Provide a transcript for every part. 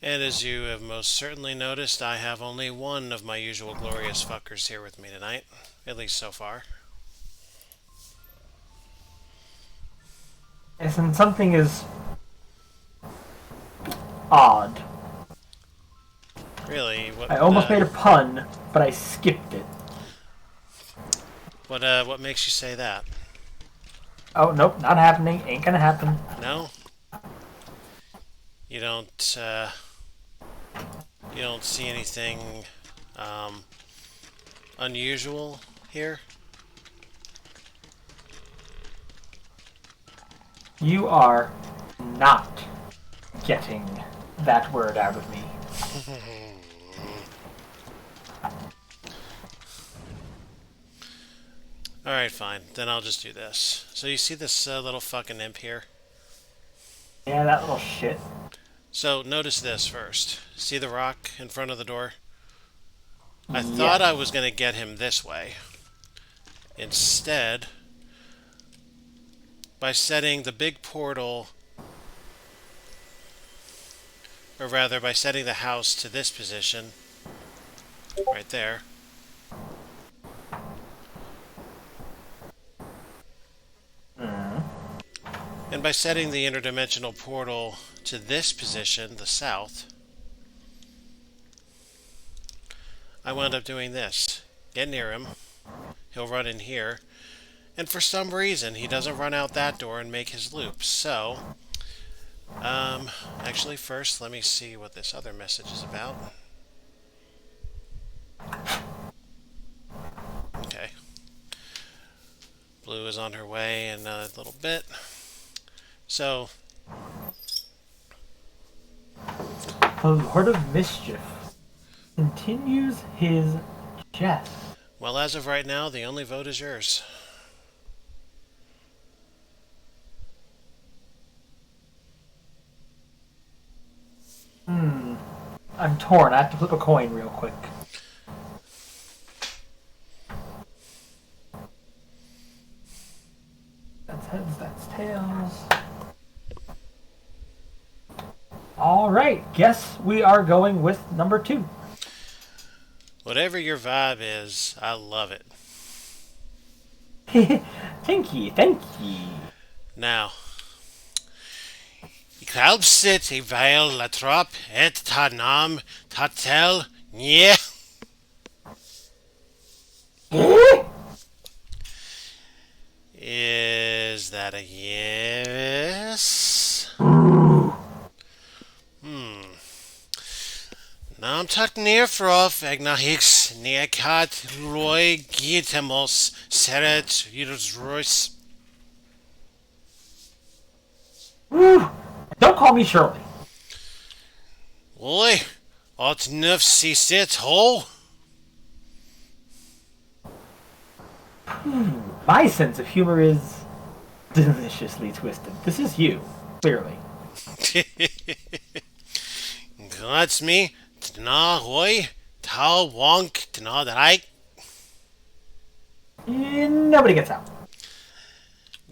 And as you have most certainly noticed, I have only one of my usual glorious fuckers here with me tonight. At least so far. And something is odd. Really? What, I almost made a pun, but I skipped it. what makes you say that? Oh, nope, not happening. Ain't gonna happen. No? You don't, you don't see anything, um, unusual here? You are not getting that word out of me. Alright, fine. Then I'll just do this. So you see this little fucking imp here? Yeah, that little shit. So notice this first. See the rock in front of the door? I thought Yes. I was going to get him this way. Instead, by setting the big portal, or rather by setting the house to this position, right there, Mm. and by setting the interdimensional portal to this position, the south, I wound up doing this. Get near him, he'll run in here, and for some reason he doesn't run out that door and make his loop. So, actually first let me see what this other message is about. Okay. Blue is on her way in a little bit. So, The Lord of Mischief continues his jest. well, as of right now, the only vote is yours. Hmm. I'm torn. I have to flip a coin real quick. That's heads, that's tails. Alright, guess we are going with number 2. Whatever your vibe is, I love it. Thank ye, thank ye. Now, Kalpsit i veil la trop et ta nam ta tel nye. Is that a yes? Nam tak nefrof egnahix neakat roy gitemos seret rois. Don't call me Shirley. Oi, ot neuf si sit ho. My sense of humor is deliciously twisted. This is you, clearly. That's me. Tna hoi, tau wonk, tna that Nobody gets out.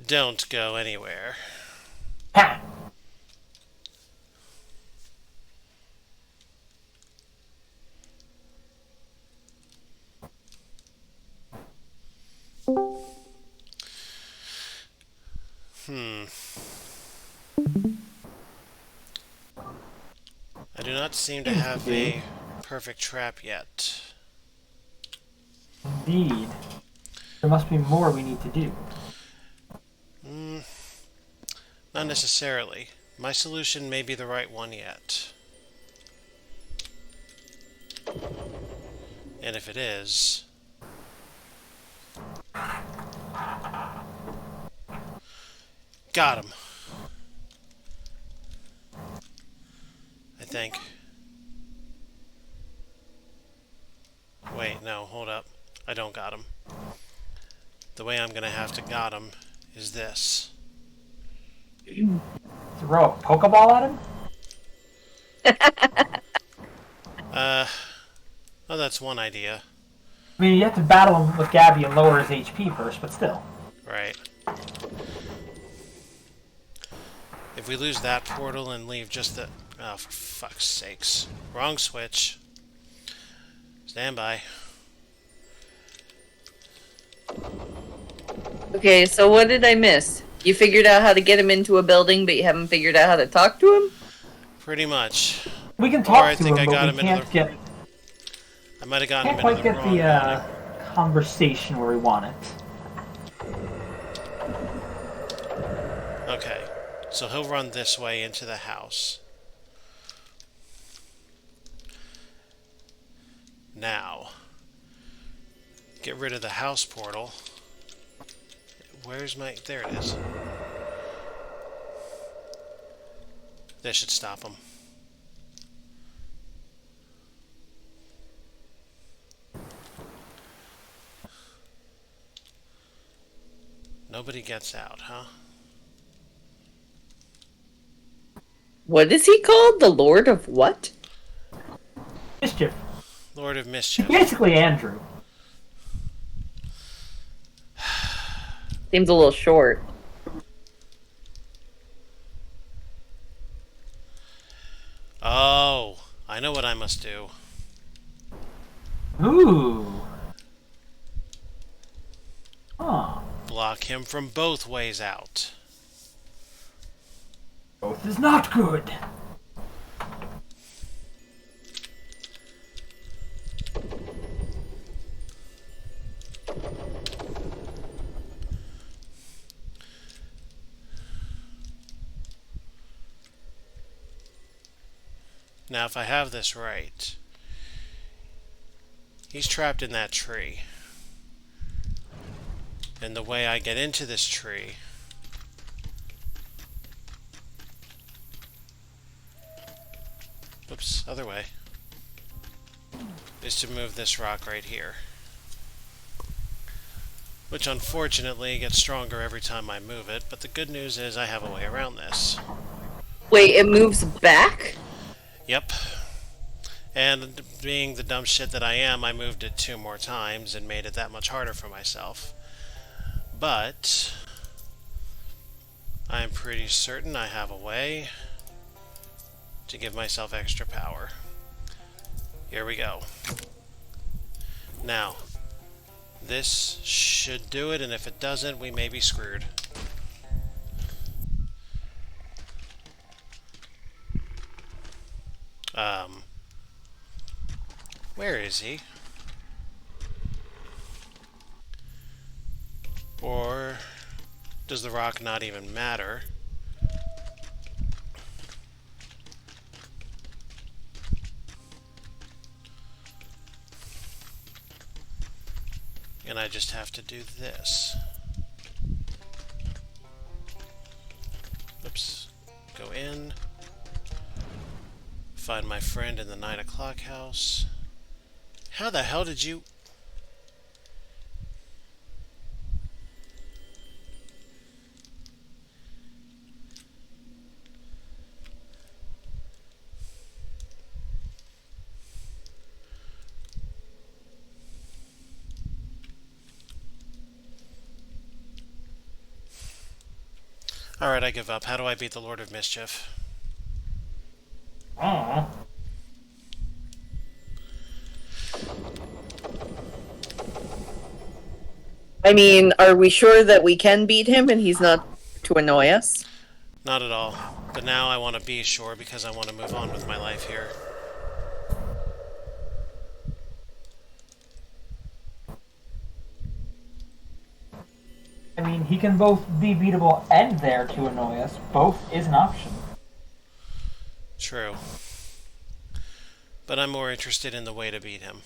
don't go anywhere. Ha! I do not seem to have a perfect trap yet. Indeed. There must be more we need to do. Not necessarily. My solution may be the right one yet. And if it is... Got him. I think. Wait, no, hold up. I don't got him. The way I'm gonna have to got him is this. Throw a Pokeball at him? Oh, that's one idea. I mean, you have to battle him with Gabby and lower his HP first, but still. Right. If we lose that portal and leave just the... Oh, for fuck's sakes. Wrong switch. Stand by. Okay, so what did I miss? You figured out how to get him into a building, but you haven't figured out how to talk to him? Pretty much. We can Or talk I to think him, I but got we him into can't the... get I might have gotten can't him into quite the get wrong the building. conversation where we want it. Okay. So he'll run this way into the house. Now, get rid of the house portal. Where's my... There it is. This should stop him. Nobody gets out, huh? What is he called? The Lord of what? Mischief. Lord of Mischief. Basically, Andrew. Seems a little short. Oh, I know what I must do. Ooh. Huh. Block him from both ways out. Both is not good. Now, if I have this right, he's trapped in that tree. And the way I get into this tree oops, other way, is to move this rock right here. Which unfortunately gets stronger every time I move it, but the good news is I have a way around this. Wait, it moves back? Yep. And being the dumb shit that I am, I moved it 2 more times and made it that much harder for myself. But I'm pretty certain I have a way to give myself extra power. Here we go. Now, this should do it, and if it doesn't, we may be screwed. Where is he? Or does the rock not even matter? And I just have to do this. Oops. Go in. Find my friend in the 9 o'clock house. How the hell did you... Alright, I give up. How do I beat the Lord of Mischief? Aww. I mean, are we sure that we can beat him and he's not to annoy us? Not at all. But now I want to be sure because I want to move on with my life here. I mean, he can both be beatable and there to annoy us. Both is an option. True. But I'm more interested in the way to beat him.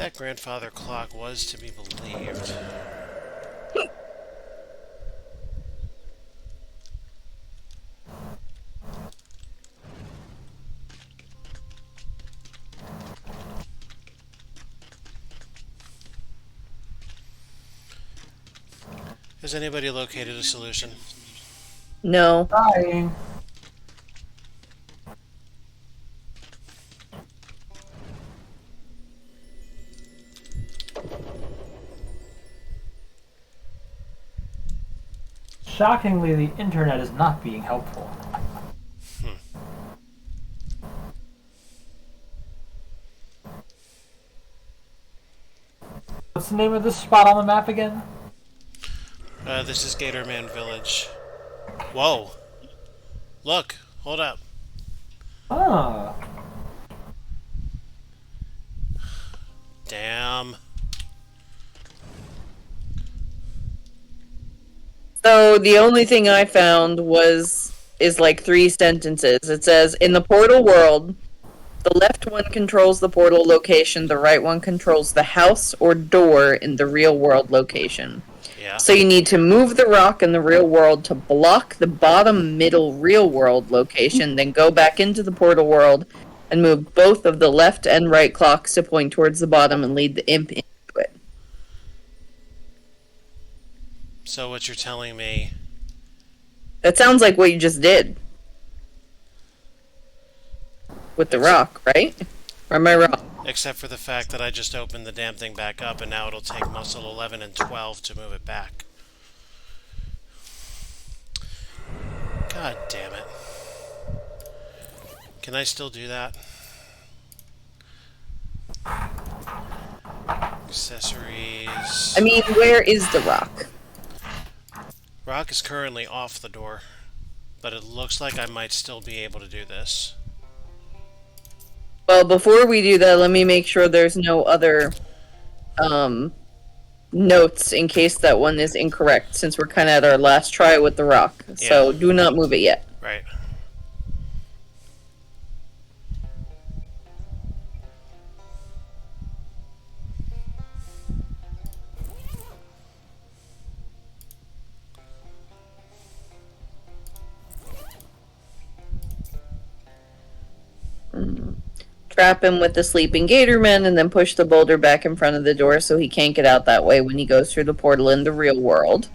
that grandfather clock was to be believed. Has anybody located a solution? No. Trying. Shockingly, the internet is not being helpful. What's the name of this spot on the map again? This is Gator Man Village. Whoa. Look. Hold up. Ah. Damn. So the only thing I found is like 3 sentences. It says, in the portal world, the left one controls the portal location, the right one controls the house or door in the real world location. Yeah. So you need to move the rock in the real world to block the bottom middle real world location, then go back into the portal world and move both of the left and right clocks to point towards the bottom and lead the imp into it. So what you're telling me... That sounds like what you just did. With the rock, right? Or am I wrong? Except for the fact that I just opened the damn thing back up and now it'll take muscle 11 and 12 to move it back. God damn it. Can I still do that? Accessories... I mean, where is the rock? Rock is currently off the door, but it looks like I might still be able to do this. Well, before we do that, let me make sure there's no other notes in case that one is incorrect, since we're kind of at our last try with the rock. So do not move it yet. Right. Trap him with the sleeping gator man and then push the boulder back in front of the door so he can't get out that way when he goes through the portal in the real world.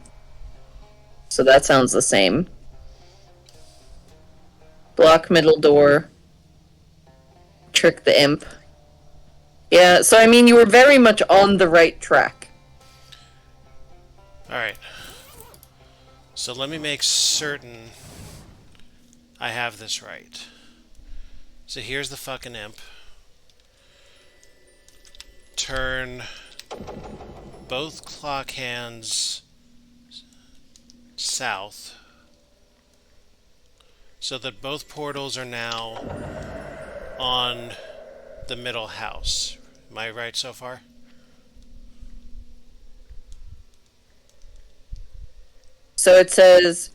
So that sounds the same. Block middle door. Trick the imp. Yeah, so I mean, you were very much on the right track. Alright. So let me make certain I have this right. So here's the fucking imp. Turn both clock hands south so that both portals are now on the middle house. Am I right so far? So it says,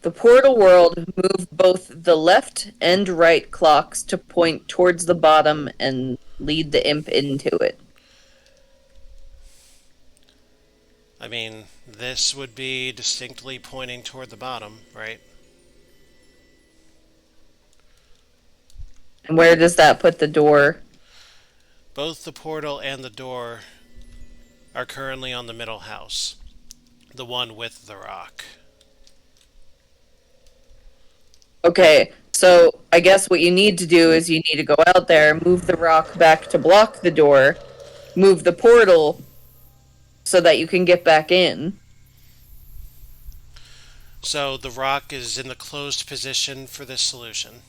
the portal world, move both the left and right clocks to point towards the bottom and lead the imp into it. I mean, this would be distinctly pointing toward the bottom, right? And where does that put the door? Both the portal and the door are currently on the middle house. The one with the rock. Okay, so I guess what you need to do is you need to go out there, move the rock back to block the door, move the portal so that you can get back in. So the rock is in the closed position for this solution.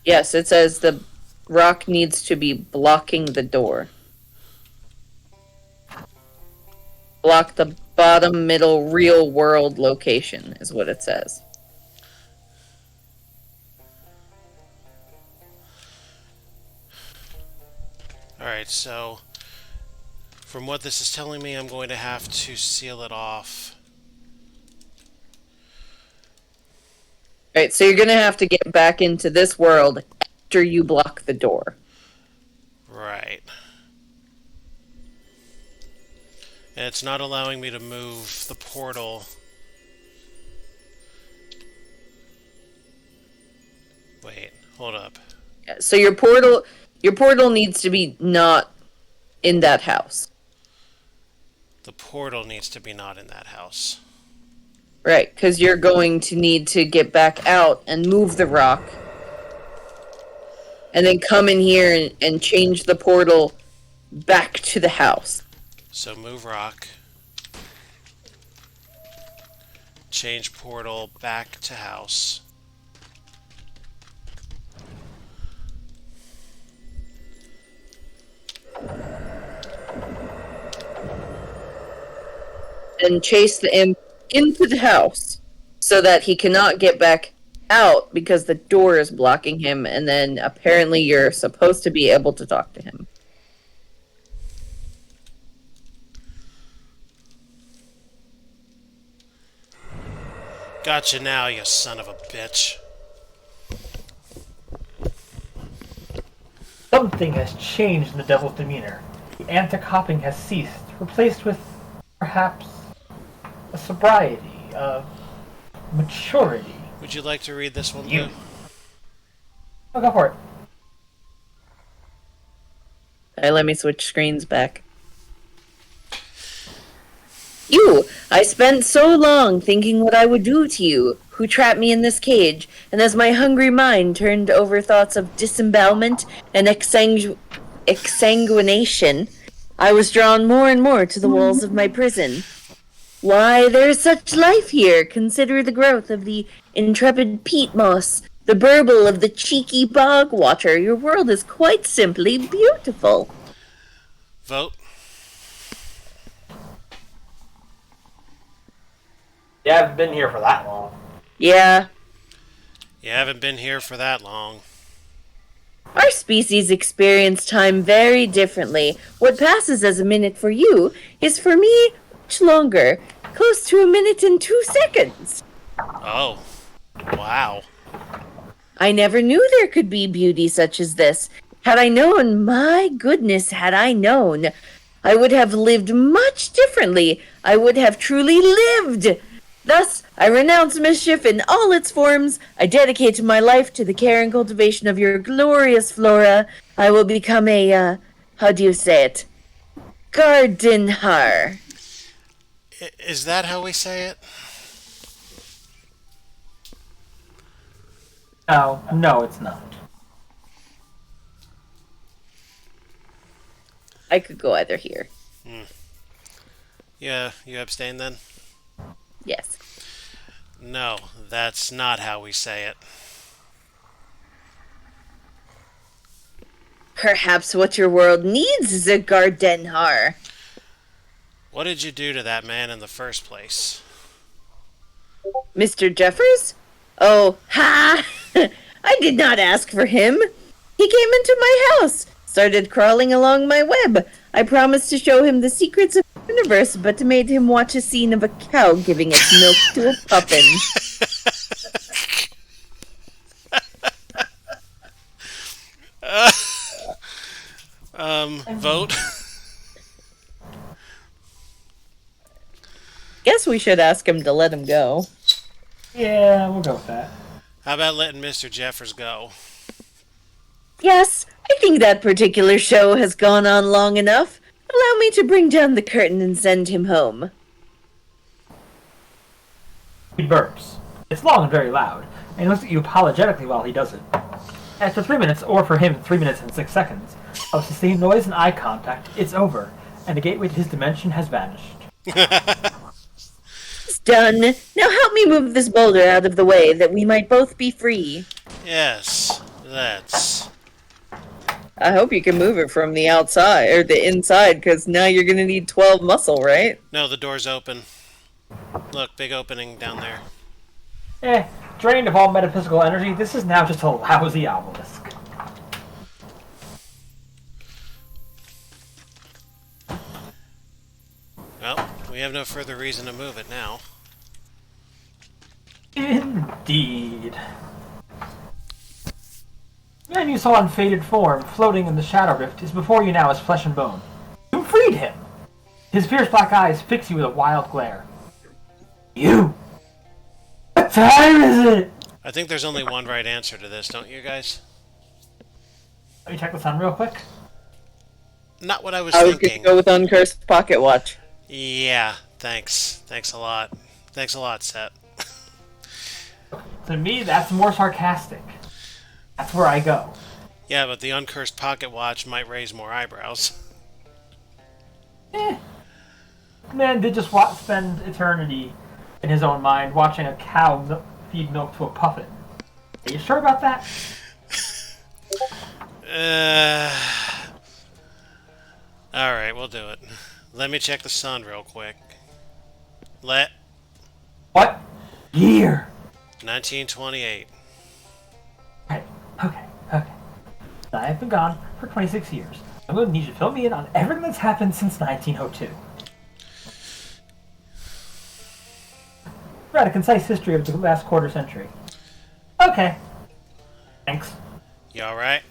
Yes, it says the rock needs to be blocking the door. Block the bottom, middle, real world location is what it says. Alright, so from what this is telling me, I'm going to have to seal it off. Right, so you're going to have to get back into this world after you block the door. Right. And it's not allowing me to move the portal. Wait, hold up. So your portal needs to be not in that house. The portal needs to be not in that house. Right, because you're going to need to get back out and move the rock. And then come in here and change the portal back to the house. So move rock. Change portal back to house. And chase the imp into the house so that he cannot get back out because the door is blocking him, and then apparently you're supposed to be able to talk to him. Gotcha now, you son of a bitch. Something has changed in the devil's demeanor. The antic-hopping has ceased, replaced with, perhaps, a sobriety, a maturity. Would you like to read this one, You. Blue? Oh, go for it. Let me switch screens back. You! I spent so long thinking what I would do to you, who trapped me in this cage, and as my hungry mind turned over thoughts of disembowelment and exsanguination, I was drawn more and more to the walls of my prison. Why, there is such life here! Consider the growth of the intrepid peat moss, the burble of the cheeky bog water. Your world is quite simply beautiful. Vote. You haven't been here for that long. Yeah, You haven't been here for that long. our species experience time very differently. What passes as a minute for you is for me much longer, close to a minute and 2 seconds. Oh. Wow. I never knew there could be beauty such as this. Had I known, my goodness, had I known, I would have lived much differently. I would have truly lived. Thus, I renounce mischief in all its forms. I dedicate my life to the care and cultivation of your glorious flora. I will become a, how do you say it? Gardener. Is that how we say it? No, it's not. I could go either here. Yeah, you abstain then? Yes. No, that's not how we say it. Perhaps what your world needs is a gardener. What did you do to that man in the first place? Mr. Jeffers? Oh, ha! I did not ask for him. He came into my house, started crawling along my web. I promised to show him the secrets of the universe, but made him watch a scene of a cow giving its milk to a puppin. Vote? Guess we should ask him to let him go. Yeah, we'll go with that. How about letting Mr. Jeffers go? Yes, I think that particular show has gone on long enough. Allow me to bring down the curtain and send him home. He burps. It's long and very loud, and he looks at you apologetically while he does it. After 3 minutes, or for him 3 minutes and 6 seconds, of sustained noise and eye contact, it's over, and the gateway to his dimension has vanished. It's done. Now help me move this boulder out of the way that we might both be free. Yes, let's. I hope you can move it from the outside, or the inside, because now you're going to need 12 muscle, right? No, the door's open. Look, big opening down there. Drained of all metaphysical energy, this is now just a lousy obelisk. Well, we have no further reason to move it now. Indeed. The man you saw in faded form, floating in the shadow rift, is before you now as flesh and bone. You freed him! His fierce black eyes fix you with a wild glare. You! What time is it? I think there's only one right answer to this, don't you guys? Let me check the sun real quick. Not what I was I was going to thinking. go with Uncursed Pocket Watch. Yeah, thanks. Thanks a lot. Thanks a lot, Set. To me, that's more sarcastic. That's where I go. Yeah, but the uncursed pocket watch might raise more eyebrows. Man did just spend eternity in his own mind watching a cow feed milk to a puffin. Are you sure about that? Alright, we'll do it. Let me check the sun real quick. What? Year? 1928. Okay. I have been gone for 26 years. I'm going to need you to fill me in on everything that's happened since 1902. Read a concise history of the last quarter century. Okay. Thanks. You alright?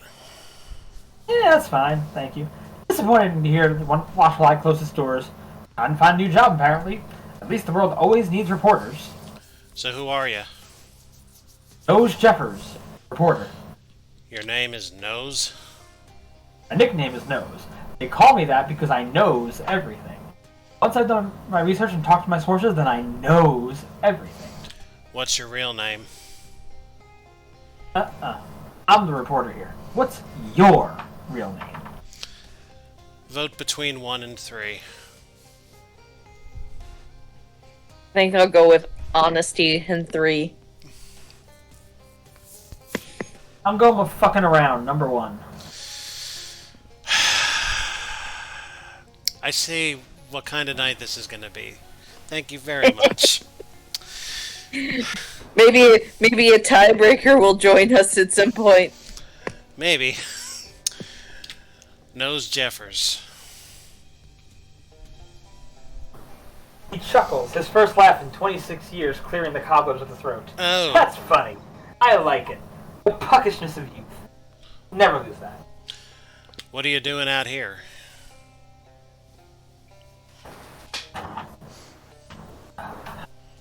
Yeah, that's fine. Thank you. Disappointed to hear the Watch Fly closed its doors. Trying to find a new job, apparently. At least the world always needs reporters. So who are you? Nose Jeffers, reporter. Your name is Nose? My nickname is Nose. They call me that because I knows everything. Once I've done my research and talked to my sources, then I knows everything. What's your real name? I'm the reporter here. What's your real name? Vote between 1 and 3. I think I'll go with Honesty and 3. I'm going with fucking around, number 1. I see what kind of night this is going to be. Thank you very much. Maybe a tiebreaker will join us at some point. Maybe. Nose Jeffers. He chuckles, his first laugh in 26 years clearing the cobwebs of the throat. Oh. That's funny. I like it. The puckishness of youth. Never lose that. What are you doing out here?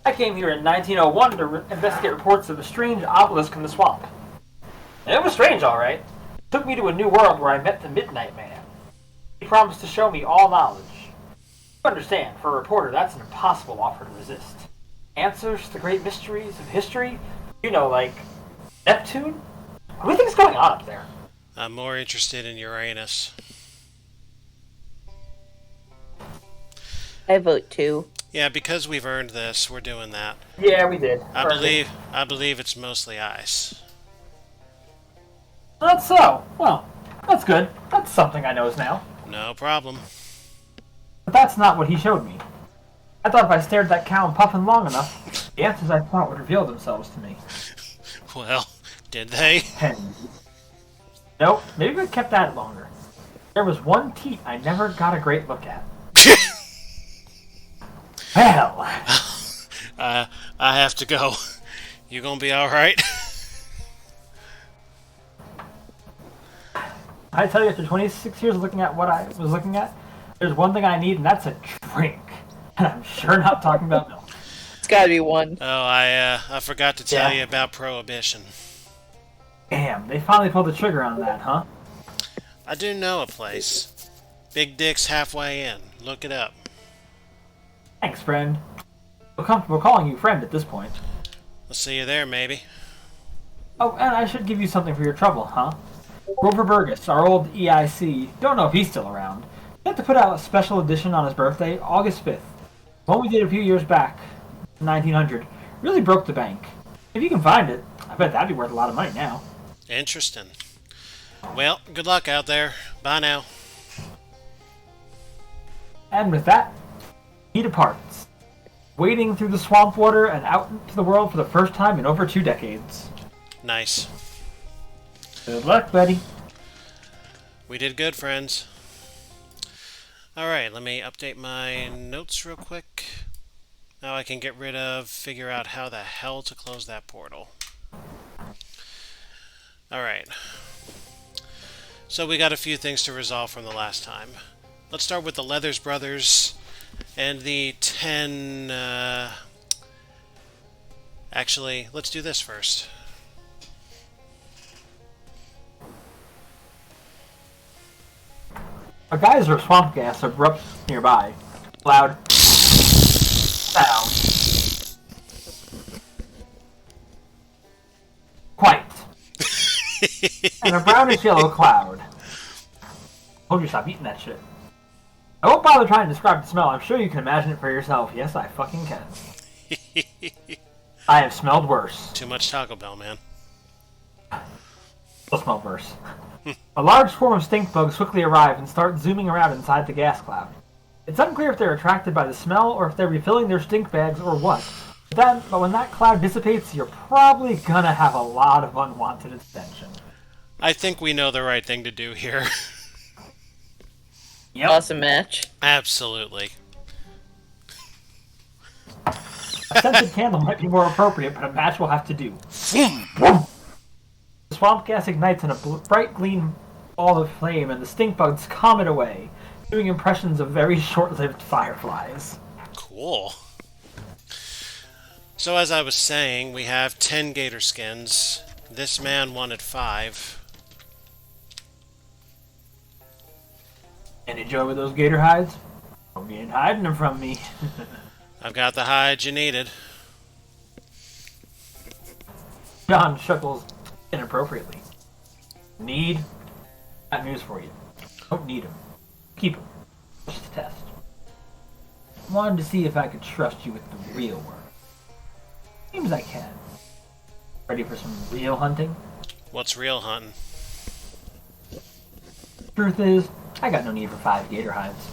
I came here in 1901 to investigate reports of a strange obelisk in the swamp. And it was strange, alright. It took me to a new world where I met the Midnight Man. He promised to show me all knowledge. You understand, for a reporter, that's an impossible offer to resist. Answers to the great mysteries of history? You know, like Neptune? What do you think is going on up there? I'm more interested in Uranus. I vote 2. Yeah, because we've earned this, we're doing that. Yeah, we did. I believe it's mostly ice. That's so. Well, that's good. That's something I knows now. No problem. But that's not what he showed me. I thought if I stared at that cow and puffin long enough, the answers I thought would reveal themselves to me. Well, did they? Nope, maybe I kept at it longer. There was one teat I never got a great look at. Well, I have to go. You gonna be alright? I tell you, after 26 years looking at what I was looking at, there's one thing I need, and that's a drink. And I'm sure not talking about milk. It's gotta be 1. Oh, I forgot to tell you about Prohibition. Damn, they finally pulled the trigger on that, huh? I do know a place. Big Dick's halfway in. Look it up. Thanks, friend. Feel comfortable calling you friend at this point. I'll see you there, maybe. Oh, and I should give you something for your trouble, huh? Rover Burgess, our old EIC, don't know if he's still around. He had to put out a special edition on his birthday, August 5th. One we did a few years back, 1900, really broke the bank. If you can find it, I bet that'd be worth a lot of money now. Interesting. Well, good luck out there. Bye now. And with that, he departs, wading through the swamp water and out into the world for the first time in over 2 decades. Nice. Good luck, buddy. We did good, friends. Alright, let me update my notes real quick. Now I can figure out how the hell to close that portal. Alright. So we got a few things to resolve from the last time. Let's start with the Leathers brothers And the 10... Actually, let's do this first. A geyser of swamp gas erupts nearby. Loud sound. Quite. And a brownish-yellow cloud. Told you stop eating that shit. I won't bother trying to describe the smell. I'm sure you can imagine it for yourself. Yes, I fucking can. I have smelled worse. Too much Taco Bell, man. Will smell worse. A large swarm of stink bugs quickly arrive and start zooming around inside the gas cloud. It's unclear if they're attracted by the smell or if they're refilling their stink bags or what. But when that cloud dissipates, you're probably gonna have a lot of unwanted attention. I think we know the right thing to do here. Yep. Awesome match. Absolutely. A scented candle might be more appropriate, but a match will have to do. The swamp gas ignites in a bright green ball of flame, and the stink bugs comet away, doing impressions of very short-lived fireflies. Cool. So as I was saying, we have 10 gator skins. This man wanted 5. Any joy with those gator hides? Don't be hiding them from me. I've got the hide you needed. John chuckles inappropriately. Need? Got news for you. Don't need them. Keep them. Just a test. Wanted to see if I could trust you with the real work. Seems I can. Ready for some real hunting? What's real hunting? Truth is, I got no need for 5 gator hides.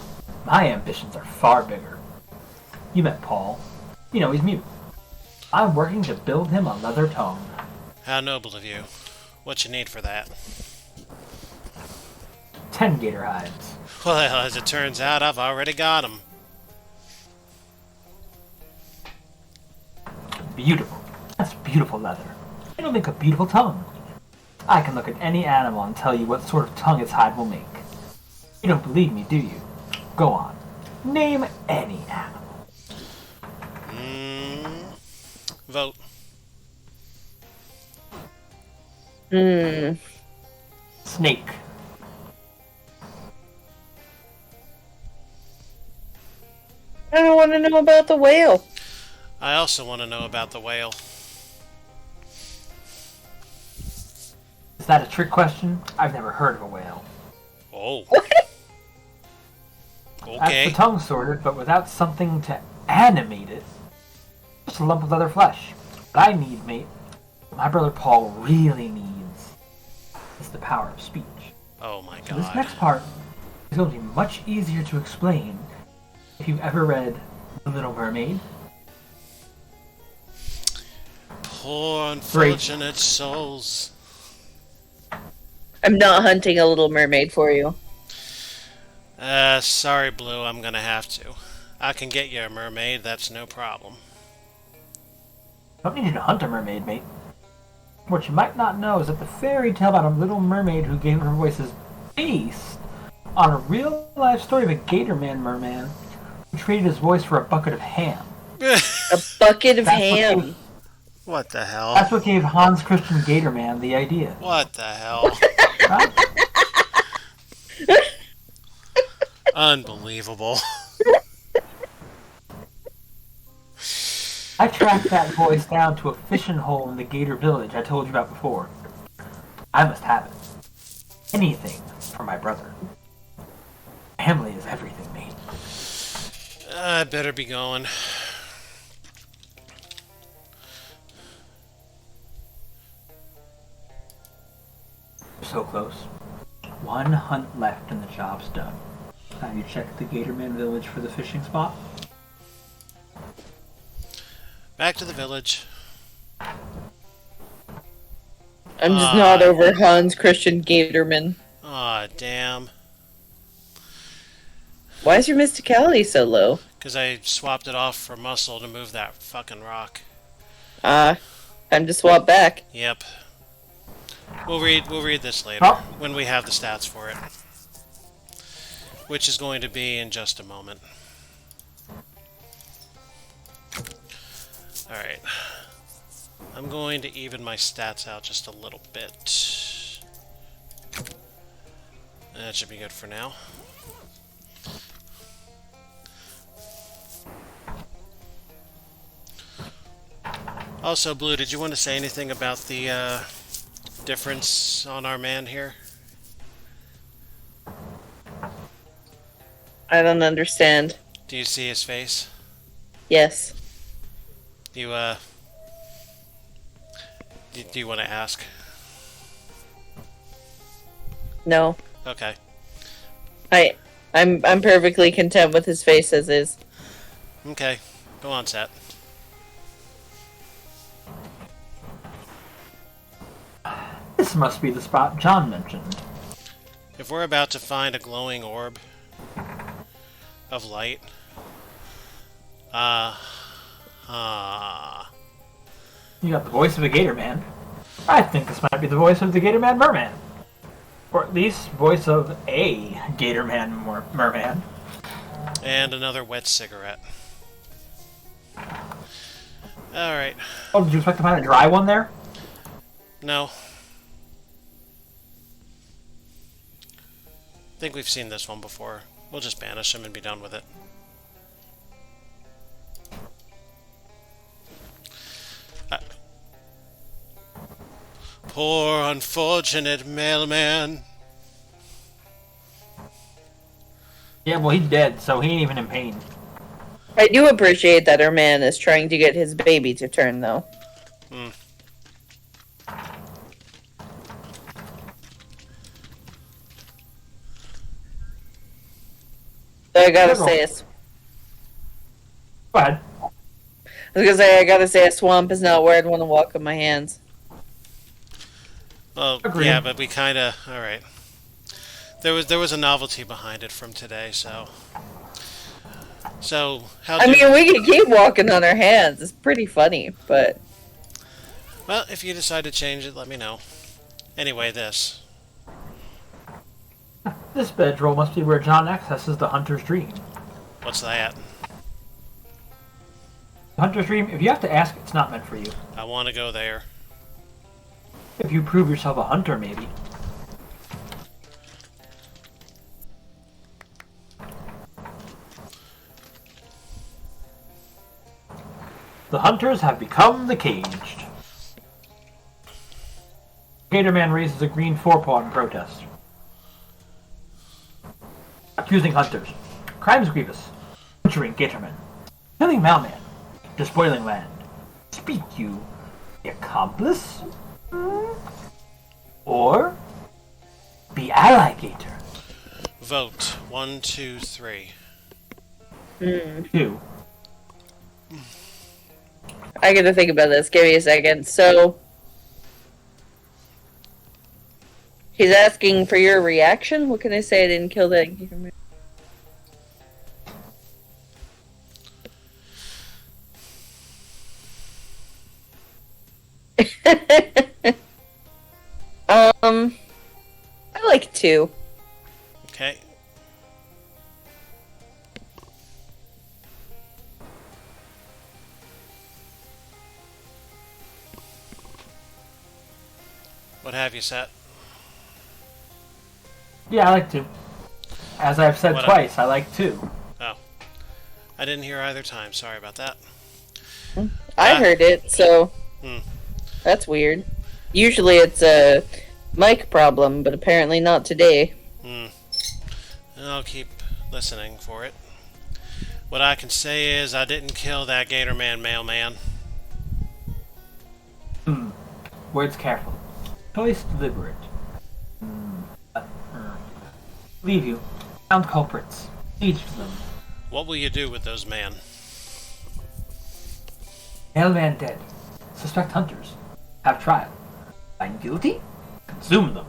My ambitions are far bigger. You met Paul. You know he's mute. I'm working to build him a leather tongue. How noble of you. What you need for that? 10 gator hides. Well, as it turns out, I've already got 'em. Beautiful. That's beautiful leather. It'll make a beautiful tongue. I can look at any animal and tell you what sort of tongue its hide will make. You don't believe me, do you? Go on. Name any animal. Vote. Snake. I don't want to know about the whale. I also want to know about the whale. Is that a trick question? I've never heard of a whale. Oh. That's Okay. the tongue sorted, but without something to animate it. Just a lump of leather flesh. What I need, mate, what my brother Paul really needs, is the power of speech. Oh my So this god. next part is going to be much easier to explain if you've ever read The Little Mermaid. Poor unfortunate souls. I'm not hunting a little mermaid for you. Sorry, Blue, I'm gonna have to. I can get you a mermaid, that's no problem. Don't need you to hunt a mermaid, mate. What you might not know is that the fairy tale about a little mermaid who gave her voice is based on a real-life story of a gator man merman who traded his voice for a bucket of ham. A bucket of ham. What the hell? That's what gave Hans Christian Gatorman the idea. What the hell? Right? Unbelievable. I tracked that voice down to a fishing hole in the Gator village I told you about before. I must have it. Anything for my brother. Family is everything, mate. I better be going. So close. One hunt left and the job's done. Have you checked the Gatorman village for the fishing spot? Back to the village. I'm just not over Hans Christian Gatorman. Aw, damn. Why is your mysticality so low? Because I swapped it off for muscle to move that fucking rock. Time to swap back. Yep. We'll read this later, Oh. when we have the stats for it. Which is going to be in just a moment. Alright. I'm going to even my stats out just a little bit. That should be good for now. Also, Blue, did you want to say anything about the difference on our man here? I don't understand. Do you see his face? Yes. Do you want to ask? No. Okay. I'm perfectly content with his face as is. Okay. Go on, Seth. This must be the spot John mentioned. If we're about to find a glowing orb of light, You got the voice of the Gator Man. I think this might be the voice of the Gator Man Merman. Or at least voice of a Gator Man Merman. and another wet cigarette. Alright. Oh, did you expect to find a dry one there? No. I think we've seen this one before. We'll just banish him and be done with it. Poor unfortunate mailman. Yeah, well, he's dead, so he ain't even in pain. I do appreciate that our man is trying to get his baby to turn, though. Hmm. So I gotta say, Go ahead. I gotta say, a swamp is not where I'd want to walk with my hands. Well, Agreed. yeah, but we kind of... Alright. There was a novelty behind it from today, so... So, how I mean, we can keep walking on our hands. It's pretty funny, but... Well, if you decide to change it, let me know. Anyway, this. This bedroll must be where John accesses the Hunter's Dream. What's that? The Hunter's Dream, if you have to ask, it's not meant for you. I want to go there. If you prove yourself a hunter, maybe. The hunters have become the caged. Gator Man raises a green forepaw in protest. Accusing hunters. Crimes grievous. Butchering Gatorman. Killing Mailman. Despoiling land. Speak you, the accomplice? Or be ally Gator? Vote. 1, 2, 3. 2. I gotta think about this. Give me a second. So... He's asking for your reaction? What can I say? I didn't kill that. I like 2. Okay. What have you set? Yeah, I like 2. As I've said What twice, I like 2. Oh. I didn't hear either time. Sorry about that. I heard it, so... Hmm. That's weird. Usually it's a mic problem, but apparently not today. I'll keep listening for it. What I can say is I didn't kill that Gator Man mailman. Words careful. Choice deliberate. Leave you. Found culprits. Each of them. What will you do with those man? Mailman dead. Suspect hunters. Have trial. Find guilty? Consume them.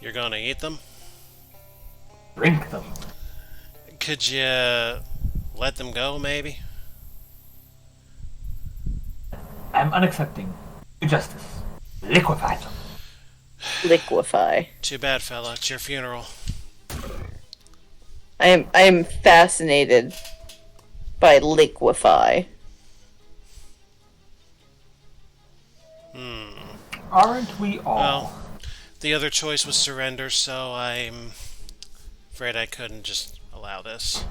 You're gonna eat them? Drink them. Could you let them go, maybe? I am unaccepting. Do justice. Liquefy them. Liquefy. Too bad, fella. It's your funeral. I am fascinated by liquefy. aren't we all? Well, the other choice was surrender, so I'm afraid I couldn't just allow this.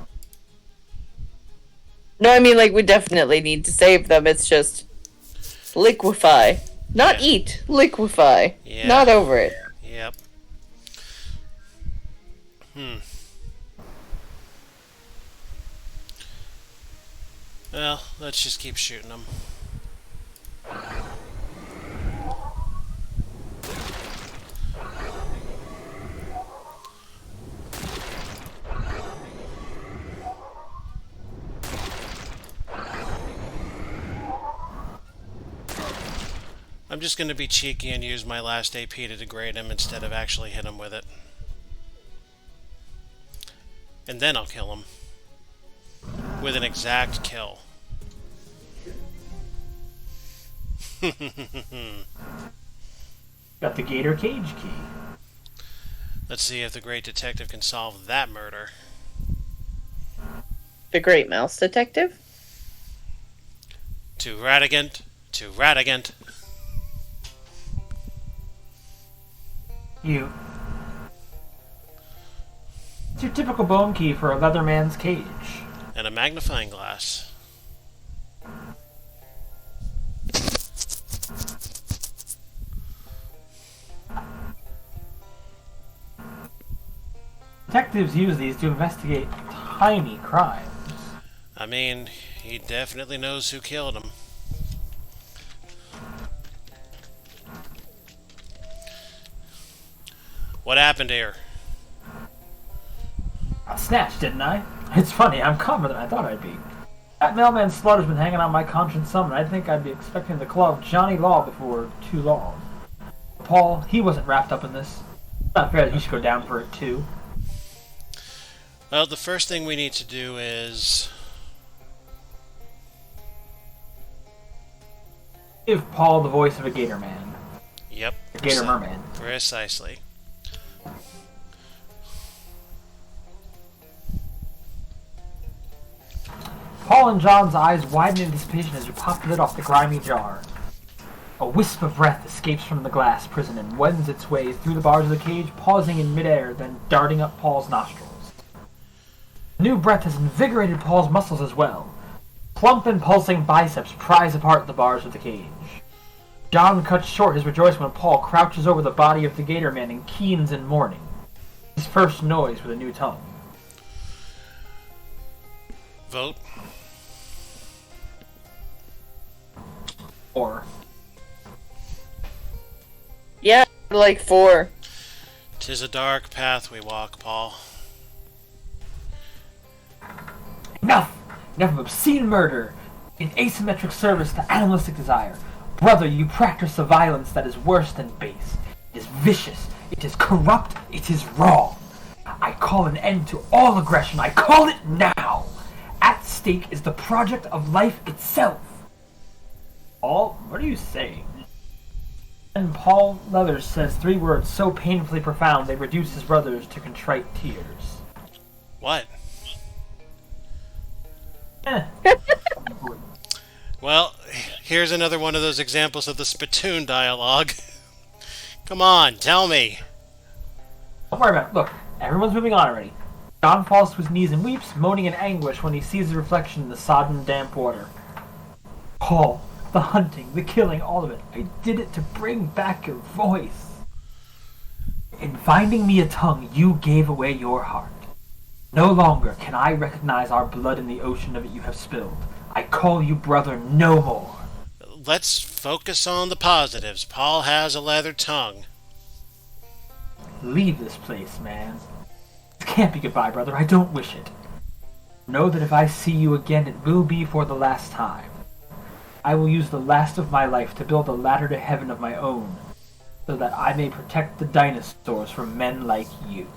No, I mean, like, we definitely need to save them. It's just liquefy. Not Yeah. eat, liquefy. Yeah. Not over it. Yep. Well, let's just keep shooting them. I'm just going to be cheeky and use my last AP to degrade him instead of actually hit him with it. And then I'll kill him. With an exact kill. Got the Gator cage key. Let's see if the great detective can solve that murder. The Great Mouse Detective? To Radigant, to Radigant. You. It's your typical bone key for a Leatherman's cage. And a magnifying glass. Detectives use these to investigate tiny crimes. I mean, he definitely knows who killed him. What happened here? I snatched, didn't I? It's funny, I'm calmer than I thought I'd be. That mailman's slaughter's been hanging on my conscience some, and I'd think I'd be expecting the claw of Johnny Law before too long. Paul, he wasn't wrapped up in this. It's not fair that he should go down for it too. Well, the first thing we need to do is... Give Paul the voice of a Gator man. Yep. A Gator merman. Precisely. Paul and John's eyes widen in anticipation as you pop the lid off the grimy jar. A wisp of breath escapes from the glass prison and wends its way through the bars of the cage, pausing in midair, then darting up Paul's nostrils. The new breath has invigorated Paul's muscles as well. Plump and pulsing biceps prise apart the bars of the cage. John cuts short his rejoicing when Paul crouches over the body of the Gator Man and keens in mourning. His first noise with a new tongue. Vote. Or Yeah, like 4. 'Tis a dark path we walk, Paul. enough! Enough of obscene murder in asymmetric service to animalistic desire. Brother, you practice a violence that is worse than base. It is vicious. It is corrupt. It is wrong. I call an end to all aggression. I call it now. At stake is the project of life itself. Paul, what are you saying? And Paul Leathers says 3 words so painfully profound they reduce his brothers to contrite tears. What? Eh. Well, here's another one of those examples of the spittoon dialogue. Come on, tell me. Don't worry about it. Look, everyone's moving on already. John falls to his knees and weeps, moaning in anguish when he sees his reflection in the sodden, damp water. Paul, the hunting, the killing, all of it. I did it to bring back your voice. In finding me a tongue, you gave away your heart. No longer can I recognize our blood in the ocean of it you have spilled. I call you brother no more. Let's focus on the positives. Paul has a leather tongue. Leave this place, man. It can't be goodbye, brother. I don't wish it. Know that if I see you again, it will be for the last time. I will use the last of my life to build a ladder to heaven of my own, so that I may protect the dinosaurs from men like you.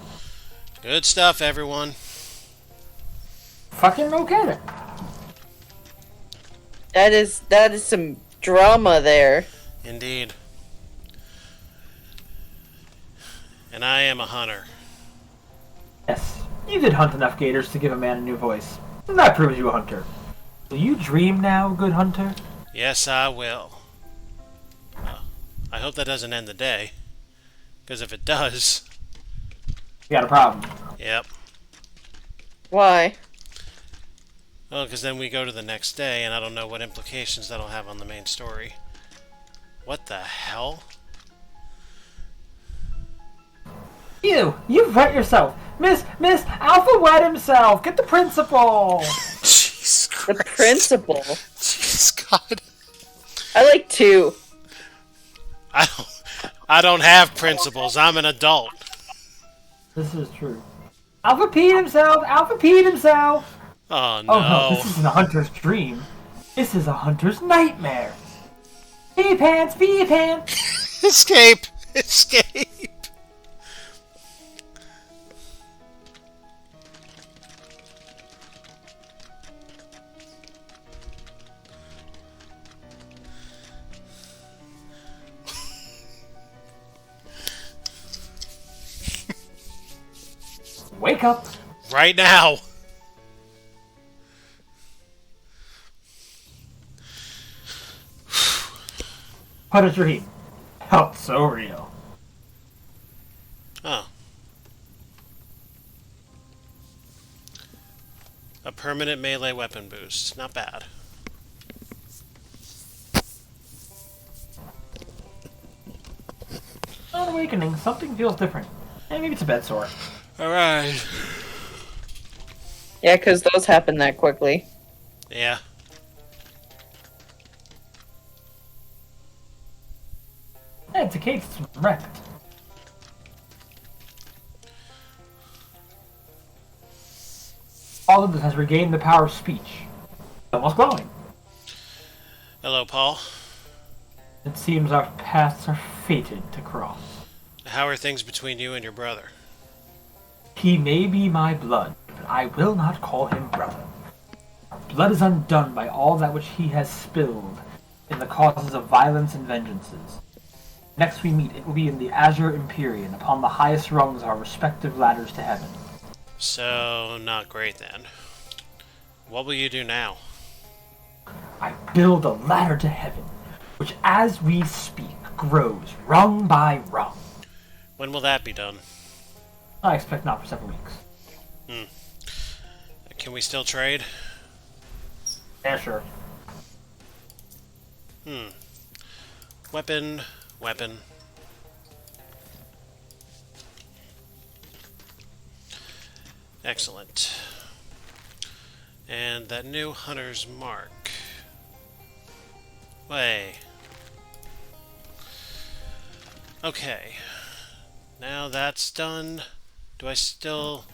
Good stuff, everyone. Fucking okay then. That is some drama there. Indeed. And I am a hunter. Yes, you did hunt enough gators to give a man a new voice. And that proves you a hunter. Will you dream now, good hunter? Yes, I will. I hope that doesn't end the day. Because if it does... We got a problem. Yep. Why? Well, because then we go to the next day, and I don't know what implications that'll have on the main story. What the hell? You've wet yourself. Miss, Alpha wet himself. Get the principal. Jesus Christ. The principal. Jeez, God. I like 2. I don't have principles. I'm an adult. This is true. Alpha peed himself. Alpha peed himself. Oh no. Oh no, this isn't a hunter's dream. This is a hunter's nightmare. Pee pants, pee pants. Escape! Escape! Wake up. Right now! What is your heat? Felt so real. Oh. A permanent melee weapon boost. Not bad. On awakening, something feels different. Maybe it's a bed sore. Alright. Yeah, because those happen that quickly. Yeah. Yeah, it's a case wrecked. All of this has regained the power of speech. Almost glowing. Hello, Paul. It seems our paths are fated to cross. How are things between you and your brother? He may be my blood, but I will not call him brother. Our blood is undone by all that which he has spilled in the causes of violence and vengeances. Next we meet, it will be in the Azure Empyrean, upon the highest rungs of our respective ladders to heaven. So, not great then. What will you do now? I build a ladder to heaven, which as we speak grows rung by rung. When will that be done? I expect not for several weeks. Can we still trade? Yeah, sure. Weapon. Excellent. And that new hunter's mark. Way. Okay. Now that's done. Do I still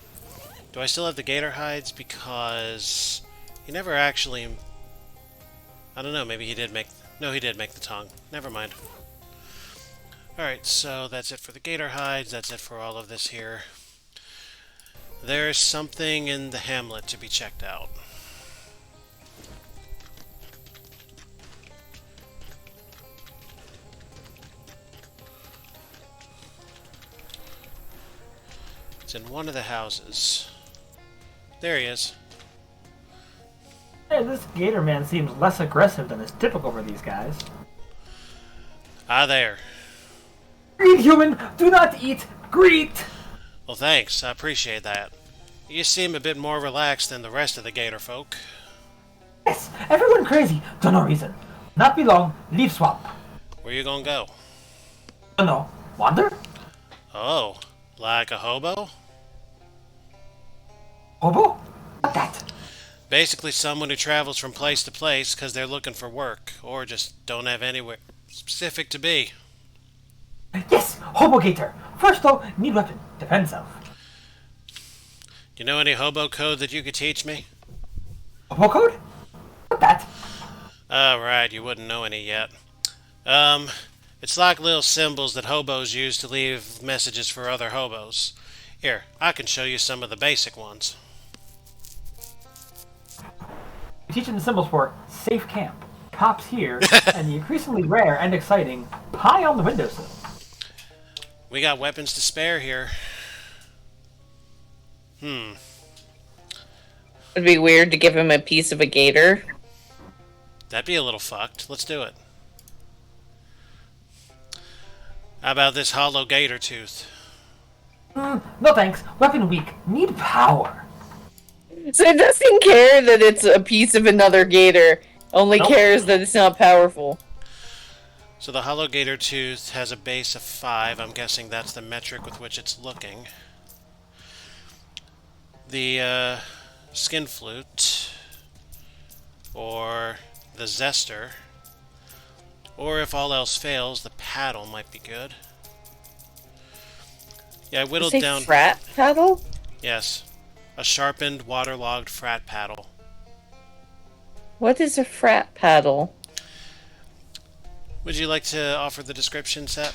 have the gator hides? Because he never actually... I don't know, maybe he did make... No, he did make the tongue. Never mind. Alright, so that's it for the gator hides. That's it for all of this here. There's something in the hamlet to be checked out. It's in one of the houses. There he is. Hey, this Gator man seems less aggressive than is typical for these guys. Ah, there. Greet, human! Do not eat! Greet! Well, thanks. I appreciate that. You seem a bit more relaxed than the rest of the gator folk. Yes, everyone crazy, for no reason. Not be long, leave swamp. Where you gonna go? No, wander? Oh, like a hobo? Hobo? What that? Basically someone who travels from place to place because they're looking for work, or just don't have anywhere specific to be. Yes, Hobo Gator. First though, need weapon, defend self. You know any hobo code that you could teach me? Hobo code? What that? Oh, right, you wouldn't know any yet. It's like little symbols that hobos use to leave messages for other hobos. Here, I can show you some of the basic ones. We're teaching the symbols for safe camp, cops here, and the increasingly rare and exciting pie on the windowsill. We got weapons to spare here. It'd be weird to give him a piece of a gator. That'd be a little fucked. Let's do it. How about this hollow gator tooth? No thanks. Weapon weak. Need power. So it doesn't care that it's a piece of another gator. Only Nope. cares that it's not powerful. So the hollow gator tooth has a base of 5. I'm guessing that's the metric with which it's looking. The skin flute, or the zester, or if all else fails, the paddle might be good. Yeah, I whittled Say down. frat paddle? Yes, a sharpened, waterlogged frat paddle. What is a frat paddle? Would you like to offer the description, Set?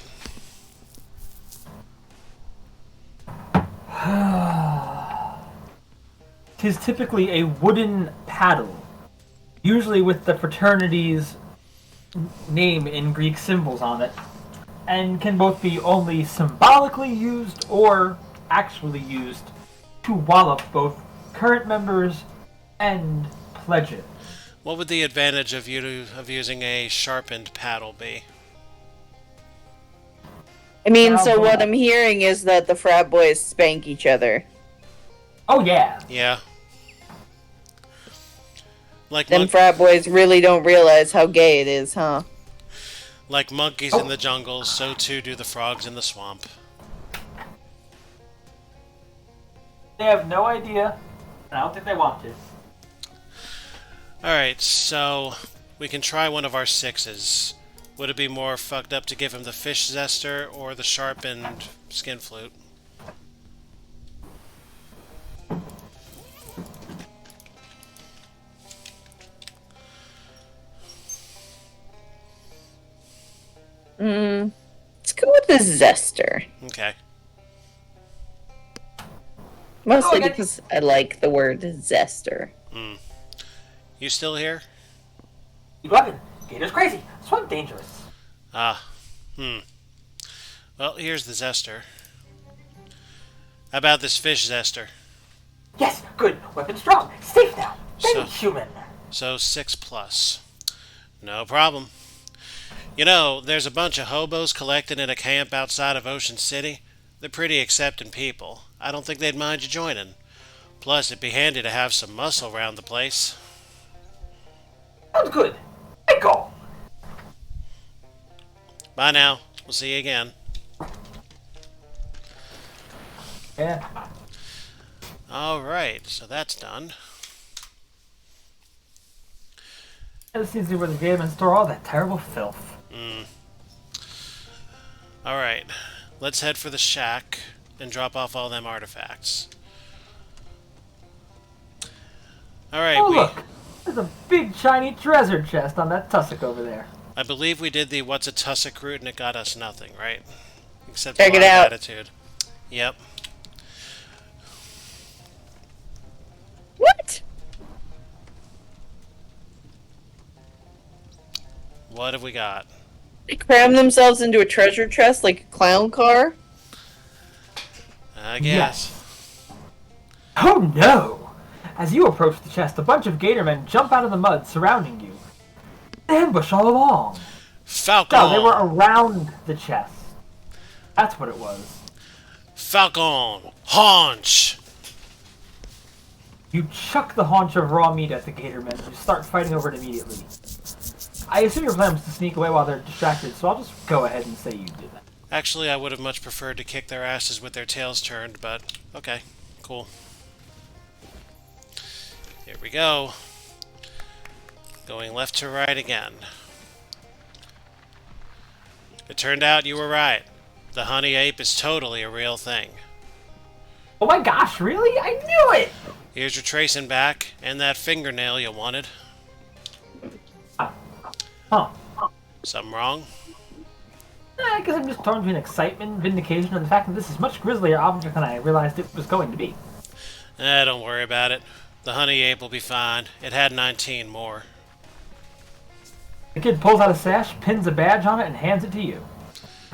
Tis typically a wooden paddle, usually with the fraternity's name in Greek symbols on it, and can both be only symbolically used or actually used to wallop both current members and pledges. What would the advantage of using a sharpened paddle be? I mean, Well, so what well. I'm hearing is that the frat boys spank each other. Oh yeah. Yeah. Like Them frat boys really don't realize how gay it is, huh? like monkeys in the jungle, so too do the frogs in the swamp. They have no idea, and I don't think they want to. Alright, so we can try one of our 6s. Would it be more fucked up to give him the fish zester or the sharpened skin flute? Let's go with the zester. Okay. Mostly Okay. because I like the word zester. You still here? You weapon. Gator's crazy. Swim dangerous. Well, here's the zester. How about this fish zester? Yes, good. Weapon strong. Safe now. Very So- human. So 6 plus. No problem. You know, there's a bunch of hobos collected in a camp outside of Ocean City. They're pretty accepting people. I don't think they'd mind you joining. Plus, it'd be handy to have some muscle around the place. Sounds good. I go. Bye now. We'll see you again. Yeah. Alright, so that's done. This seems to be where the Gatormen store all that terrible filth. Alright, let's head for the shack and drop off all them artifacts. Alright, Oh look, there's a big shiny treasure chest on that tussock over there. I believe we did the what's a tussock route and it got us nothing, right? Except Check a lot it of out. attitude. Yep. What? What have we got? They cram themselves into a treasure chest like a clown car? I guess. Oh no! As you approach the chest, a bunch of Gatormen jump out of the mud surrounding you. They ambush all along. Falcon! No, they were around the chest. That's what it was. Falcon! Haunch! You chuck the haunch of raw meat at the Gatormen who start fighting over it immediately. I assume your plan was to sneak away while they're distracted, so I'll just go ahead and say you did that. Actually, I would have much preferred to kick their asses with their tails turned, but okay, cool. Here we go. Going left to right again. It turned out you were right. The honey ape is totally a real thing. Oh my gosh, really? I knew it! Here's your tracing back, and that fingernail you wanted. Huh. Something wrong? I guess I'm just torn between excitement, vindication, and the fact that this is much grislier object than I realized it was going to be. Don't worry about it. The honey ape will be fine. It had 19 more. The kid pulls out a sash, pins a badge on it, and hands it to you.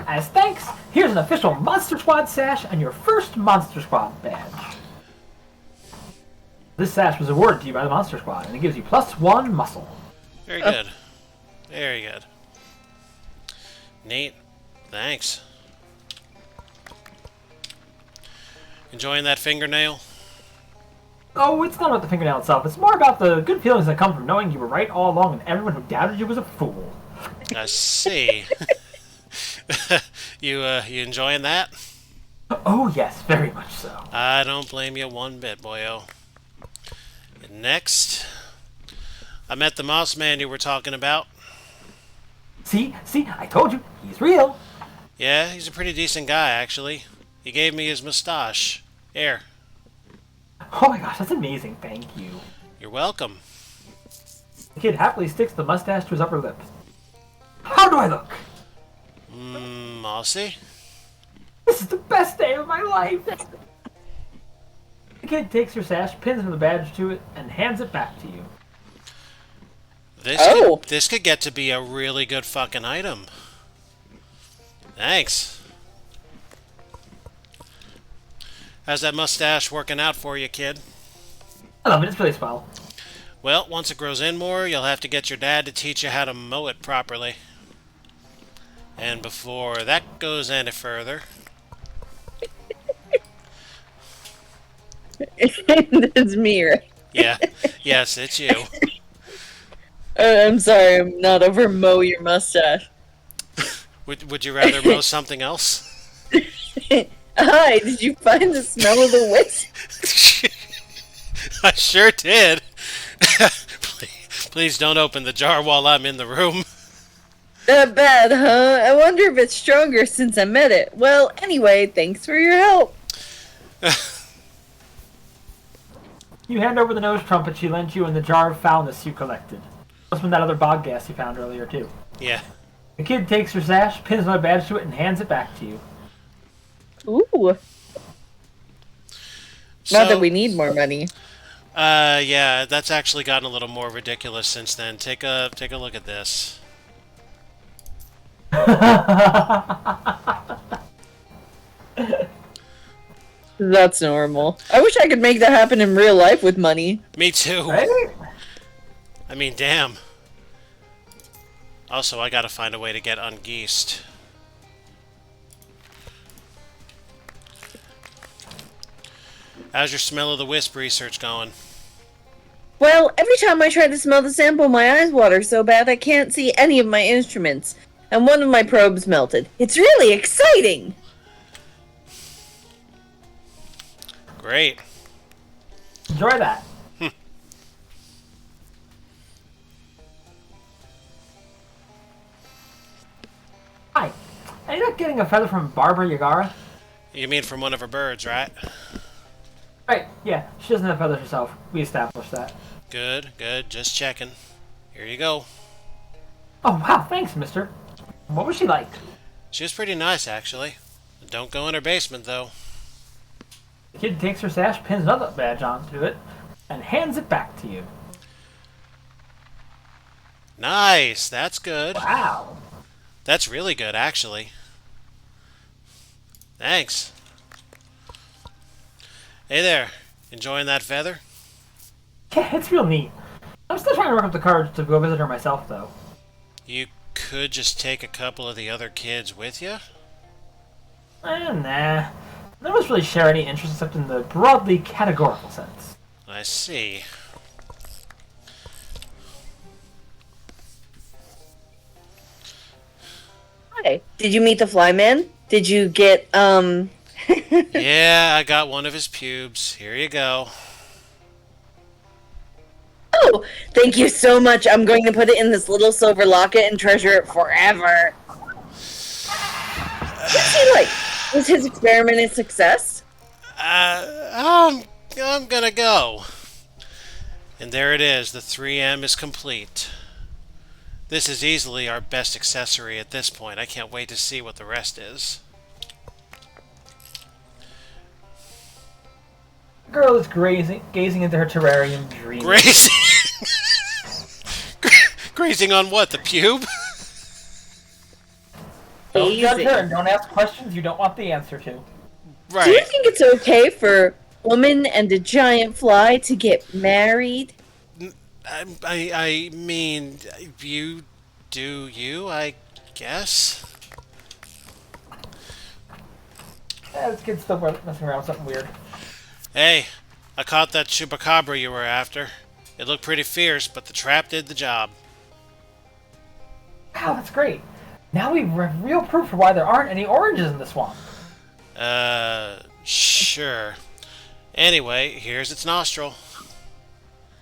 As thanks, here's an official Monster Squad sash and your first Monster Squad badge. This sash was awarded to you by the Monster Squad, and it gives you +1 muscle. Very good. Very good. Neat. Thanks. Enjoying that fingernail? Oh, it's not about the fingernail itself. It's more about the good feelings that come from knowing you were right all along and everyone who doubted you was a fool. I see. You enjoying that? Oh, yes, very much so. I don't blame you one bit, boyo. And next, I met the mouse man you were talking about. See, I told you, he's real. Yeah, he's a pretty decent guy, actually. He gave me his mustache. Here. Oh my gosh, that's amazing, thank you. You're welcome. The kid happily sticks the mustache to his upper lip. How do I look? I'll see. This is the best day of my life. The kid takes your sash, pins the badge to it, and hands it back to you. This could get to be a really good fucking item. Thanks. How's that mustache working out for you, kid? I love it, it's really swell. Well, once it grows in more, you'll have to get your dad to teach you how to mow it properly. And before that goes any further... It's me, right? Yeah. Yes, it's you. I'm sorry, I'm not over mow your mustache. Would you rather mow something else? Hi, did you find the smell of the whisk? I sure did. Please don't open the jar while I'm in the room. Not bad, huh? I wonder if it's stronger since I met it. Well, anyway, thanks for your help. You hand over the nose trumpet she lent you and the jar of foulness you collected. Plus from that other bog gas you found earlier, too. Yeah. The kid takes your sash, pins another badge to it, and hands it back to you. Ooh. Not that we need more money. Yeah, that's actually gotten a little more ridiculous since then. Take a look at this. That's normal. I wish I could make that happen in real life with money. Me too. Right? I mean, damn. Also, I gotta find a way to get ungeased. How's your smell of the wisp research going? Well, every time I try to smell the sample, my eyes water so bad I can't see any of my instruments. And one of my probes melted. It's really exciting! Great. Enjoy that. Hi. Are you not getting a feather from Barbara Yagara? You mean from one of her birds, right? Right, yeah. She doesn't have feathers herself. We established that. Good, good. Just checking. Here you go. Oh, wow, thanks, mister. What was she like? She was pretty nice, actually. Don't go in her basement, though. The kid takes her sash, pins another badge onto it, and hands it back to you. Nice. That's good. Wow. That's really good, actually. Thanks. Hey there. Enjoying that feather? Yeah, it's real neat. I'm still trying to work up the courage to go visit her myself, though. You could just take a couple of the other kids with you? Nah. None of us really share any interest except in the broadly categorical sense. I see. Hi. Did you meet the flyman? Did you get, Yeah, I got one of his pubes. Here you go. Oh, thank you so much. I'm going to put it in this little silver locket and treasure it forever. What's he like? Was his experiment a success? I'm gonna go. And there it is. The 3M is complete. This is easily our best accessory at this point. I can't wait to see what the rest is. The girl is gazing into her terrarium dreaming. Grazing? Grazing on what? The pube? Don't judge Gazing. her and don't ask questions you don't want the answer to. Do you Right. think it's okay for a woman and a giant fly to get married? I mean, you do you, I guess? This kid's still messing around with something weird. Hey, I caught that chupacabra you were after. It looked pretty fierce, but the trap did the job. Wow, that's great. Now we have real proof for why there aren't any oranges in the swamp. Sure. Anyway, here's its nostril.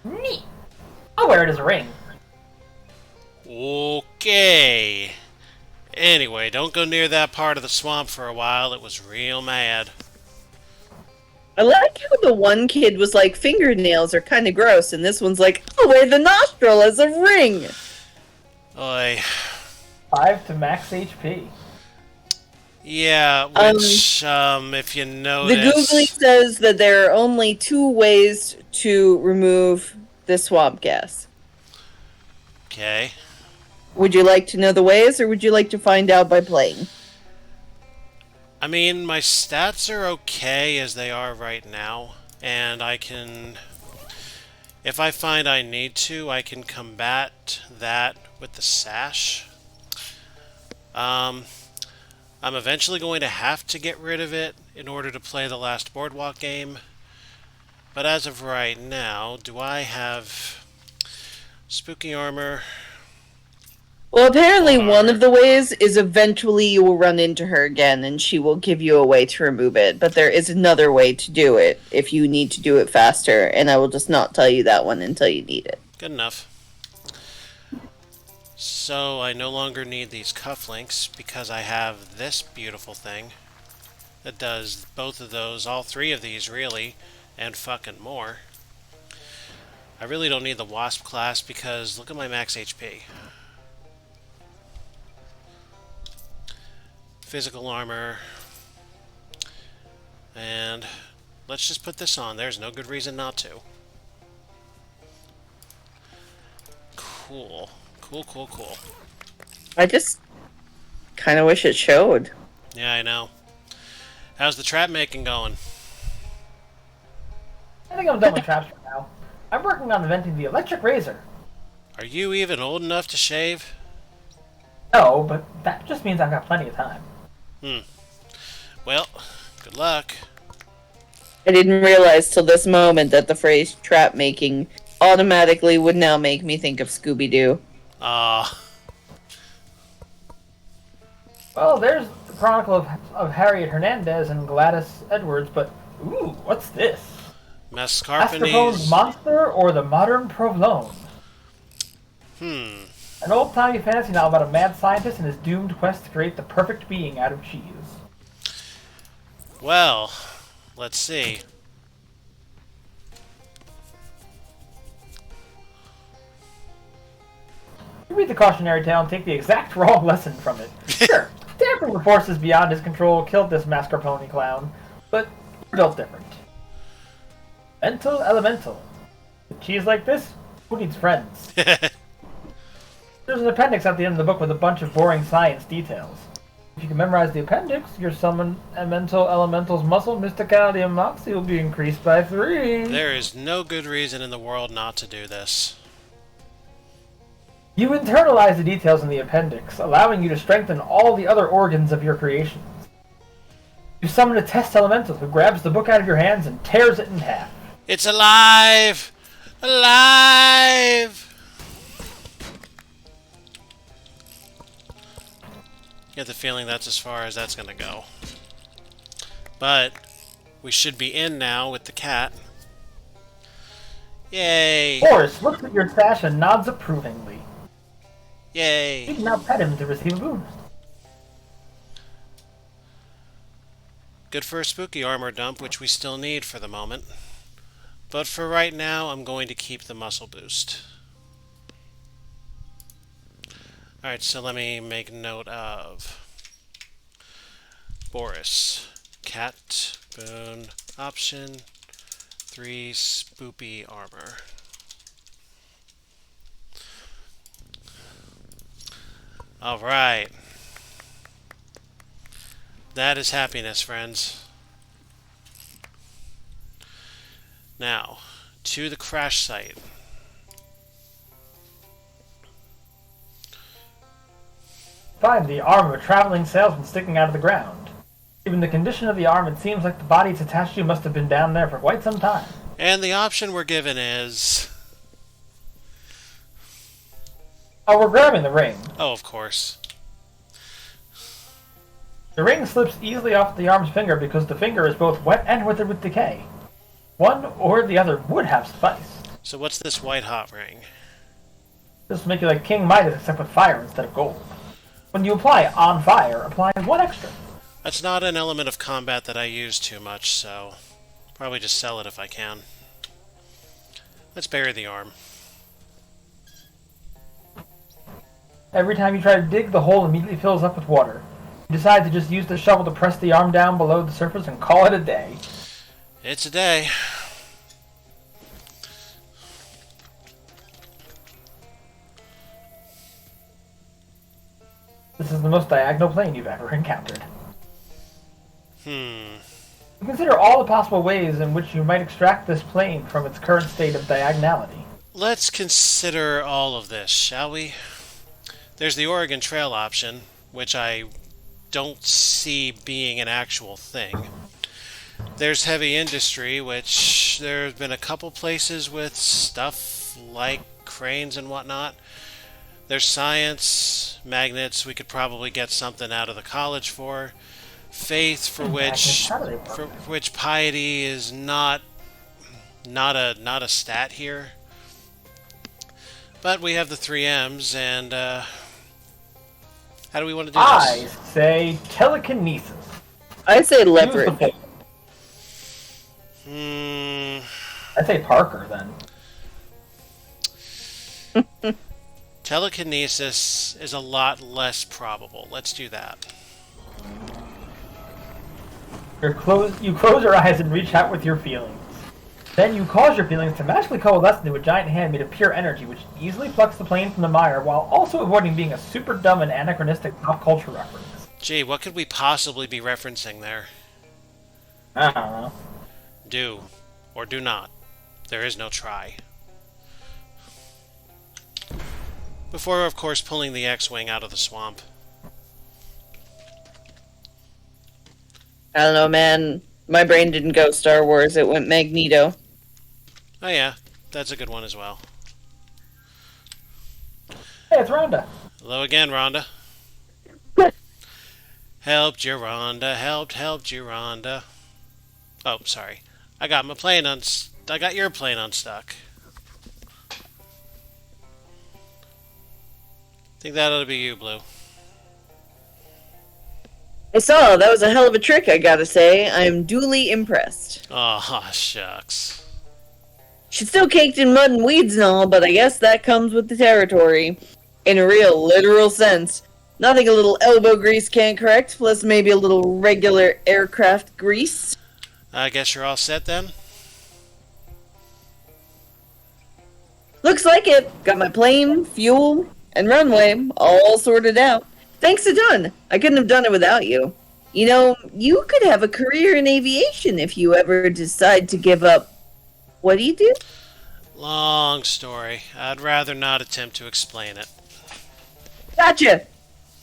Neat. I'll wear it as a ring. Okay. Anyway, don't go near that part of the swamp for a while. It was real mad. I like how the one kid was like, fingernails are kind of gross, and this one's like, I'll wear the nostril as a ring. Oi. 5 to max HP. Yeah, which, if you notice... The Googly says that there are only 2 ways to remove the swamp gas. Okay. Would you like to know the ways, or would you like to find out by playing? I mean, my stats are okay as they are right now, and I can... If I find I need to, I can combat that with the sash. I'm eventually going to have to get rid of it in order to play the last Boardwalk game. But as of right now, do I have spooky armor? Well, apparently one of the ways is eventually you will run into her again and she will give you a way to remove it. But there is another way to do it if you need to do it faster, and I will just not tell you that one until you need it. Good enough. So I no longer need these cufflinks because I have this beautiful thing that does both of those, all 3 of these really, and fucking more. I really don't need the Wasp class because look at my max HP. Physical armor. And let's just put this on. There's no good reason not to. Cool. Cool. I just kind of wish it showed. Yeah, I know. How's the trap making going? I think I'm done with traps for now. I'm working on inventing the electric razor. Are you even old enough to shave? No, but that just means I've got plenty of time. Well, good luck. I didn't realize till this moment that the phrase trap making automatically would now make me think of Scooby-Doo. Well, there's the Chronicle of Harriet Hernandez and Gladys Edwards, but ooh, what's this? Mascarpone's Mascarpone's... Monster or the Modern Provolone? An old-timey fantasy novel about a mad scientist and his doomed quest to create the perfect being out of cheese. Well, let's see. You read the cautionary tale and take the exact wrong lesson from it. Sure, tampering with forces beyond his control killed this mascarpone clown, but we're built different. Mental elemental. With cheese like this, who needs friends? There's an appendix at the end of the book with a bunch of boring science details. If you can memorize the appendix, your summon mental elemental's muscle, mysticality, and moxie will be increased by 3. There is no good reason in the world not to do this. You internalize the details in the appendix, allowing you to strengthen all the other organs of your creations. You summon a test elemental who grabs the book out of your hands and tears it in half. It's alive! Alive! Get the feeling that's as far as that's gonna go. But we should be in now with the cat. Yay! Boris looks at your stash and nods approvingly. Yay! You can now pet him to receive a boon. Good for a spooky armor dump, which we still need for the moment. But for right now, I'm going to keep the muscle boost. Alright, so let me make note of Boris. Cat, boon, option, 3 spoopy armor. Alright. That is happiness, friends. Now, to the crash site. Find the arm of a traveling salesman sticking out of the ground. Given the condition of the arm, it seems like the body it's attached to must have been down there for quite some time. And the option we're given is... Oh, we're grabbing the ring. Oh, of course. The ring slips easily off the arm's finger because the finger is both wet and withered with decay. One or the other would have sufficed. So what's this white-hot ring? This will make you like King Midas except with fire instead of gold. When you apply on fire, apply one extra. That's not an element of combat that I use too much, so probably just sell it if I can. Let's bury the arm. Every time you try to dig, the hole immediately fills up with water. You decide to just use the shovel to press the arm down below the surface and call it a day. It's a day. This is the most diagonal plane you've ever encountered. You consider all the possible ways in which you might extract this plane from its current state of diagonality. Let's consider all of this, shall we? There's the Oregon Trail option, which I don't see being an actual thing. There's heavy industry, which there's been a couple places with stuff like cranes and whatnot. There's science, magnets, we could probably get something out of the college for. Faith, for which piety is not a stat here. But we have the 3 M's, and how do we want to do I this? say telekinesis. I say Use the leopard. plane. I say Parker then. Telekinesis is a lot less probable. Let's do that. You close your eyes and reach out with your feelings. Then you cause your feelings to magically coalesce into a giant hand made of pure energy, which easily plucks the plane from the mire while also avoiding being a super dumb and anachronistic pop culture reference. Gee, what could we possibly be referencing there? I don't know. Do. Or do not. There is no try. Before, of course, pulling the X-Wing out of the swamp. I don't know, man. My brain didn't go Star Wars. It went Magneto. Oh yeah, that's a good one as well. Hey, it's Rhonda. Hello again, Rhonda. Helped you, Rhonda. Helped you, Rhonda. Oh, sorry. I got my plane I got your plane unstuck. Think that ought to be you, Blue. I saw. That was a hell of a trick, I gotta say. I am duly impressed. Aw, shucks. She's still caked in mud and weeds and all, but I guess that comes with the territory. In a real, literal sense. Nothing a little elbow grease can't correct, plus maybe a little regular aircraft grease. I guess you're all set then? Looks like it. Got my plane, fuel, and runway all sorted out. Thanks a ton. I couldn't have done it without you. You know, you could have a career in aviation if you ever decide to give up. What do you do? Long story. I'd rather not attempt to explain it. Gotcha.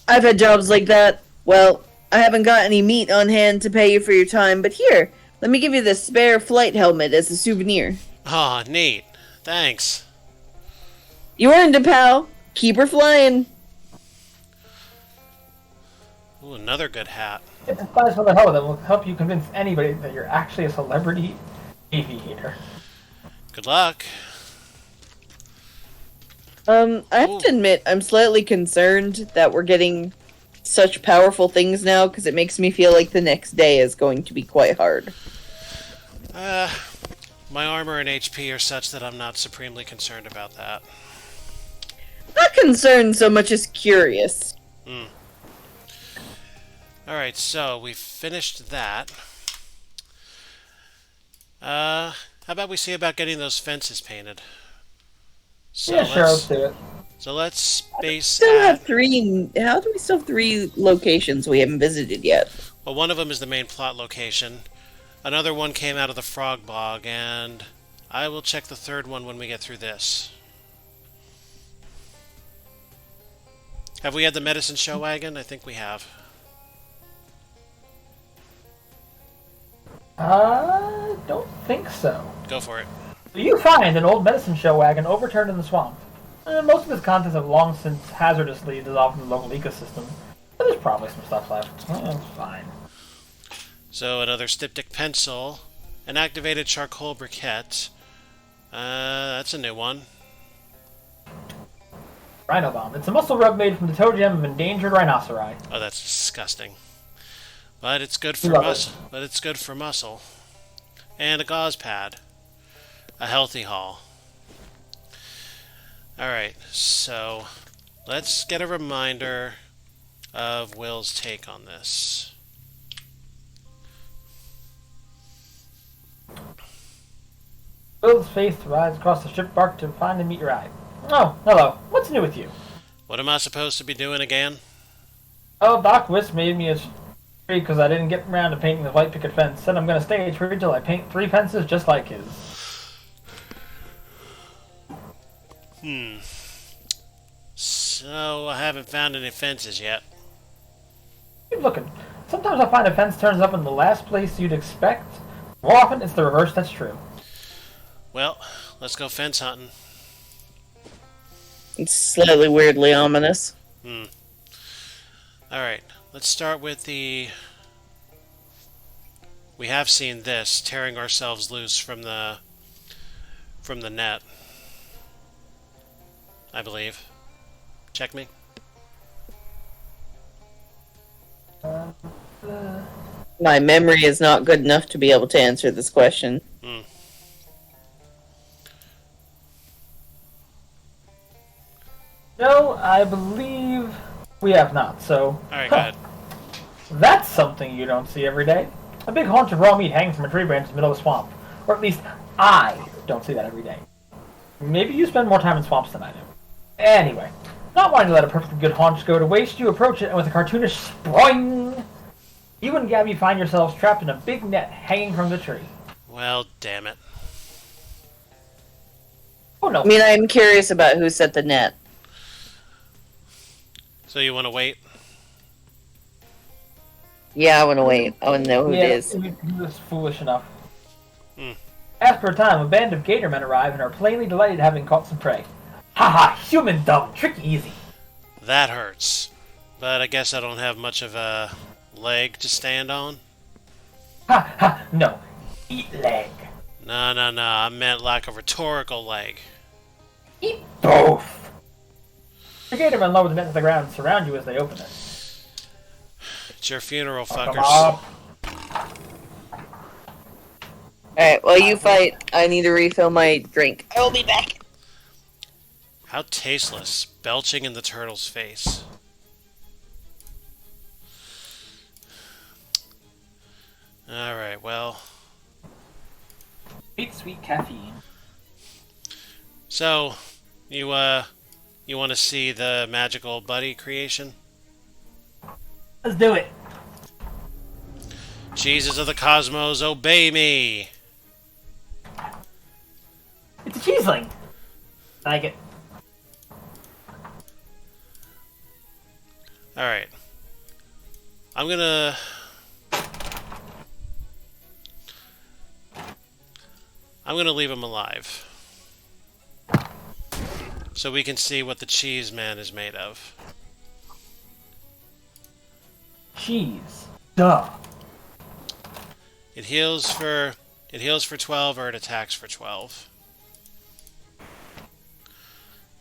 I've had jobs like that. Well, I haven't got any meat on hand to pay you for your time, but here, let me give you this spare flight helmet as a souvenir. Aw, neat. Thanks. You earned it, pal. Keep her flying. Ooh, another good hat. It's a prize for the helmet that will help you convince anybody that you're actually a celebrity aviator. Good luck. I have to admit, I'm slightly concerned that we're getting such powerful things now, because it makes me feel like the next day is going to be quite hard. My armor and HP are such that I'm not supremely concerned about that. Not concerned so much as curious. Alright, so we finished that. How about we see about getting those fences painted? So Yeah, sure, let's do it. So let's space Still have at... 3. How do we still have 3 locations we haven't visited yet? Well, one of them is the main plot location. Another one came out of the Frog Bog, and I will check the third one when we get through this. Have we had the medicine show wagon? I think we have. Don't think so. Go for it. You find an old medicine show wagon overturned in the swamp. Most of its contents have long since hazardously dissolved in the local ecosystem, but there's probably some stuff left. It's fine. So another styptic pencil, an activated charcoal briquette. That's a new one. Rhino bomb. It's a muscle rub made from the toe gem of endangered rhinoceri. Oh, that's disgusting. But it's good for Love muscle. But it's good for muscle. And a gauze pad. A healthy haul. Alright, so let's get a reminder of Will's take on this. Will's face rides across the ship bark to find and meet your eye. Oh, hello. What's new with you? What am I supposed to be doing again? Oh, Doc Whisk made me a tree because I didn't get around to painting the white picket fence. Said I'm going to stay a tree till I paint 3 fences just like his. So, I haven't found any fences yet. Keep looking. Sometimes I find a fence turns up in the last place you'd expect. More often, it's the reverse that's true. Well, let's go fence hunting. It's slightly weirdly ominous. Alright, let's start with the... We have seen this, tearing ourselves loose from the net. I believe. Check me. My memory is not good enough to be able to answer this question. No, I believe we have not, so... Alright, good. That's something you don't see every day. A big haunch of raw meat hanging from a tree branch in the middle of a swamp. Or at least, I don't see that every day. Maybe you spend more time in swamps than I do. Anyway, not wanting to let a perfectly good haunch go to waste, you approach it, and with a cartoonish spring, you and Gabby find yourselves trapped in a big net hanging from the tree. Well, damn it. Oh no. I mean, I'm curious about who set the net. So you want to wait? Yeah, I want to wait. I want to know who it is. He was foolish enough. After a time, a band of gator men arrive and are plainly delighted having caught some prey. Haha, human dumb, trick easy. That hurts. But I guess I don't have much of a leg to stand on. Ha ha, no. Eat leg. No. I meant like a rhetorical leg. Eat both. The gator men lower the net to the ground and surround you as they open it. It's your funeral, Come fuckers. up. Alright, while you fight, I need to refill my drink. I will be back. How tasteless. Belching in the turtle's face. Alright, well. Sweet caffeine. So, you want to see the magical buddy creation? Let's do it. Jesus of the cosmos, obey me! It's a cheeseling. I like it. Alright. I'm gonna leave him alive. So we can see what the cheese man is made of. Cheese. Duh. It heals for 12 or it attacks for 12.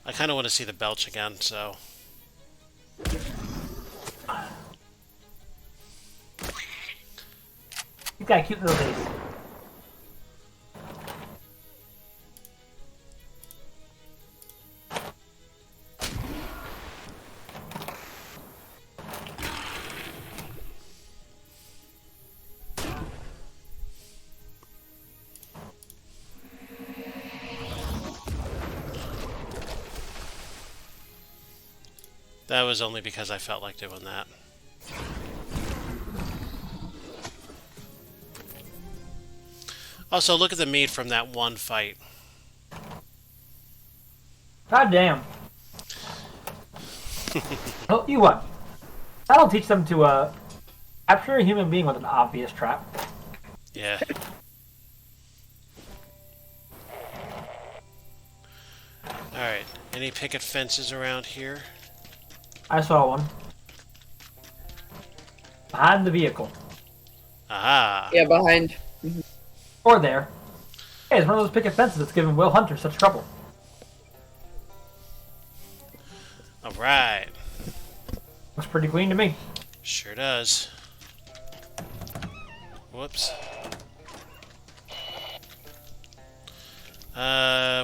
I kind of want to see the belch again, so... He's got a cute little face. That was only because I felt like doing that. Also, look at the meat from that one fight. God damn. Oh, you what? That'll teach them to capture a human being with an obvious trap. Yeah. Alright. Any picket fences around here? I saw one. Behind the vehicle. Aha! Yeah, behind. Or there. Hey, it's one of those picket fences that's giving Will Hunter such trouble. Alright. Looks pretty clean to me. Sure does. Whoops.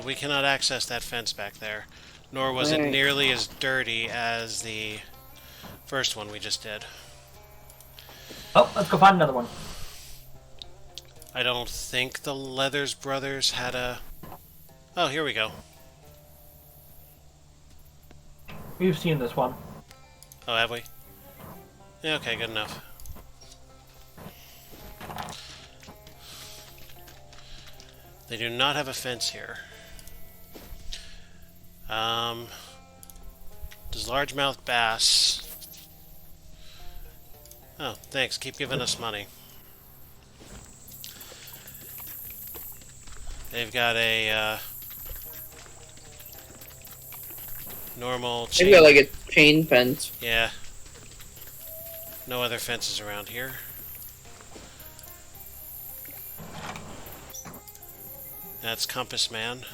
We cannot access that fence back there. Nor was it Right. nearly as dirty as the first one we just did. Oh, let's go find another one. I don't think the Leathers brothers had a... Oh, here we go. We've seen this one. Oh, have we? Yeah, okay, good enough. They do not have a fence here. Does largemouth bass... Oh, thanks. Keep giving us money. They've got a, normal chain... They've got like a chain fence. Yeah. No other fences around here. That's Compass Man.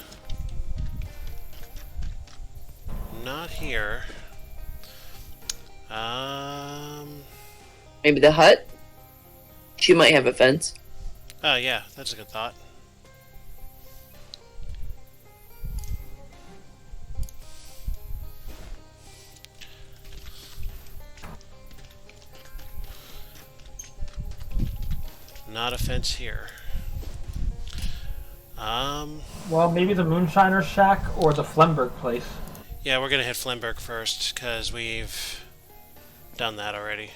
Not here. Maybe the hut? She might have a fence. Oh yeah, that's a good thought. Not a fence here. Well, maybe the Moonshiner's Shack or the Flemberg place. Yeah, we're gonna hit Flemberg first, because we've done that already.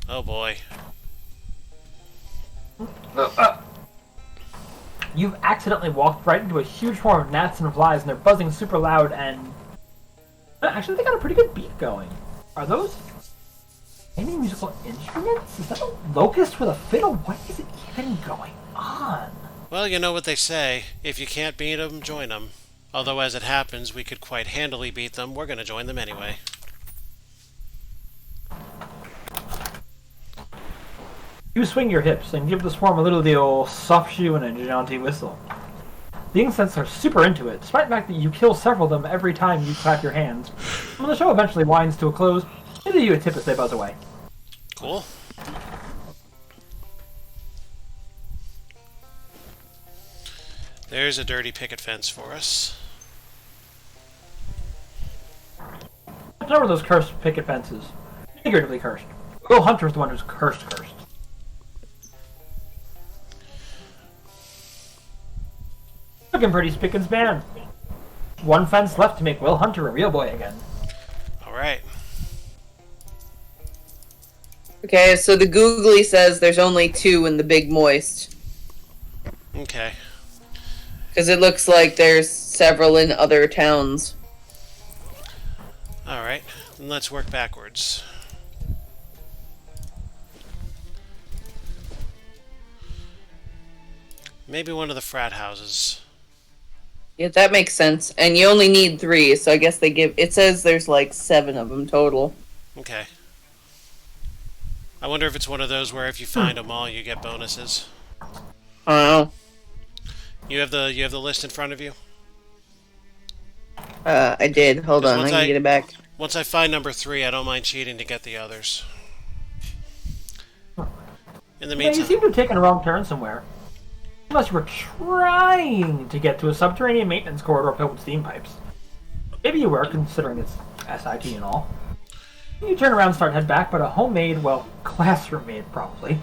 Oh boy. You've accidentally walked right into a huge swarm of gnats and flies, and they're buzzing super loud, and... Actually, they got a pretty good beat going. Are those any musical instruments? Is that a locust with a fiddle? What is it even going on? Well, you know what they say. If you can't beat them, join them. Although, as it happens, we could quite handily beat them. We're gonna join them anyway. You swing your hips and give the swarm a little the old soft shoe and a jaunty whistle. The insects are super into it, despite the fact that you kill several of them every time you clap your hands. When the show eventually winds to a close, they do you a tip as they buzz away. Cool. There's a dirty picket fence for us. What's over those cursed picket fences? Figuratively cursed. Will Hunter's the one who's cursed. Looking pretty spick and span. One fence left to make Will Hunter a real boy again. Alright. Okay, so the Googly says there's only 2 in the Big Moist. Okay. Because it looks like there's several in other towns. Alright. Then let's work backwards. Maybe one of the frat houses. Yeah, that makes sense. And you only need 3, so I guess they give... It says there's like 7 of them total. Okay. I wonder if it's one of those where if you find them all, you get bonuses. I don't know. You have the list in front of you? I did. Hold on, I can get it back. Once I find number 3, I don't mind cheating to get the others. In the Yeah, you meantime... seem to have taken a wrong turn somewhere. Unless you were trying to get to a subterranean maintenance corridor filled with steam pipes. Maybe you were, considering it's SIT and all. You turn around and start head back, but a homemade, well, classroom-made probably,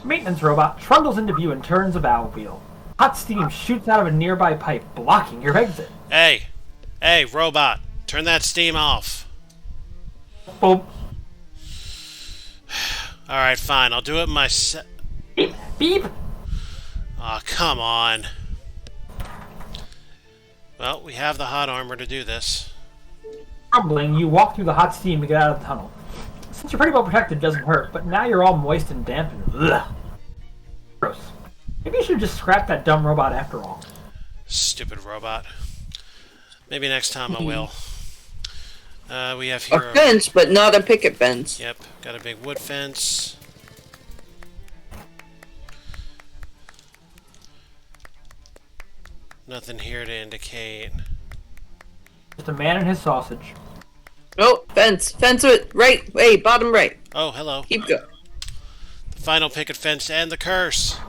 maintenance robot trundles into view and turns a valve wheel. Hot steam shoots out of a nearby pipe, blocking your exit. Hey! Hey, robot! Turn that steam off! Boop. Alright, fine. I'll do it myself. Beep. Beep. Aw, come on. Well, we have the hot armor to do this. Rumbling, you walk through the hot steam to get out of the tunnel. Since you're pretty well protected, it doesn't hurt, but now you're all moist and damp and ugh. Gross. Maybe you should just scrap that dumb robot after all. Stupid robot. Maybe next time I will. We have A here... fence, but not a picket fence. Yep, got a big wood fence. Nothing here to indicate. Just a man and his sausage. Oh, fence. Fence it. Right. Hey, bottom right. Oh, hello. Keep going. The final picket fence and the curse.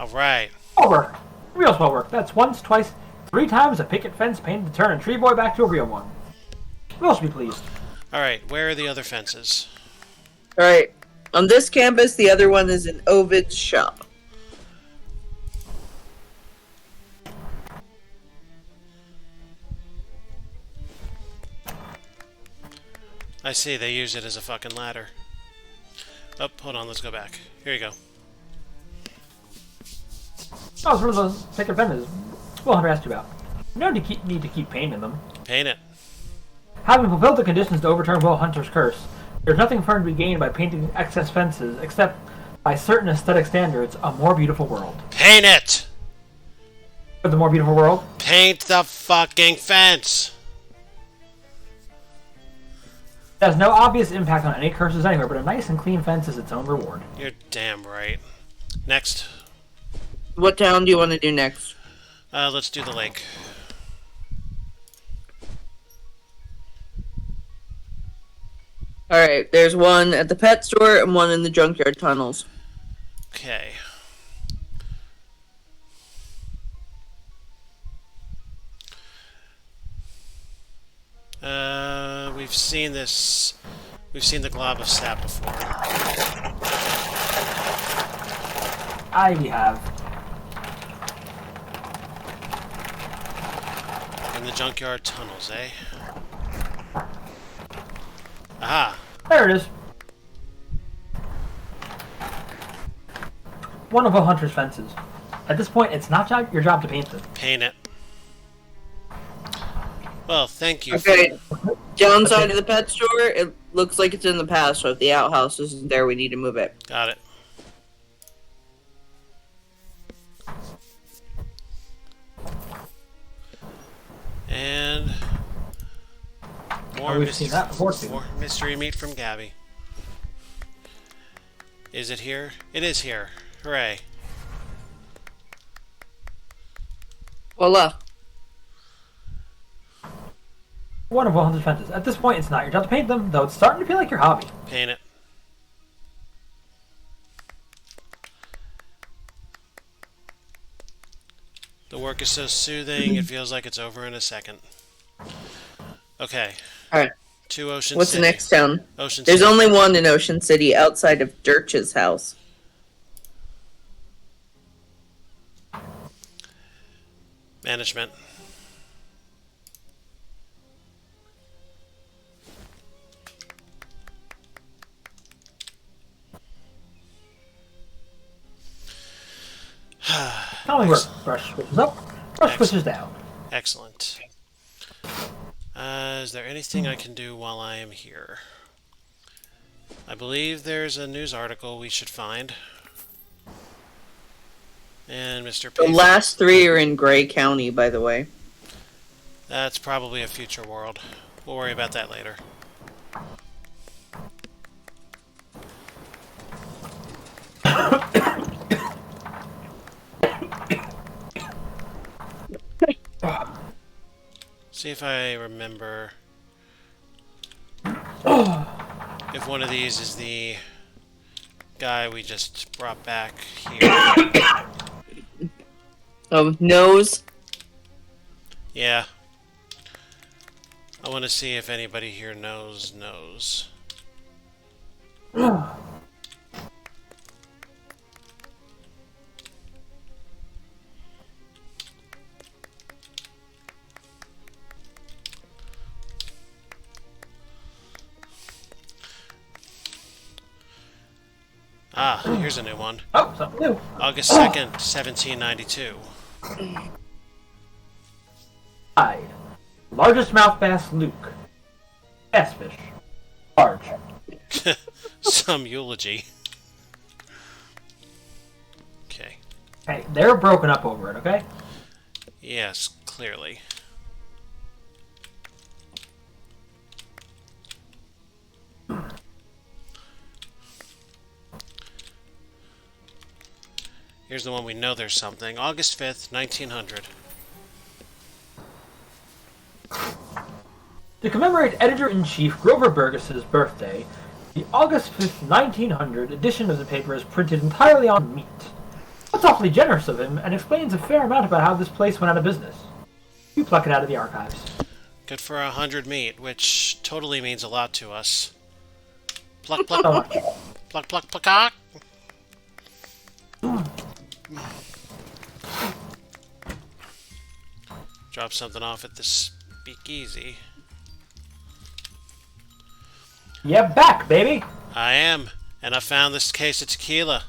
Alright. Well work. Real swell work. That's once, twice, 3 times a picket fence painted to turn a tree boy back to a real one. We all should be pleased. Alright, where are the other fences? Alright. On this campus, the other one is in Ovid's shop. I see, they use it as a fucking ladder. Oh, hold on, let's go back. Here you go. Oh, it's one of those picket fences Will Hunter asked you about. No need to keep painting them. Paint it. Having fulfilled the conditions to overturn Will Hunter's curse, there's nothing further to be gained by painting excess fences, except, by certain aesthetic standards, a more beautiful world. Paint it! For the more beautiful world, Paint the fucking fence! it has no obvious impact on any curses anywhere, but a nice and clean fence is its own reward. You're damn right. Next. What town do you want to do next? Let's do the lake. Alright, there's one at the pet store and one in the junkyard tunnels. Okay. We've seen this. We've seen the glob of sap before. We have. In the junkyard tunnels, eh? Aha! There it is. One of Will Hunter's fences. At this point, it's not your job to paint them. Paint it. Well, thank you. Okay, downside of the pet store, it looks like it's in the past, so if the outhouse isn't there, we need to move it. Got it. And more, we've seen that before, too. more mystery meat from Gabby. Is it here? It is here. Hooray. Voila. One of Will Hunter's fences. At this point, it's not your job to paint them, though it's starting to feel like your hobby. Paint it. The work is so soothing, it feels like it's over in a second. Okay. Alright, 2 Ocean what's City. the next town? Ocean There's City. only one in Ocean City outside of Dirch's house. Management. How work? Brush switches up, brush switches down. Excellent. Is there anything I can do while I am here? I believe there's a news article we should find. And Mr. The Payson. last 3 are in Gray County, by the way. That's probably a future world. We'll worry about that later. See if I remember if one of these is the guy we just brought back here. Nose. Yeah. I want to see if anybody here knows. Ah, here's a new one. Oh, something new. August 2nd, 1792. Hide. Largest mouth bass, Luke. Bass fish. Large. some eulogy. Okay. Hey, they're broken up over it, okay? Yes, clearly. Here's the one we know there's something. August 5th, 1900. To commemorate Editor-in-Chief Grover Burgess's birthday, the August 5th, 1900 edition of the paper is printed entirely on meat. That's awfully generous of him, and explains a fair amount about how this place went out of business. You pluck it out of the archives. Good for 100 meat, which totally means a lot to us. Pluck, pluck, So much. pluck, pluck, pluck. Drop something off at the speakeasy. Yeah, back, baby! I am, and I found this case of tequila.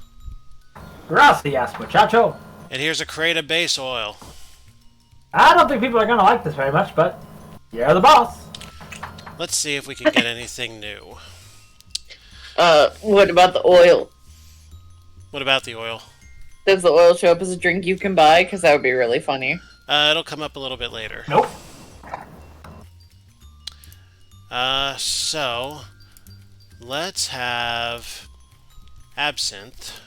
Gracias, muchacho! And here's a crate of base oil. I don't think people are gonna like this very much, but you're the boss. Let's see if we can get anything new. What about the oil? What about the oil? Does the oil show up as a drink you can buy? Because that would be really funny. It'll come up a little bit later. Nope. So let's have absinthe.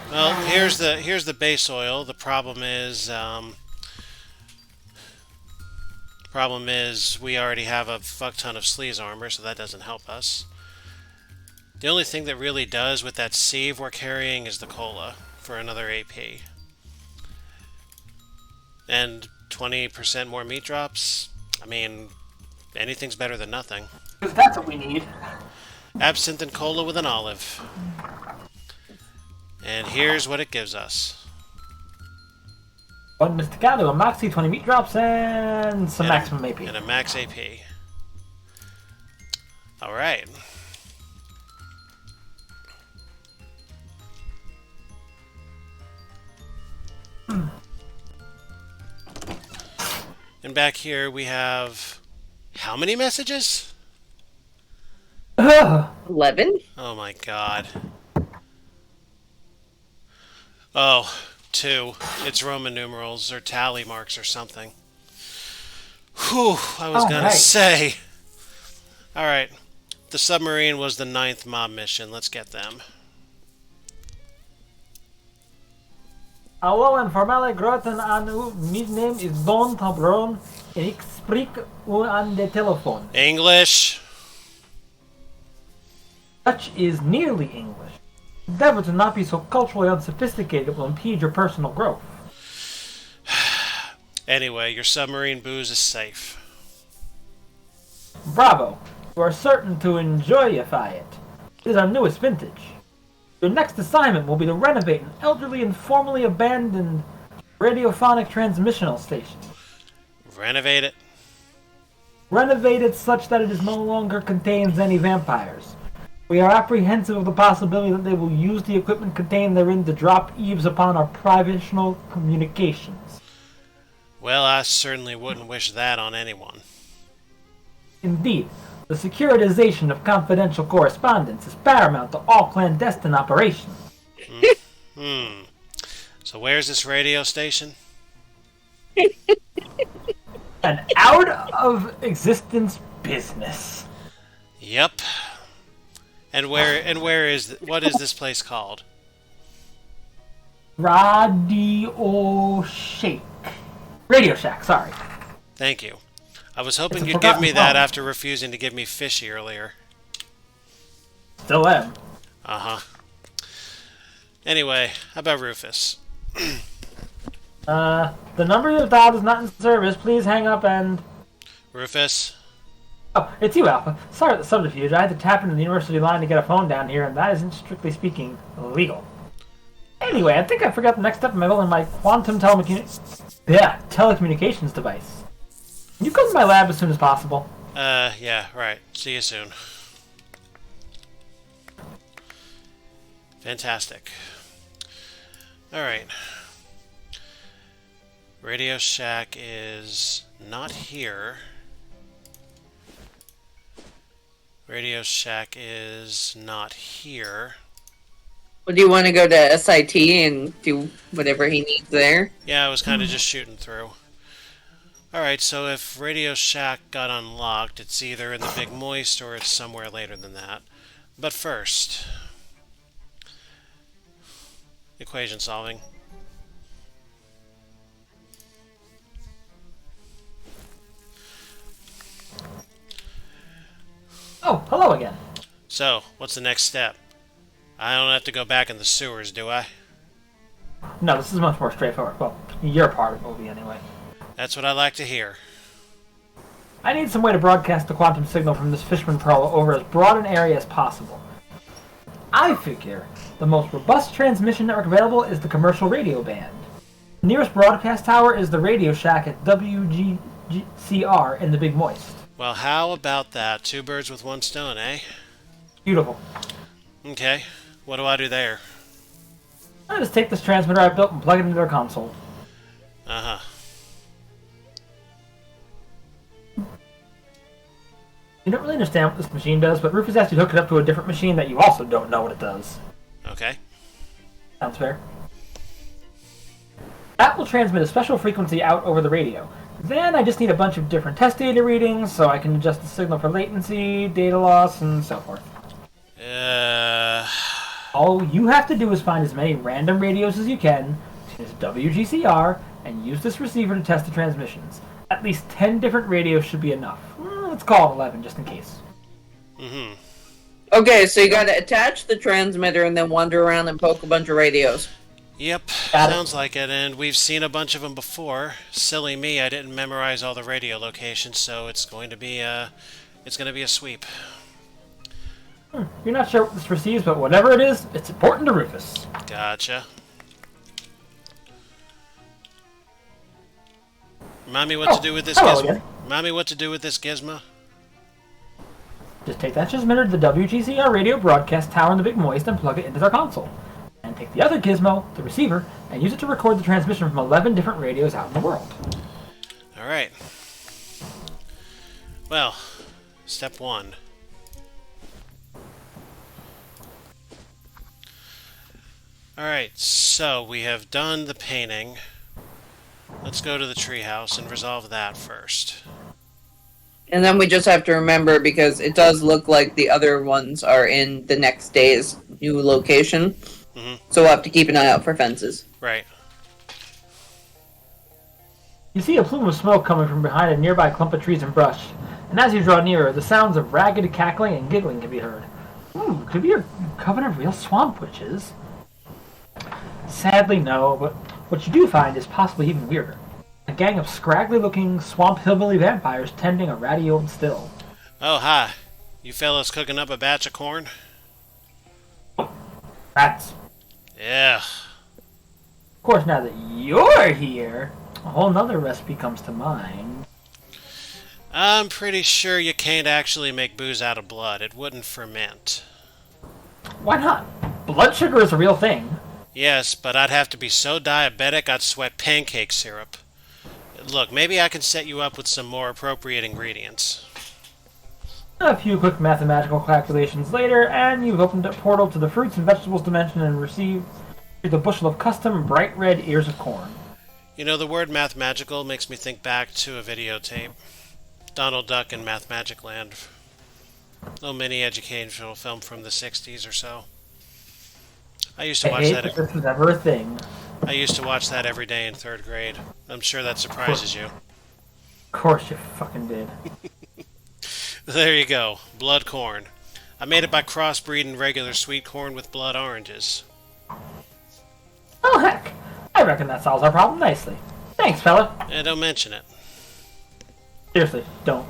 Well, here's the base oil. The problem is we already have a fuck ton of sleaze armor, so that doesn't help us. The only thing that really does with that sieve we're carrying is the cola for another AP. And 20% more meat drops. I mean, anything's better than nothing. Because that's what we need. Absinthe and cola with an olive. And here's what it gives us. One Mysticado, a Moxie, 20 meat drops, and some maximum AP. And a max AP. Alright. And back here we have how many messages? 11? Oh my god. Oh, 2. It's Roman numerals or tally marks or something. Whew, I was gonna say. Alright. The submarine was the 9th mob mission. Let's get them. Hallo en formele groeten aan u. Mijn name is Don Tabron en ik spreek u aan de telefoon. English. Dutch is nearly English. Endeavor to not be so culturally unsophisticated will impede your personal growth. Anyway, your submarine booze is safe. Bravo. You are certain to enjoyify it. It is our newest vintage. Your next assignment will be to renovate an elderly and formerly abandoned radiophonic transmissional station. Renovate it. Renovate it such that it no longer contains any vampires. We are apprehensive of the possibility that they will use the equipment contained therein to drop eaves upon our privational communications. Well, I certainly wouldn't wish that on anyone. Indeed, the securitization of confidential correspondence is paramount to all clandestine operations. So where's this radio station? An out-of-existence business. Yep. And what is this place called? Radio Shack, sorry. Thank you. I was hoping It's a you'd give me forgotten that song. after refusing to give me fishy earlier. Still am. Uh-huh. Anyway, how about Rufus? The number you have dialed is not in service. Please hang up and... Rufus? Oh, it's you, Alpha. Sorry the subterfuge. I had to tap into the university line to get a phone down here, and that isn't, strictly speaking, illegal. Anyway, I think I forgot the next step in my building my quantum telecommunications device. Can you come to my lab as soon as possible? Yeah, right. See you soon. Fantastic. Alright. Radio Shack is not here. Radio Shack is not here. Well, do you want to go to SIT and do whatever he needs there? Yeah, I was kind of just shooting through. Alright, so if Radio Shack got unlocked, it's either in the Big Moist or it's somewhere later than that. But first, equation solving. Oh, hello again. So, what's the next step? I don't have to go back in the sewers, do I? No, this is much more straightforward. Well, your part of it will be anyway. That's what I like to hear. I need some way to broadcast the quantum signal from this Fishman Pearl over as broad an area as possible. I figure the most robust transmission network available is the commercial radio band. The nearest broadcast tower is the Radio Shack at WGCR in the Big Moist. Well, how about that? Two birds with one stone, eh? Beautiful. Okay, what do I do there? I just take this transmitter I built and plug it into their console. Uh-huh. You don't really understand what this machine does, but Rufus asked you to hook it up to a different machine that you also don't know what it does. Okay. Sounds fair. That will transmit a special frequency out over the radio. Then I just need a bunch of different test data readings so I can adjust the signal for latency, data loss, and so forth. All you have to do is find as many random radios as you can, choose WGCR, and use this receiver to test the transmissions. At least 10 different radios should be enough. Let's call it 11 just in case. Mm-hmm. Okay, so you gotta attach the transmitter and then wander around and poke a bunch of radios. Yep, Got it. sounds like it, and we've seen a bunch of them before. Silly me, I didn't memorize all the radio locations, so it's going to be a sweep. You're not sure what this receives, but whatever it is, it's important to Rufus. Gotcha. Remind me what to do with this hello gizmo. again. Remind me what to do with this gizmo. Just take that transmitter to the WGCR radio broadcast tower in the Big Moist and plug it into their console. And take the other gizmo, the receiver, and use it to record the transmission from 11 different radios out in the world. Alright. Well, step one. Alright, so we have done the painting. Let's go to the treehouse and resolve that first. And then we just have to remember, because it does look like the other ones are in the next day's new location. Mm-hmm. So we'll have to keep an eye out for fences. Right. You see a plume of smoke coming from behind a nearby clump of trees and brush, and as you draw nearer, the sounds of ragged cackling and giggling can be heard. Could be a coven of real swamp witches. Sadly, no, but what you do find is possibly even weirder. A gang of scraggly-looking swamp hillbilly vampires tending a ratty old still. Oh, hi. You fellas cooking up a batch of corn? Rats. Yeah. Of course, now that you're here, a whole nother recipe comes to mind. I'm pretty sure you can't actually make booze out of blood. It wouldn't ferment. Why not? Blood sugar is a real thing. Yes, but I'd have to be so diabetic I'd sweat pancake syrup. Look, maybe I can set you up with some more appropriate ingredients. A few quick mathematical calculations later, and you've opened a portal to the fruits and vegetables dimension and received a bushel of custom bright red ears of corn. You know, the word mathmagical makes me think back to a videotape. Donald Duck in Mathmagic Land. Little mini educational film from the 60s or so. I used to watch that. If this was ever a thing. I used to watch that every day in 3rd grade. I'm sure that surprises you. Of course you fucking did. There you go. Blood corn. I made it by crossbreeding regular sweet corn with blood oranges. Oh heck, I reckon that solves our problem nicely. Thanks, fella. And don't mention it. Seriously, don't.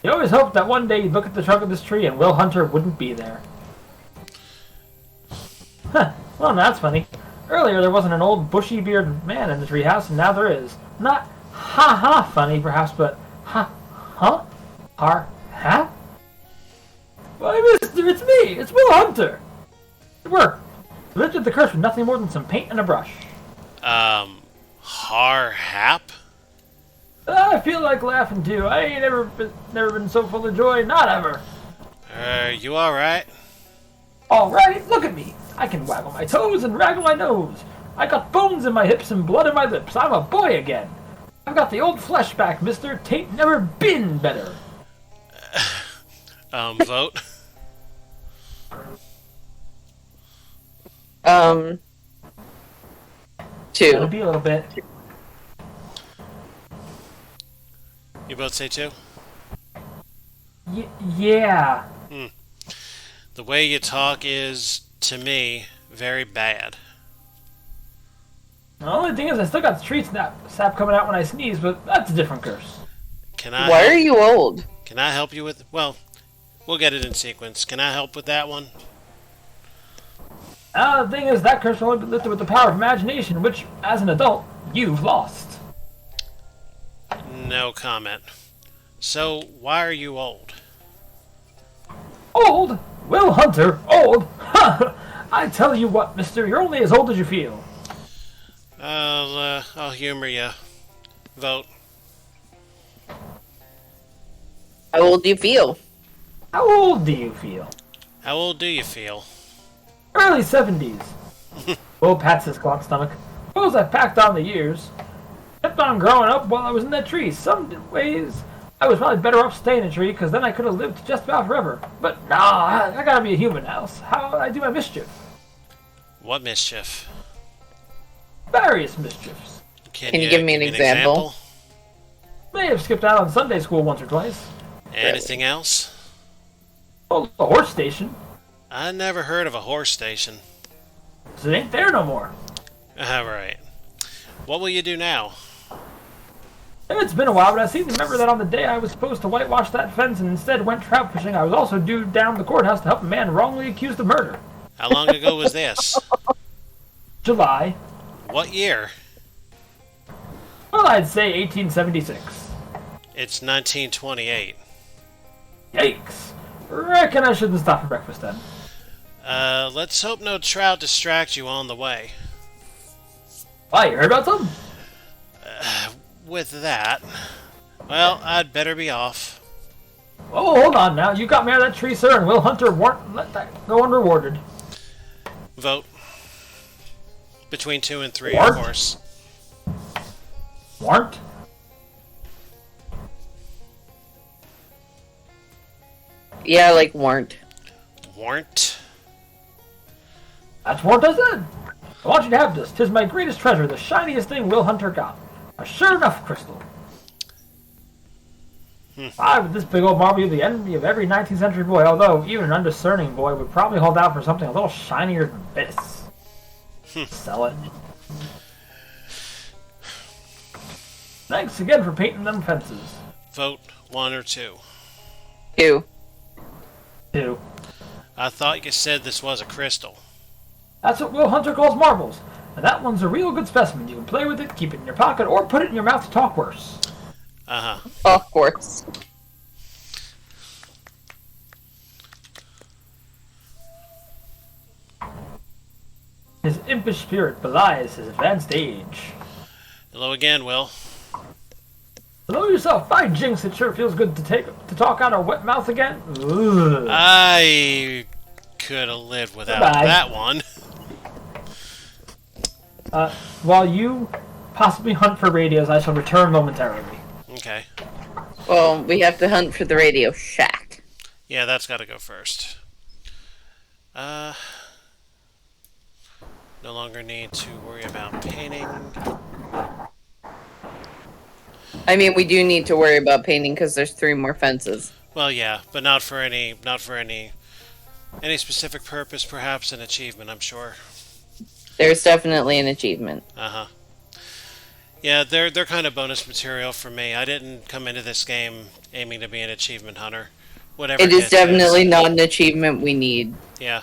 You always hoped that one day you'd look at the trunk of this tree and Will Hunter wouldn't be there. Huh, well that's funny. Earlier there wasn't an old bushy-bearded man in the treehouse, and now there is. Not ha-ha funny, perhaps, but ha-huh? Ha? Why, mister, it's me! It's Will Hunter! It worked. I lifted the curse with nothing more than some paint and a brush. Har-hap? I feel like laughing too. I ain't never been so full of joy, not ever. You alright? Alright, look at me. I can waggle my toes and waggle my nose. I got bones in my hips and blood in my lips. I'm a boy again. I've got the old flesh back, mister. Tain't never been better. Vote? It'll 2. be a little bit. You both say 2? Yeah. The way you talk is, to me, very bad. The only thing is I still got the tree sap coming out when I sneeze, but that's a different curse. Why are you old? Can I help you with... Well, we'll get it in sequence. Can I help with that one? The thing is, that curse will only be lifted with the power of imagination, which, as an adult, you've lost. No comment. So, why are you old? Old? Will Hunter, old? Ha! I tell you what, mister, you're only as old as you feel. I'll humor you. Vote. How old do you feel? How old do you feel? How old do you feel? Early 70s. Will pats his gaunt stomach. Suppose I've packed on the years. Kept on growing up while I was in that tree. Some ways, I was probably better off staying in a tree, because then I could have lived just about forever. But nah, I gotta be a human now. How I do my mischief? What mischief? Various mischiefs. Can you give me an example? May have skipped out on Sunday school once or twice. Anything else? Oh, the horse station. I never heard of a horse station. 'Cause it ain't there no more. Alright. What will you do now? It's been a while, but I seem to remember that on the day I was supposed to whitewash that fence and instead went trout fishing, I was also due down to the courthouse to help a man wrongly accused of murder. How long ago was this? July. What year? Well, I'd say 1876. It's 1928. Yikes. Reckon I shouldn't stop for breakfast then. Let's hope no trout distract you on the way. Why, you heard about some? With that, well, I'd better be off. Oh, hold on now. You got me out of that tree, sir, and Will Hunter won't let that go unrewarded. Vote. Between 2 and 3, Warrant? of course. Warrant? Yeah, like warrant. Warrant? That's warrant I said. I want you to have this. 'Tis my greatest treasure, the shiniest thing Will Hunter got. A sure enough crystal. With this big old marble, you're the envy of every 19th century boy, although even an undiscerning boy would probably hold out for something a little shinier than this. Sell it. Thanks again for painting them fences. Vote 1 or 2. 2. 2. I thought you said this was a crystal. That's what Will Hunter calls marbles. And that one's a real good specimen. You can play with it, keep it in your pocket, or put it in your mouth to talk worse. Uh-huh. Of course. His impish spirit belies his advanced age. Hello again, Will. Hello yourself. By jinx, it sure feels good to talk out of wet mouth again. Ugh. I could have lived without Goodbye. that one. While you possibly hunt for radios, I shall return momentarily. Okay. Well, we have to hunt for the Radio Shack. Yeah, that's got to go first. No longer need to worry about painting. I mean, we do need to worry about painting because there's 3 more fences. Well, yeah, but not for any specific purpose. Perhaps an achievement, I'm sure. There's definitely an achievement. Uh-huh. Yeah, they're kind of bonus material for me. I didn't come into this game aiming to be an achievement hunter. Whatever. It is gets definitely us. not an achievement we need Yeah.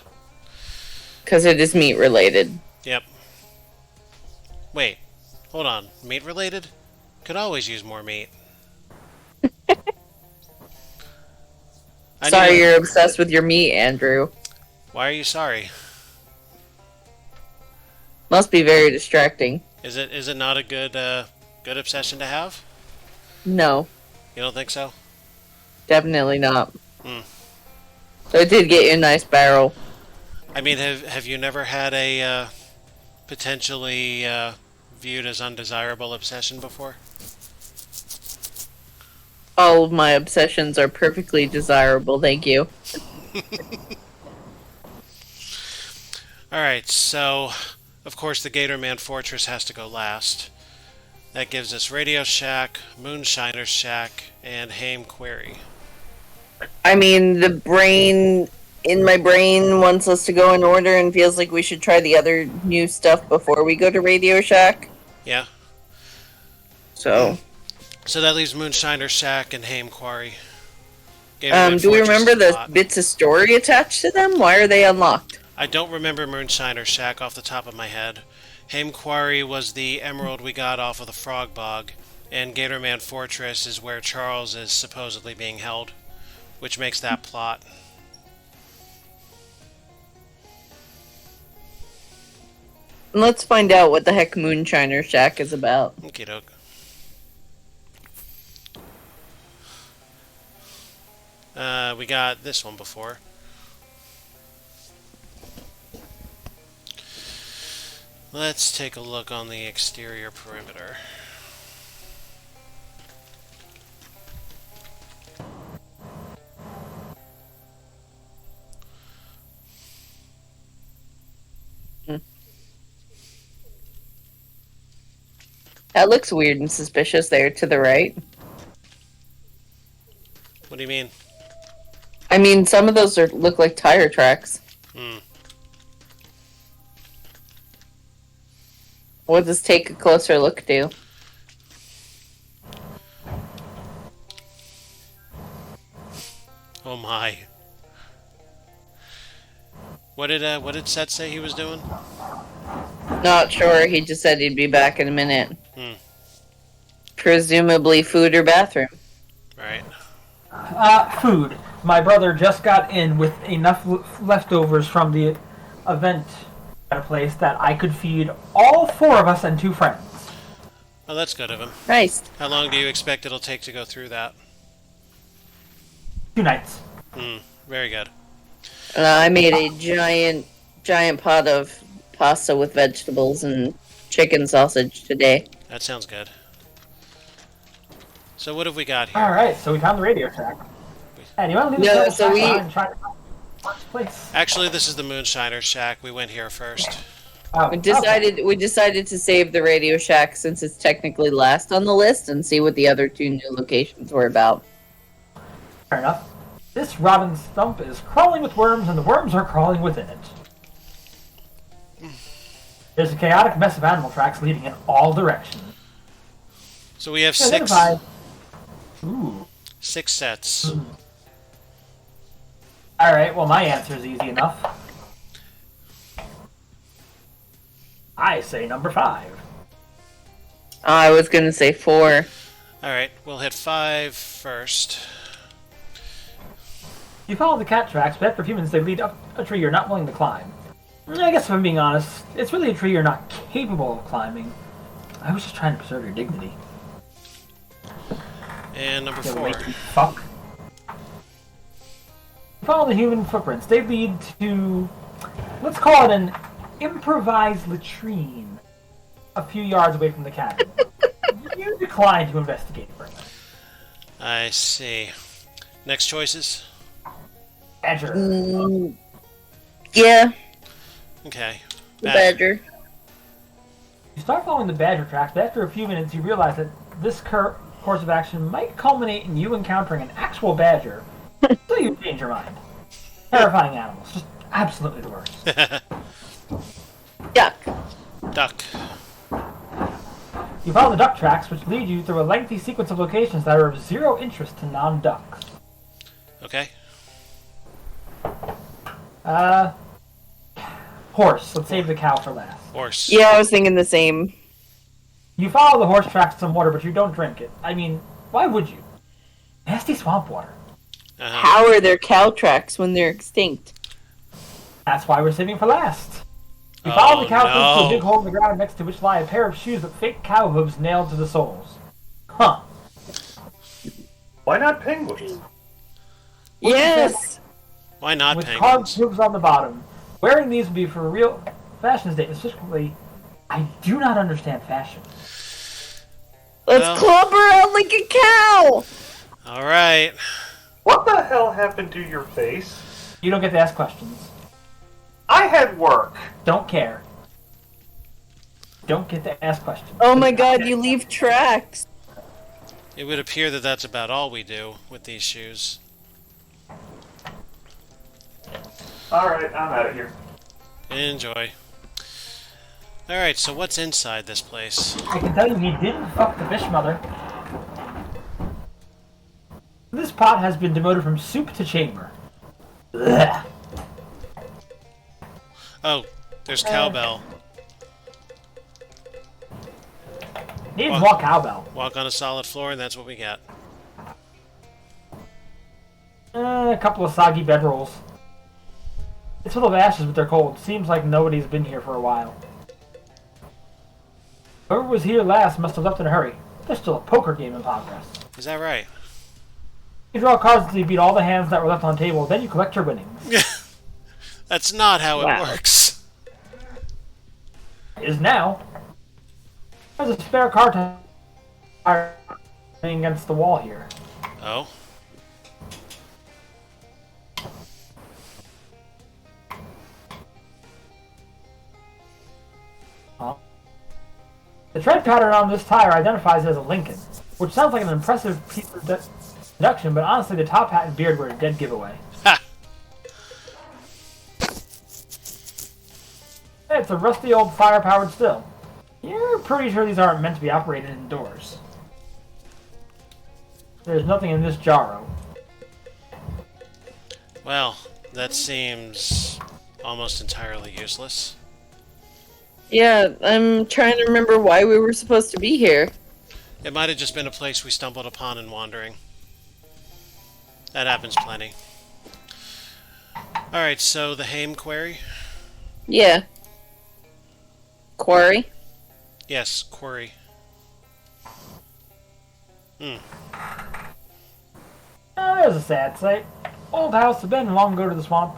because it is meat related. Yep. Wait. Hold on. Meat related? Could always use more meat. Sorry, you're obsessed with your meat, Andrew. Why are you sorry? Must be very distracting. Is it not a good obsession to have? No, You don't think so? definitely not. Hmm. So it did get you a nice barrel. I mean, have you never had a potentially viewed as undesirable obsession before? All of my obsessions are perfectly desirable, thank you. Alright, so of course the Gator Man Fortress has to go last. That gives us Radio Shack, Moonshiner's Shack, and Haim Quarry. I mean, the brain in my brain wants us to go in order and feels like we should try the other new stuff before we go to Radio Shack. Yeah? So, So that leaves Moonshiner's Shack and Haim Quarry. Gator Man do we Fortress remember is the hot. bits of story attached to them? Why are they unlocked? I don't remember Moonshiner's Shack off the top of my head. Haim Quarry was the emerald we got off of the Frog Bog, and Gator Man Fortress is where Charles is supposedly being held, which makes that plot. Let's find out what the heck Moonshiner Shack is about. Okie doke. We got this one before. Let's take a look on the exterior perimeter. That looks weird and suspicious there to the right. What do you mean? I mean, some of those look like tire tracks. Hmm. We'll just take a closer look, do. Oh my. What did Seth say he was doing? Not sure. He just said he'd be back in a minute. Hmm. Presumably food or bathroom. Right. Food. My brother just got in with enough leftovers from the event at a place that I could feed all 4 of us and 2 friends. Oh, that's good of him. Nice. How long do you expect it'll take to go through that? 2 nights. Hmm. Very good. I made a giant pot of pasta with vegetables and chicken sausage today. That sounds good. So what have we got here? Alright, so we found the radio shack. And you want to leave No, the so shack we- behind and try to find the first place? Actually, this is the Moonshiner's Shack. We went here first. Oh, We okay. decided to save the Radio Shack since it's technically last on the list and see what the other 2 new locations were about. Fair enough. This rotten stump is crawling with worms, and the worms are crawling within it. There's a chaotic mess of animal tracks leading in all directions. So we have Identify. Ooh. 6 sets. Alright, well, my answer is easy enough. I say number 5. I was gonna say 4. Alright, we'll hit 5 first. You follow the cat tracks, but after a few minutes they lead up a tree you're not willing to climb. I guess if I'm being honest, it's really a tree you're not capable of climbing. I was just trying to preserve your dignity. And number You 4. lazy fuck. Follow the human footprints. They lead to, let's call it an improvised latrine a few yards away from the cabin. You decline to investigate further. I see. Next choices? Badger. Yeah, Okay. the badger. You start following the badger tracks, but after a few minutes you realize that this course of action might culminate in you encountering an actual badger. So you change your mind. Terrifying animals. Just absolutely the worst. Duck. Duck. You follow the duck tracks, which lead you through a lengthy sequence of locations that are of zero interest to non-ducks. Okay. Horse. Let's save the cow for last. Horse. Yeah, I was thinking the same. You follow the horse tracks to some water, but you don't drink it. I mean, why would you? Nasty swamp water. Uh-huh. How are there cow tracks when they're extinct? That's why we're saving for last. You follow the cow hooves to a no. big hole in the ground next to which lie a pair of shoes with fake cow hooves nailed to the soles. Huh. Why not penguins? Yes! Why not With penguins? carved hooves on the bottom. Wearing these would be for real fashion statement. Specifically, I do not understand fashion. Let's Well. club her out like a cow! Alright. What the hell happened to your face? You don't get to ask questions. I had work. Don't care. Don't get to ask questions. Oh my god, you leave tracks. It would appear that that's about all we do with these shoes. Alright, I'm out of here. Enjoy. Alright, so what's inside this place? I can tell you he didn't fuck the fish mother. This pot has been demoted from soup to chamber. Ugh. Oh, there's cowbell. Needs more cowbell. Walk on a solid floor and that's what we got. A couple of soggy bedrolls. It's full of ashes, but they're cold. Seems like nobody's been here for a while. Whoever was here last must have left in a hurry. There's still a poker game in progress. Is that right? You draw cards until you beat all the hands that were left on the table, then you collect your winnings. That's not how it Wow. works. It is now. There's a spare card hanging against the wall here. Oh? Huh? The tread pattern on this tire identifies it as a Lincoln, which sounds like an impressive piece of deduction, but honestly the top hat and beard were a dead giveaway. Ha! Hey, it's a rusty old fire-powered still. You're pretty sure these aren't meant to be operated indoors. There's nothing in this jarro. Well, that seems almost entirely useless. Yeah, I'm trying to remember why we were supposed to be here. It might have just been a place we stumbled upon in wandering. That happens plenty. Alright, so the Haim query? Yeah. Quarry? Yes, query. Oh, there's a sad sight. Old house abandoned long ago to the swamp.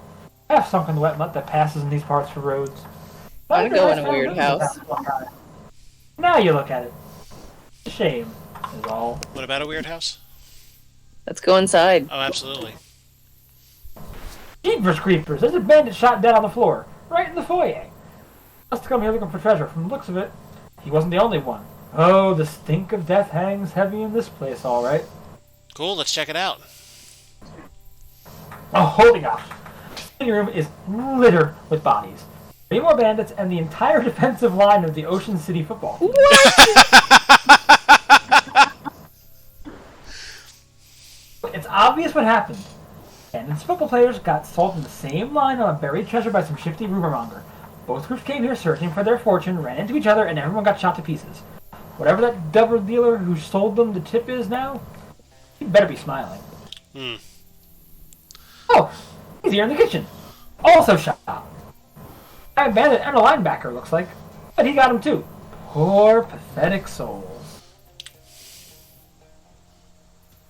Half sunk in the wet mud that passes in these parts for roads. Wanna go in a weird house? Now you look at it. A shame, is all. What about a weird house? Let's go inside. Oh, absolutely. Jeepers creepers, there's a bandit shot dead on the floor, right in the foyer. Must have come here looking for treasure. From the looks of it, he wasn't the only one. Oh, the stink of death hangs heavy in this place, all right. Cool, let's check it out. Oh, holy gosh. The room is littered with bodies. 3 more bandits and the entire defensive line of the Ocean City football team. It's obvious what happened. Bandits and football players got sold in the same line on a buried treasure by some shifty rumor monger. Both groups came here searching for their fortune, ran into each other, and everyone got shot to pieces. Whatever that double dealer who sold them the tip is now, he better be smiling. Hmm. Oh, he's here in the kitchen. Also shot. A bandit and a linebacker, looks like. But he got him too. Poor, pathetic souls.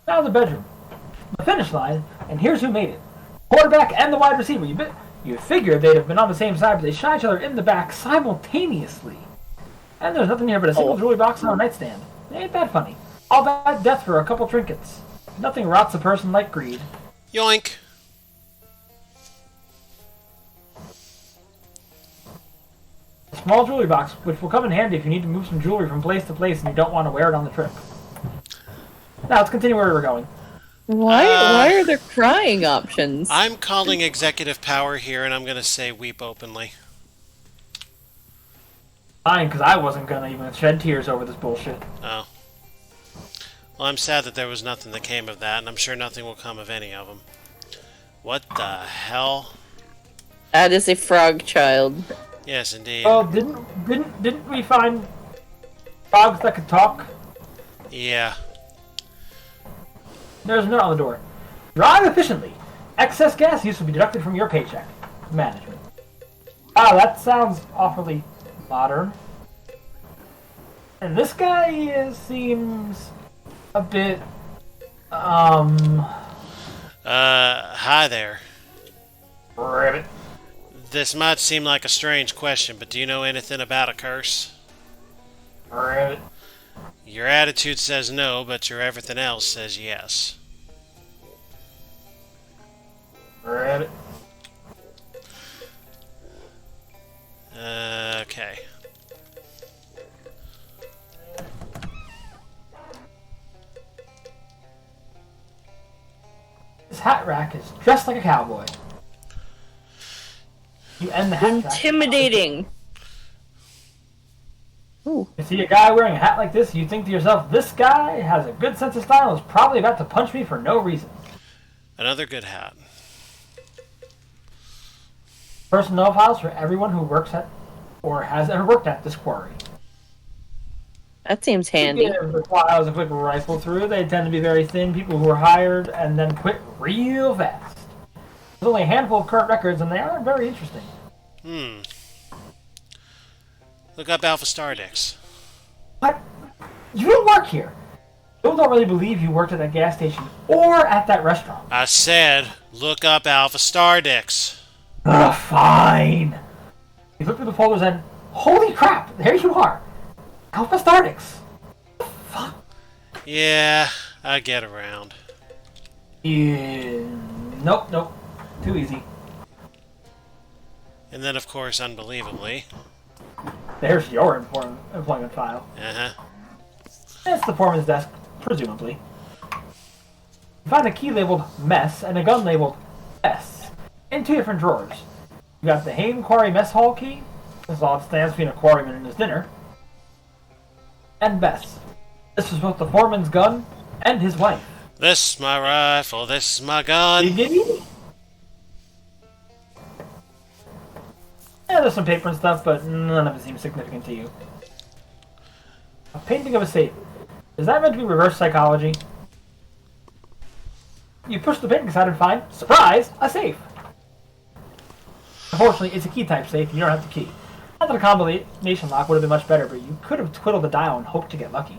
Now the bedroom. The finish line, and here's who made it. Quarterback and the wide receiver. You figure they'd have been on the same side, but they shot each other in the back simultaneously. And there's nothing here but a single jewelry box on a nightstand. Ain't that funny? All that death for a couple trinkets. Nothing rots a person like greed. Yoink! A small jewelry box, which will come in handy if you need to move some jewelry from place to place and you don't want to wear it on the trip. Now let's continue where we were going. Why are there crying options? I'm calling executive power here, and I'm going to say weep openly. Fine, because I wasn't going to even shed tears over this bullshit. Oh. Well, I'm sad that there was nothing that came of that, and I'm sure nothing will come of any of them. What the hell? That is a frog child. Yes, indeed. Oh, didn't we find frogs that could talk? Yeah. There's a note on the door. Drive efficiently. Excess gas use will be deducted from your paycheck. Management. Wow, that sounds awfully modern. And this guy seems a bit, Hi there. ribbit. This might seem like a strange question, but do you know anything about a curse? Ribbit. Your attitude says no, but your everything else says yes. Ribbit. Okay. This hat rack is dressed like a cowboy. You end the hat rack. Intimidating. Ooh. You see a guy wearing a hat like this, you think to yourself, this guy has a good sense of style and is probably about to punch me for no reason. Another good hat. Personnel files for everyone who works at or has ever worked at this quarry. That seems handy. Give the files a quick rifle through. They tend to be very thin. People who are hired and then quit real fast. There's only a handful of current records, and they are very interesting. Look up Alpha Stardix. What? You don't work here. People don't really believe you worked at that gas station or at that restaurant. I said, look up Alpha Stardix. Ugh, fine. You look through the folders and, holy crap, there you are. Alpha Stardix. Fuck. Yeah, I get around. Yeah. Nope. Too easy. And then, of course, unbelievably. There's your employment file. It's the foreman's desk, presumably. You find a key labeled Mess and a gun labeled S in 2 different drawers. You got the Hain Quarry Mess Hall key, this is all it stands between a quarryman and his dinner, and Bess. This was both the foreman's gun and his wife. This is my rifle, this is my gun. Yeah, there's some paper and stuff, but none of it seems significant to you. A painting of a safe. Is that meant to be reverse psychology? You push the painting aside and find, surprise, a safe. Unfortunately, it's a key-type safe, and you don't have the key. Not that a combination lock would have been much better, but you could have twiddled the dial and hoped to get lucky.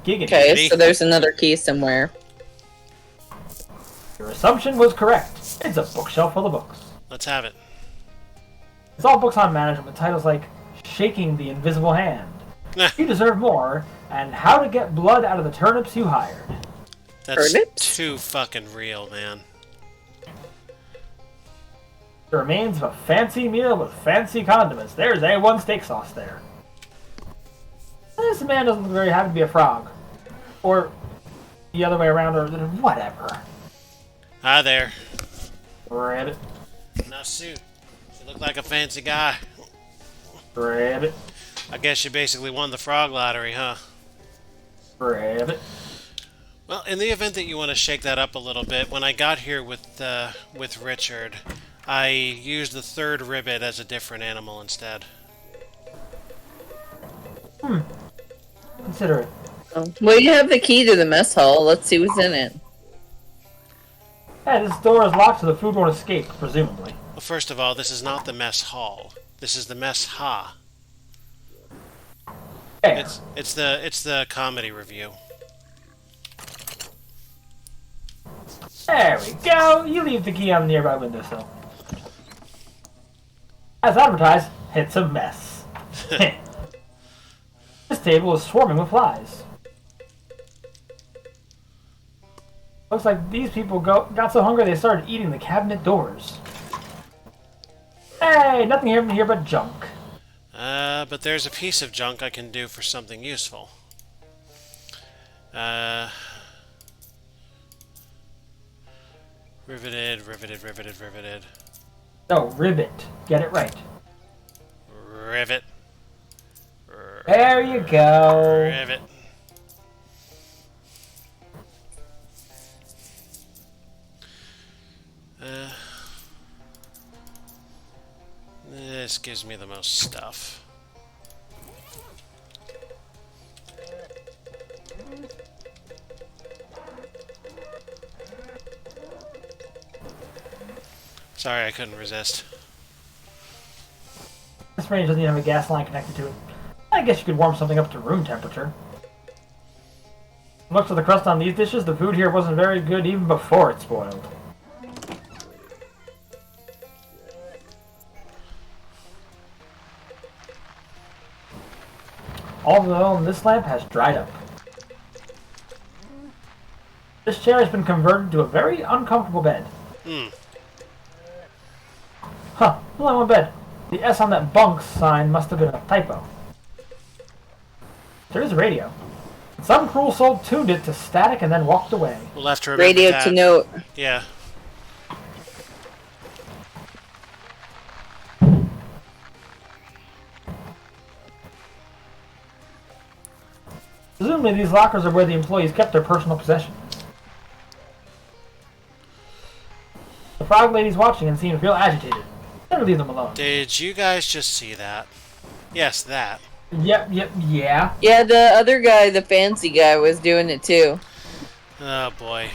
Giggity. Okay, so there's another key somewhere. Your assumption was correct. It's a bookshelf full of books. Let's have it. It's all books on management with titles like Shaking the Invisible Hand, You Deserve More, and How to Get Blood Out of the Turnips You Hired. That's Turnips? too fucking real, man. The remains of a fancy meal with fancy condiments. There's A1 steak sauce there. This man doesn't look very happy to be a frog. Or the other way around, or whatever. Hi there. Rabbit. Now, suit. You look like a fancy guy. Rabbit. I guess you basically won the frog lottery, huh? Rabbit. Well, in the event that you want to shake that up a little bit, when I got here with Richard, I used the 3rd ribbit as a different animal instead. Consider it. Well, you have the key to the mess hall. Let's see what's in it. Hey, this door is locked so the food won't escape, presumably. Well, first of all, this is not the mess hall. This is the mess ha. There. It's the comedy review. There we go. You leave the key on the nearby windowsill. As advertised, it's a mess. This table is swarming with flies. Looks like these people got so hungry they started eating the cabinet doors. Hey, nothing here but junk. But there's a piece of junk I can do for something useful. Riveted. No, rivet. Get it right. Rivet. There you go. Rivet. This gives me the most stuff. Sorry, I couldn't resist. This range doesn't even have a gas line connected to it. I guess you could warm something up to room temperature. Looks at the crust on these dishes, the food here wasn't very good even before it spoiled. All the oil in this lamp has dried up. This chair has been converted to a very uncomfortable bed. Huh, only one bed. The S on that bunk sign must have been a typo. There is a radio. Some cruel soul tuned it to static and then walked away. We'll have to remember Radio that. to note. Yeah. Presumably these lockers are where the employees kept their personal possessions. The frog lady's watching and seems real agitated. Never leave them alone. Did you guys just see that? Yes, that. Yep, yeah. Yeah, the other guy, the fancy guy, was doing it too. Oh boy.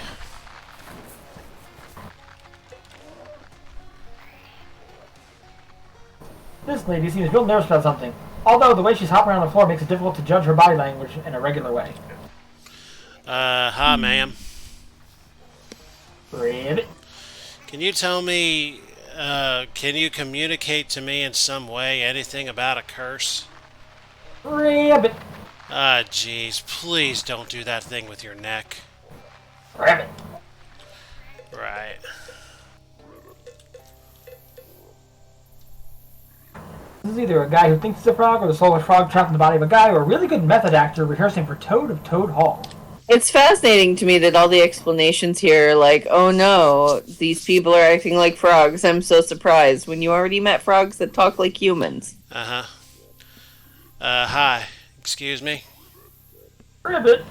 This lady seems real nervous about something. Although the way she's hopping around the floor makes it difficult to judge her body language in a regular way. Hi, ma'am. Ribbit. Can you tell me, can you communicate to me in some way anything about a curse? Ribbit. Ah, jeez, please don't do that thing with your neck. Ribbit. Right. This is either a guy who thinks it's a frog or the soulless frog trapped in the body of a guy or a really good method actor rehearsing for Toad of Toad Hall. It's fascinating to me that all the explanations here are like, oh no, these people are acting like frogs. I'm so surprised. When you already met frogs that talk like humans. Uh-huh. Hi. Excuse me? Ribbit.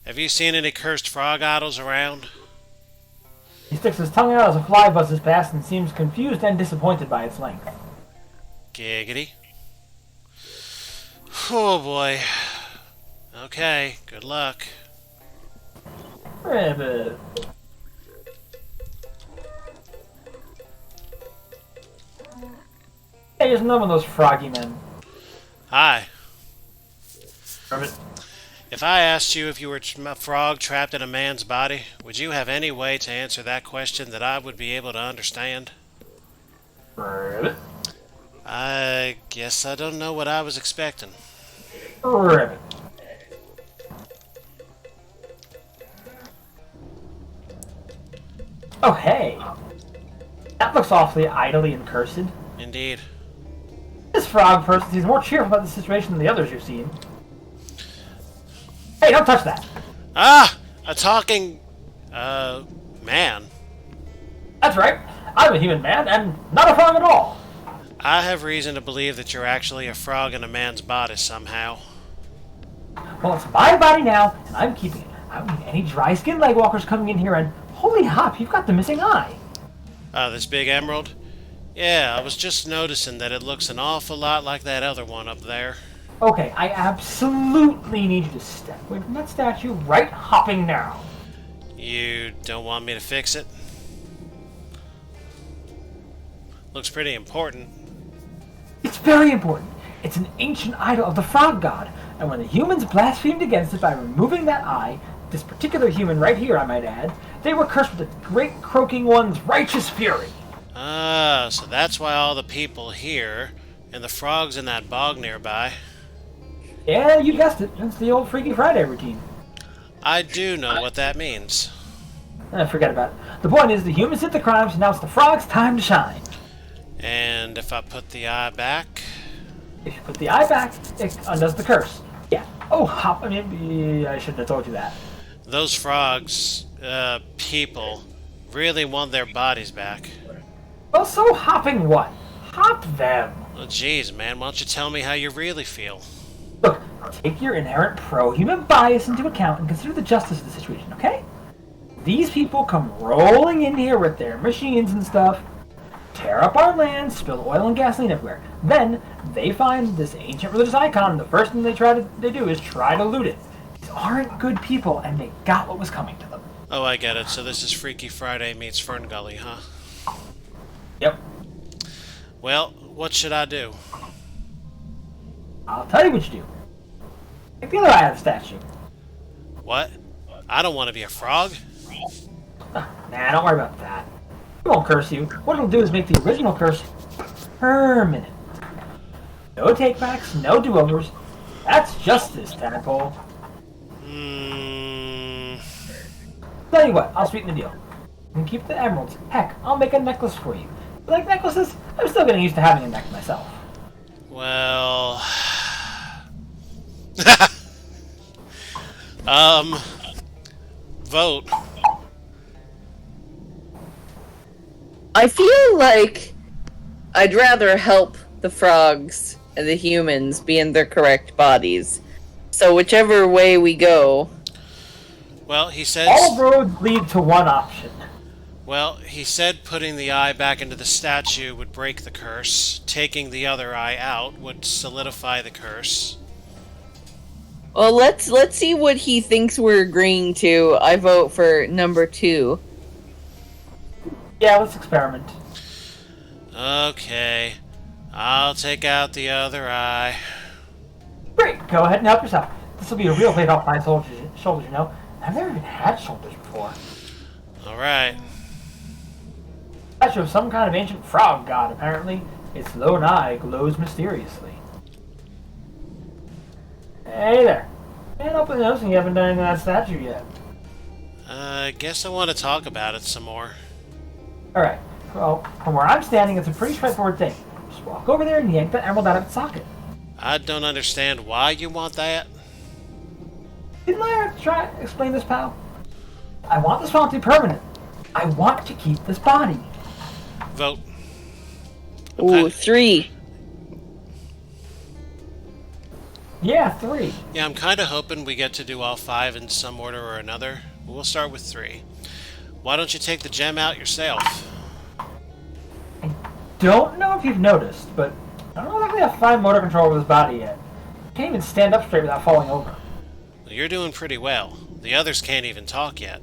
Have you seen any cursed frog idols around? He sticks his tongue out as a fly buzzes past and seems confused and disappointed by its length. Giggity. Oh boy. Okay, good luck. Ribbit. Hey, here's another one of those froggy men. Hi. Ribbit. If I asked you if you were a frog trapped in a man's body, would you have any way to answer that question that I would be able to understand? Ribbit. I guess I don't know what I was expecting. Ribbit. Oh, hey. That looks awfully idly and cursed. Indeed. This frog person seems more cheerful about the situation than the others you've seen. Hey, don't touch that. Ah! A talking... man. That's right. I'm a human man and not a frog at all. I have reason to believe that you're actually a frog in a man's body somehow. Well, it's my body now, and I'm keeping it. I don't need any dry-skinned legwalkers coming in here and... Holy hop, you've got the missing eye. This big emerald? Yeah, I was just noticing that it looks an awful lot like that other one up there. Okay, I absolutely need you to step away from that statue right hopping now. You don't want me to fix it? Looks pretty important. It's very important. It's an ancient idol of the frog god, and when the humans blasphemed against it by removing that eye, this particular human right here, I might add, they were cursed with the great croaking one's righteous fury. Ah, so that's why all the people here, and the frogs in that bog nearby. Yeah, you guessed it. It's the old Freaky Friday routine. I do know what that means. Forget about it. The point is, the humans did the crimes, and now it's the frogs' time to shine. And if I put the eye back... If you put the eye back, it undoes the curse. Yeah. Oh, hop. I mean, I shouldn't have told you that. Those frogs, people, really want their bodies back. Well, so hopping what? Hop them. Well, geez, man, why don't you tell me how you really feel? Look, take your inherent pro-human bias into account and consider the justice of the situation, okay? These people come rolling in here with their machines and stuff, tear up our land, spill oil and gasoline everywhere. Then, they find this ancient religious icon, and the first thing they do is try to loot it. These aren't good people, and they got what was coming to them. Oh, I get it. So this is Freaky Friday meets Fern Gully, huh? Yep. Well, what should I do? I'll tell you what you do. Take the other eye of the statue. What? I don't want to be a frog. Nah, don't worry about that. It won't curse you. What it'll do is make the original curse permanent. No takebacks, no do-overs. That's justice, tadpole. Tell you what, I'll sweeten the deal. You can keep the emeralds. Heck, I'll make a necklace for you. You like necklaces? I'm still getting used to having a neck myself. Well... vote. I feel like I'd rather help the frogs and the humans be in their correct bodies. So whichever way we go. Well, he says... All roads lead to one option. Well, he said putting the eye back into the statue would break the curse. Taking the other eye out would solidify the curse. Well, let's see what he thinks we're agreeing to. I vote for number 2. Yeah, let's experiment. Okay. I'll take out the other eye. Great, go ahead and help yourself. This will be a real weight off my shoulders, you know. I've never even had shoulders before. Alright. Statue of some kind of ancient frog god, apparently. Its lone eye glows mysteriously. Hey there. Can't help but noticing you haven't done anything to that statue yet. I guess I want to talk about it some more. Alright, well, from where I'm standing, it's a pretty straightforward thing. Just walk over there and yank that emerald out of its socket. I don't understand why you want that. Didn't I try to explain this, pal? I want this font to be permanent. I want to keep this body. Vote. Ooh, Okay. 3. Yeah, 3. Yeah, I'm kind of hoping we get to do all 5 in some order or another. We'll start with 3. Why don't you take the gem out yourself? Don't know if you've noticed, but I don't exactly have fine motor control over this body yet. Can't even stand up straight without falling over. Well, you're doing pretty well. The others can't even talk yet.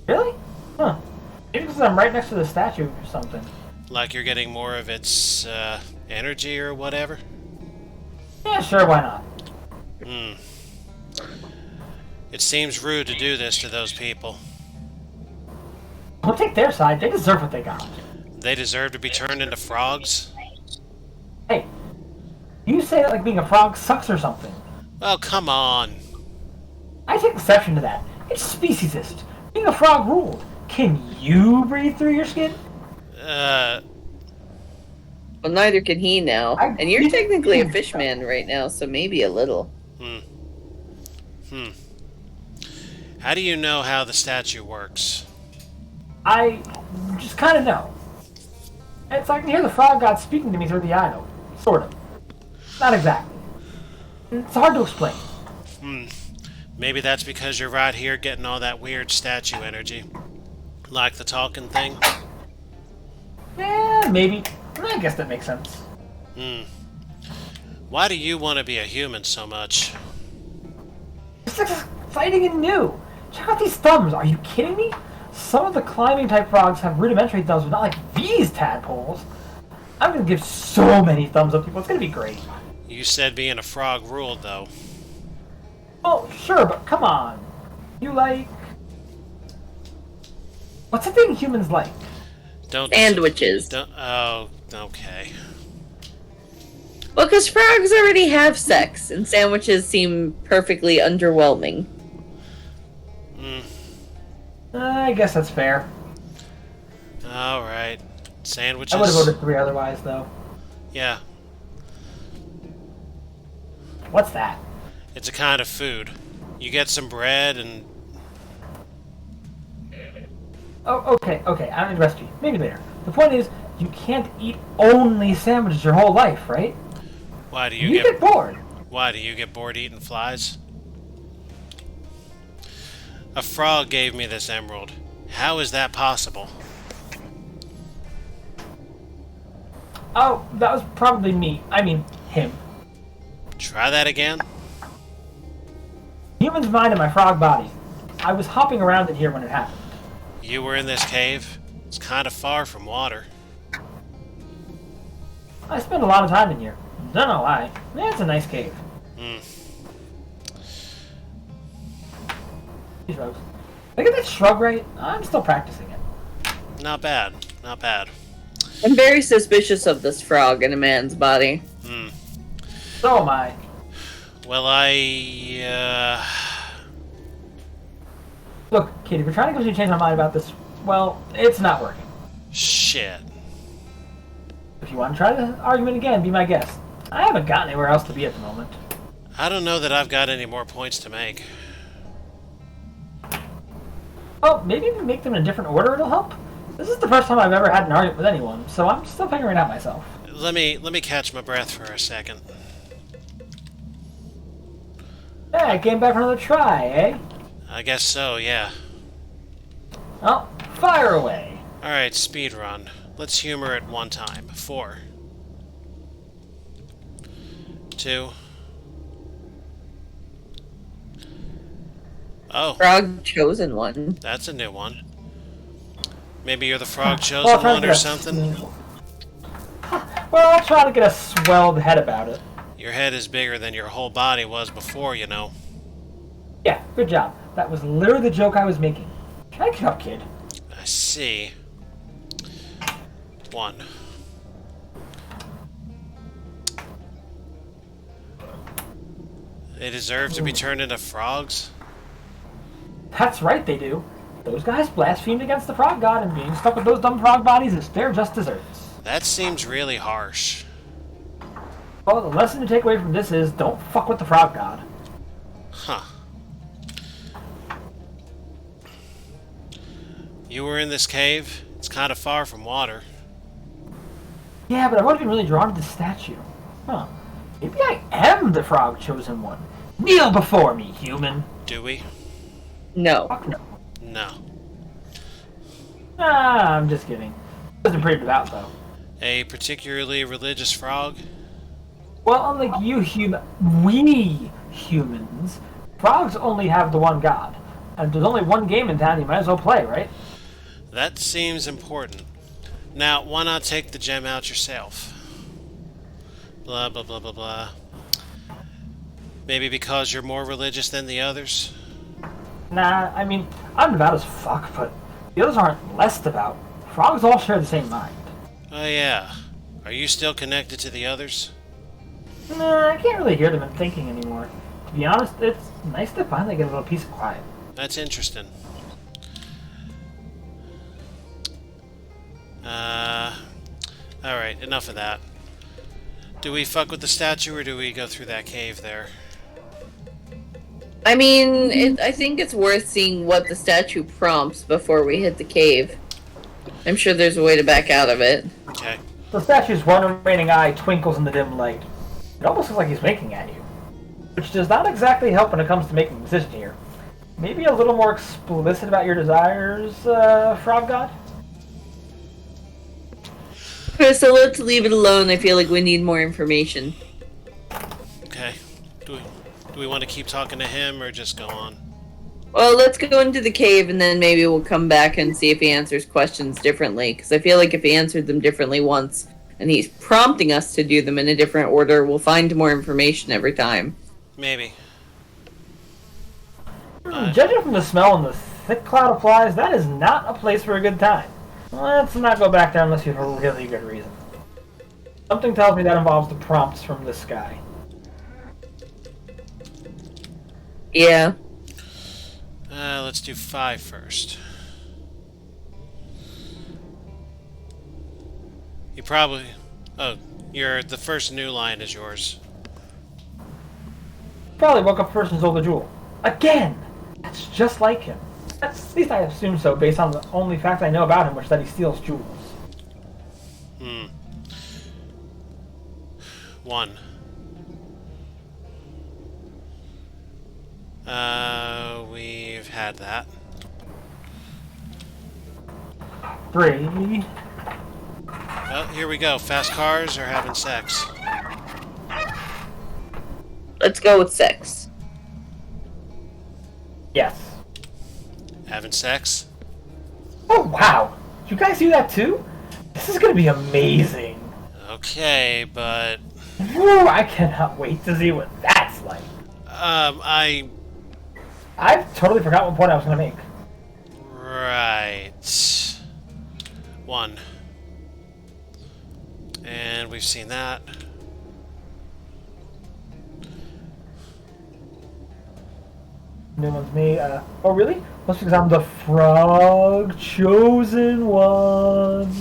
Really? Huh. Maybe because I'm right next to the statue or something. Like you're getting more of its, energy or whatever? Yeah, sure, why not? It seems rude to do this to those people. We'll take their side. They deserve what they got. They deserve to be turned into frogs? Hey, you say that like being a frog sucks or something. Oh, come on. I take exception to that. It's speciesist. Being a frog ruled. Can you breathe through your skin? Well, neither can he now. And you're technically a fish man right now, so maybe a little. How do you know how the statue works? I just kind of know. It's like I can hear the frog god speaking to me through the idol. Sort of. Not exactly. It's hard to explain. Maybe that's because you're right here getting all that weird statue energy. Like the talking thing? Yeah, maybe. I guess that makes sense. Why do you want to be a human so much? It's exciting and new. Check out these thumbs. Are you kidding me? Some of the climbing type frogs have rudimentary thumbs, but not like these tadpoles. I'm gonna give so many thumbs up, people. It's gonna be great. You said being a frog ruled, though. Oh, sure, but come on. You like... What's the thing humans like? Don't... Sandwiches. Don't... Oh, okay. Well, because frogs already have sex, and sandwiches seem perfectly underwhelming. I guess that's fair. Alright. Sandwiches. I would have voted 3 otherwise, though. Yeah. What's that? It's a kind of food. You get some bread and... Oh, okay. I don't interest you. Maybe later. The point is, you can't eat only sandwiches your whole life, right? Why do You get bored. Why do you get bored eating flies? A frog gave me this emerald. How is that possible? Oh, that was probably me. I mean, him. Try that again? Human's mind in my frog body. I was hopping around in here when it happened. You were in this cave? It's kind of far from water. I spent a lot of time in here. Don't know why. Yeah, it's a nice cave. Hmm. These rogues. Did I get that shrug right? I'm still practicing it. Not bad. Not bad. I'm very suspicious of this frog in a man's body. Hmm. So am I. Well, Look, kid, if you're trying to get me to change my mind about this, well, it's not working. shit. If you want to try the argument again, be my guest. I haven't got anywhere else to be at the moment. I don't know that I've got any more points to make. Oh, maybe if we make them in a different order, it'll help. This is the first time I've ever had an argument with anyone, so I'm still figuring it out myself. Let me catch my breath for a second. Hey, I came back for another try, eh? I guess so, yeah. Well, fire away. Alright, speed run. Let's humor it one time. 4. 2. Oh, Frog chosen one. that's a new one. Maybe you're the frog Well, chosen I'll try to one get or a something? Well, I'll try to get a swelled head about it. Your head is bigger than your whole body was before, you know. Yeah, good job. That was literally the joke I was making. Check it up, kid. I see. 1. They deserve to be turned into frogs? That's right, they do. Those guys blasphemed against the frog god, and being stuck with those dumb frog bodies is their just desserts. That seems really harsh. Well, the lesson to take away from this is don't fuck with the frog god. Huh. You were in this cave? It's kind of far from water. Yeah, but I would have been really drawn to the statue. Huh. Maybe I am the frog chosen one. Kneel before me, human. Do we? No. Fuck no. No. Ah, I'm just kidding. Wasn't pretty devout, though. A particularly religious frog? Well, unlike you we humans, frogs only have the one god. And if there's only one game in town, you might as well play, right? That seems important. Now, why not take the gem out yourself? Blah, blah, blah, blah, blah. Maybe because you're more religious than the others? Nah, I mean, I'm devout as fuck, but the others aren't less devout. Frogs all share the same mind. Oh, yeah. Are you still connected to the others? Nah, I can't really hear them in thinking anymore. To be honest, it's nice to finally get a little peace of quiet. That's interesting. Alright, enough of that. Do we fuck with the statue or do we go through that cave there? I mean, I think it's worth seeing what the statue prompts before we hit the cave. I'm sure there's a way to back out of it. Okay. The statue's one remaining eye twinkles in the dim light. It almost looks like he's winking at you. Which does not exactly help when it comes to making a decision here. Maybe a little more explicit about your desires, Frog God? So let's leave it alone. I feel like we need more information. Okay. Do we want to keep talking to him or just go on? Well, let's go into the cave and then maybe we'll come back and see if he answers questions differently. Because I feel like if he answered them differently once and he's prompting us to do them in a different order, we'll find more information every time. Maybe. Judging from the smell and the thick cloud of flies, that is not a place for a good time. Let's not go back there unless you have a really good reason. Something tells me that involves the prompts from this guy. Yeah. Let's do 5 first. You probably... Oh, the first new line is yours. Probably woke up first and stole the jewel. Again! That's just like him. At least I assume so, based on the only fact I know about him, which is that he steals jewels. 1. We've had that. 3. Oh, here we go. Fast cars or having sex? Let's go with 6. Yes. Having sex? Oh, wow! You guys do that too? This is gonna be amazing. Okay, but... Woo, I cannot wait to see what that's like. I've totally forgot what point I was going to make. Right. 1. And we've seen that. New one's me. Oh, really? That's because I'm the frog chosen one.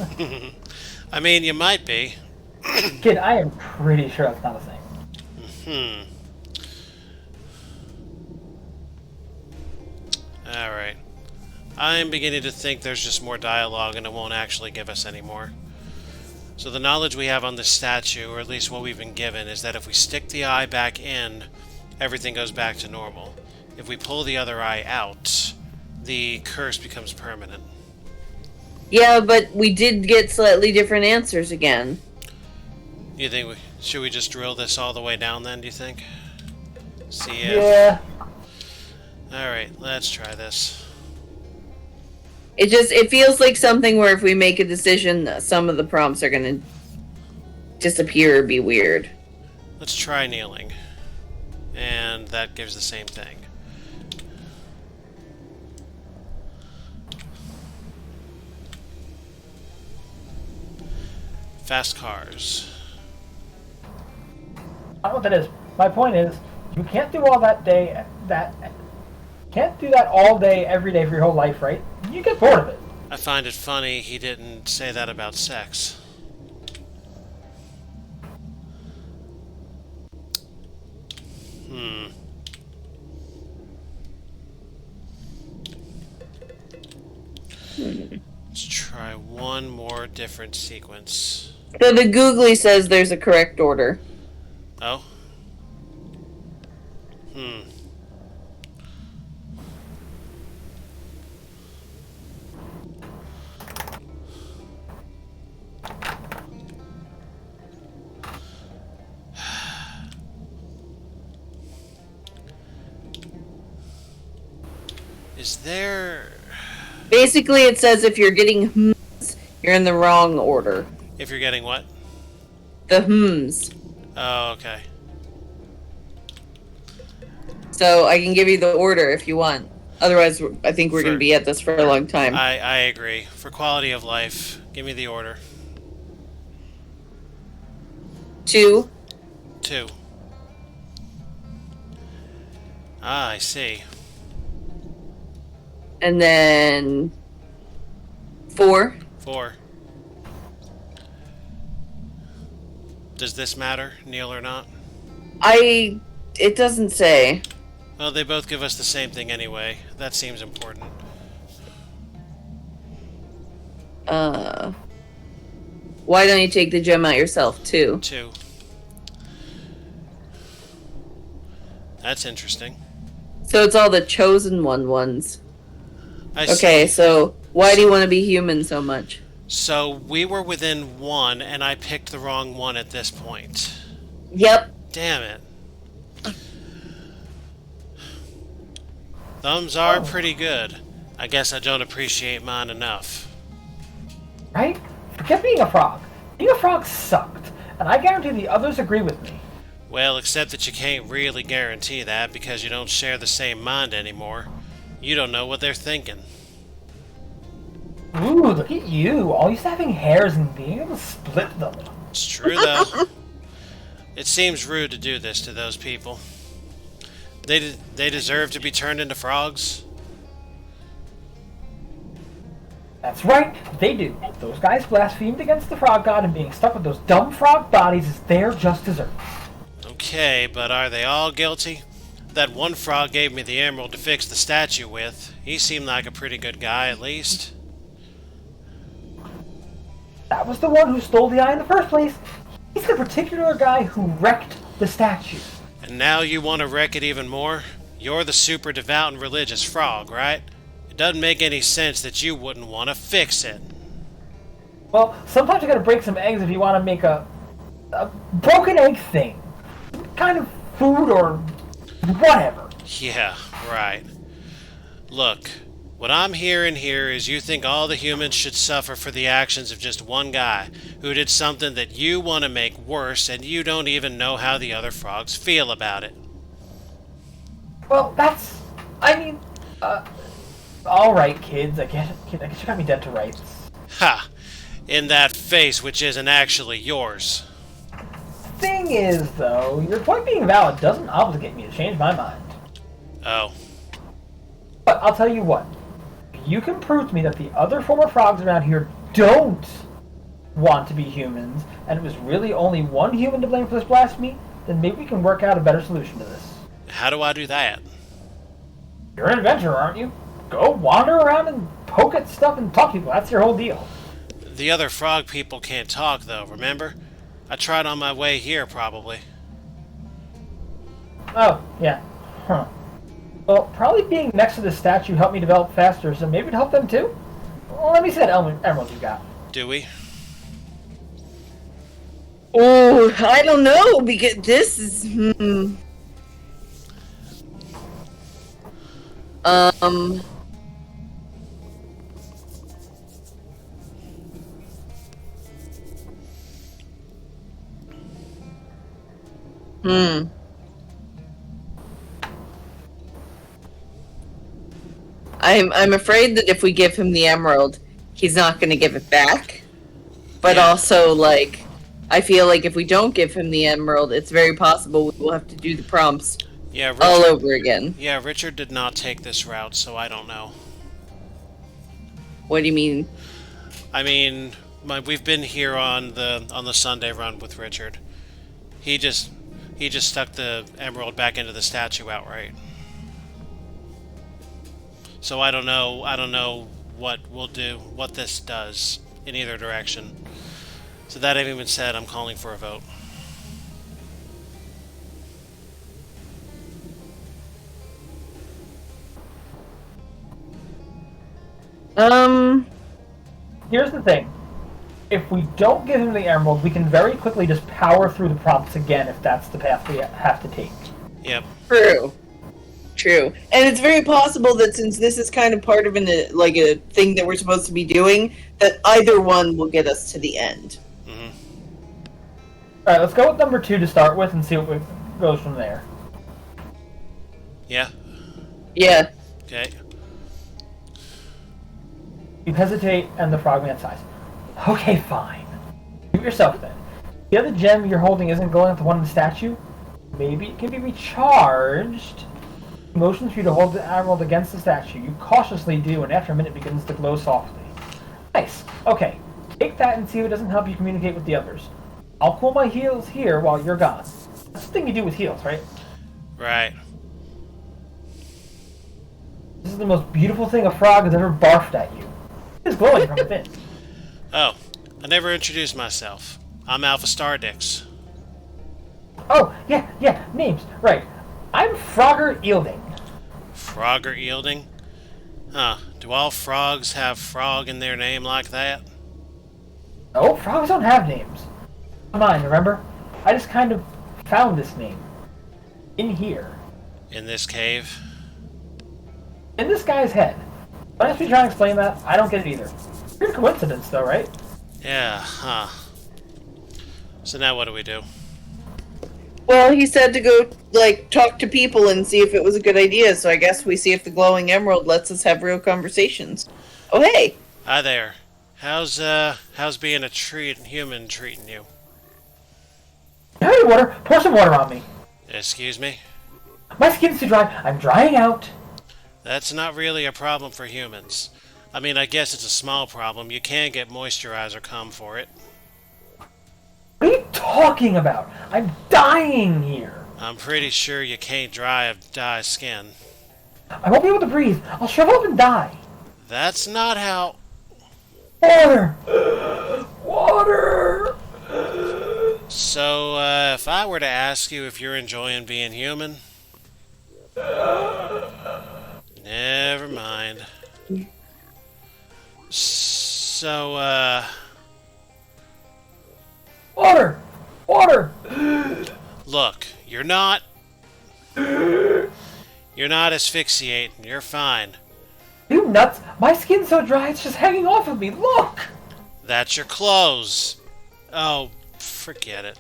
I mean, you might be. Kid, I am pretty sure that's not a thing. Alright. I'm beginning to think there's just more dialogue and it won't actually give us any more. So the knowledge we have on this statue, or at least what we've been given, is that if we stick the eye back in, everything goes back to normal. If we pull the other eye out, the curse becomes permanent. Yeah, but we did get slightly different answers again. You think should we just drill this all the way down then, do you think? See if... Yeah. Alright, let's try this. It feels like something where if we make a decision, some of the prompts are gonna disappear or be weird. Let's try kneeling. And that gives the same thing. Fast cars. I don't know what that is. My point is, you can't do all that day. Can't do that all day, every day for your whole life, right? You get bored of it. I find it funny he didn't say that about sex. Let's try one more different sequence. So the Googly says there's a correct order. Oh? Is there... Basically, it says if you're getting hms, you're in the wrong order. If you're getting what? The hms. Oh, okay. So I can give you the order if you want. Otherwise, I think we're going to be at this for a long time. I agree. For quality of life, give me the order. 2. 2. Ah, I see. And then 4. 4. Does this matter, kneel or not? It doesn't say. Well, they both give us the same thing anyway. That seems important. Why don't you take the gem out yourself, 2? 2. That's interesting. So it's all the chosen ones. I Okay, see. so why do you want to be human so much? So we were within 1, and I picked the wrong one at this point. Yep. Damn it. Thumbs are pretty good. I guess I don't appreciate mine enough. Right? Forget being a frog. Being a frog sucked, and I guarantee the others agree with me. Well, except that you can't really guarantee that because you don't share the same mind anymore. You don't know what they're thinking. Ooh, look at you. All used to having hairs and being able to split them. It's true, though. It seems rude to do this to those people. They deserve to be turned into frogs? That's right, they do. Those guys blasphemed against the frog god, and being stuck with those dumb frog bodies is their just desserts. Okay, but are they all guilty? That one frog gave me the emerald to fix the statue with. He seemed like a pretty good guy, at least. That was the one who stole the eye in the first place. He's the particular guy who wrecked the statue. And now you want to wreck it even more? You're the super devout and religious frog, right? It doesn't make any sense that you wouldn't want to fix it. Well, sometimes you gotta break some eggs if you want to make a broken egg thing. Kind of food or whatever. Yeah, right. Look, What I'm hearing here is you think all the humans should suffer for the actions of just one guy who did something that you want to make worse, and you don't even know how the other frogs feel about it. Well, that's... I mean... Alright, kids. I guess you got me dead to rights. Ha! In that face which isn't actually yours. Thing is, though, your point being valid doesn't obligate me to change my mind. Oh. But I'll tell you what. If you can prove to me that the other former frogs around here don't want to be humans, and it was really only one human to blame for this blasphemy, then maybe we can work out a better solution to this. How do I do that? You're an adventurer, aren't you? Go wander around and poke at stuff and talk to people. That's your whole deal. The other frog people can't talk, though, remember? I tried on my way here, probably. Oh, yeah. Huh. Well, probably being next to the statue helped me develop faster, so maybe it'd help them too? Well, let me see that emerald you got. Do we? Oh, I don't know, because this is... I'm afraid that if we give him the emerald, he's not going to give it back. But Yeah. also, like, I feel like if we don't give him the emerald, it's very possible we will have to do the prompts Yeah, Richard, all over again. Yeah, Richard did not take this route, so I don't know. What do you mean? I mean, we've been here on the Sunday run with Richard. He just stuck the emerald back into the statue outright. So I don't know what we'll do, what this does in either direction. So that having been said, I'm calling for a vote. Here's the thing. If we don't give him the emerald, we can very quickly just power through the prompts again if that's the path we have to take. Yep. True. And it's very possible that since this is kind of part of a thing that we're supposed to be doing, that either one will get us to the end. Alright, let's go with number 2 to start with and see what goes from there. Yeah. Yeah. Okay. You hesitate, and the frogman sighs. Okay, fine. Do it yourself then. The other gem you're holding isn't glowing like the one in the statue? Maybe it can be recharged. He motions for you to hold the emerald against the statue. You cautiously do, and after a minute it begins to glow softly. Nice. Okay. Take that and see if it doesn't help you communicate with the others. I'll cool my heels here while you're gone. That's the thing you do with heels, right? Right. This is the most beautiful thing a frog has ever barfed at you. It is glowing from within. Oh, I never introduced myself. I'm Alpha Stardix. Oh, yeah, names. Right. I'm Frogger Yielding. Frogger Yielding? Huh. Do all frogs have frog in their name like that? No, frogs don't have names. Mine, remember? I just kind of found this name. In here. In this cave? In this guy's head. Don't ask me to try and explain that. I don't get it either. Weird coincidence, though, right? Yeah, huh. So now what do we do? Well, he said to go, talk to people and see if it was a good idea, so I guess we see if the glowing emerald lets us have real conversations. Oh, hey! Hi there. How's being a human treating you? Hey, water! Pour some water on me. Excuse me? My skin's too dry. I'm drying out. That's not really a problem for humans. I mean, I guess it's a small problem. You can get moisturizer come for it. What are you talking about? I'm dying here. I'm pretty sure you can't dry skin. I won't be able to breathe. I'll shrivel up and die. That's not how... Water! Water! So, if I were to ask you if you're enjoying being human... Never mind. So, Water! Water! look, you're not asphyxiating. You're fine. You nuts? My skin's so dry it's just hanging off of me. Look! That's your clothes. Oh, forget it.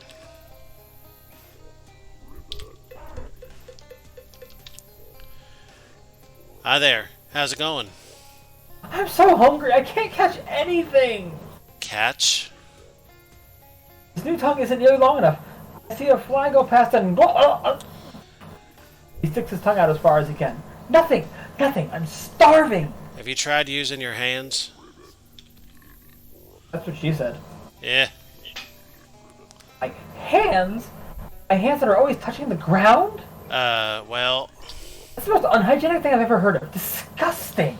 Hi there. How's it going? I'm so hungry. I can't catch anything. Catch? His new tongue isn't nearly long enough. I see a fly go past and he sticks his tongue out as far as he can. Nothing. Nothing. I'm starving. Have you tried using your hands? That's what she said. Yeah. My hands? My hands that are always touching the ground? Well... That's the most unhygienic thing I've ever heard of. Disgusting.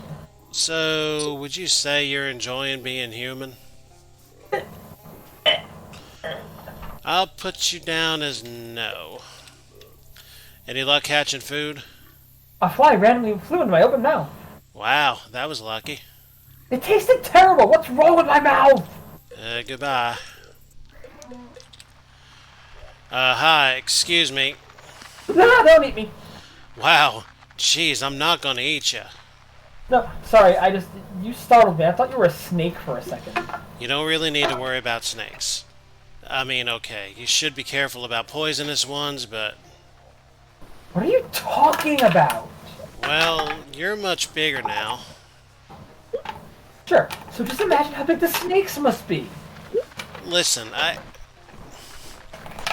So, would you say you're enjoying being human? I'll put you down as no. Any luck catching food? A fly randomly flew into my open mouth. Wow, that was lucky. It tasted terrible. What's wrong with my mouth? Goodbye. Hi, excuse me. No, don't eat me. Wow, jeez, I'm not gonna eat you. No, sorry. You startled me. I thought you were a snake for a second. You don't really need to worry about snakes. I mean, okay, you should be careful about poisonous ones, but... What are you talking about? Well, you're much bigger now. Sure. So just imagine how big the snakes must be. Listen,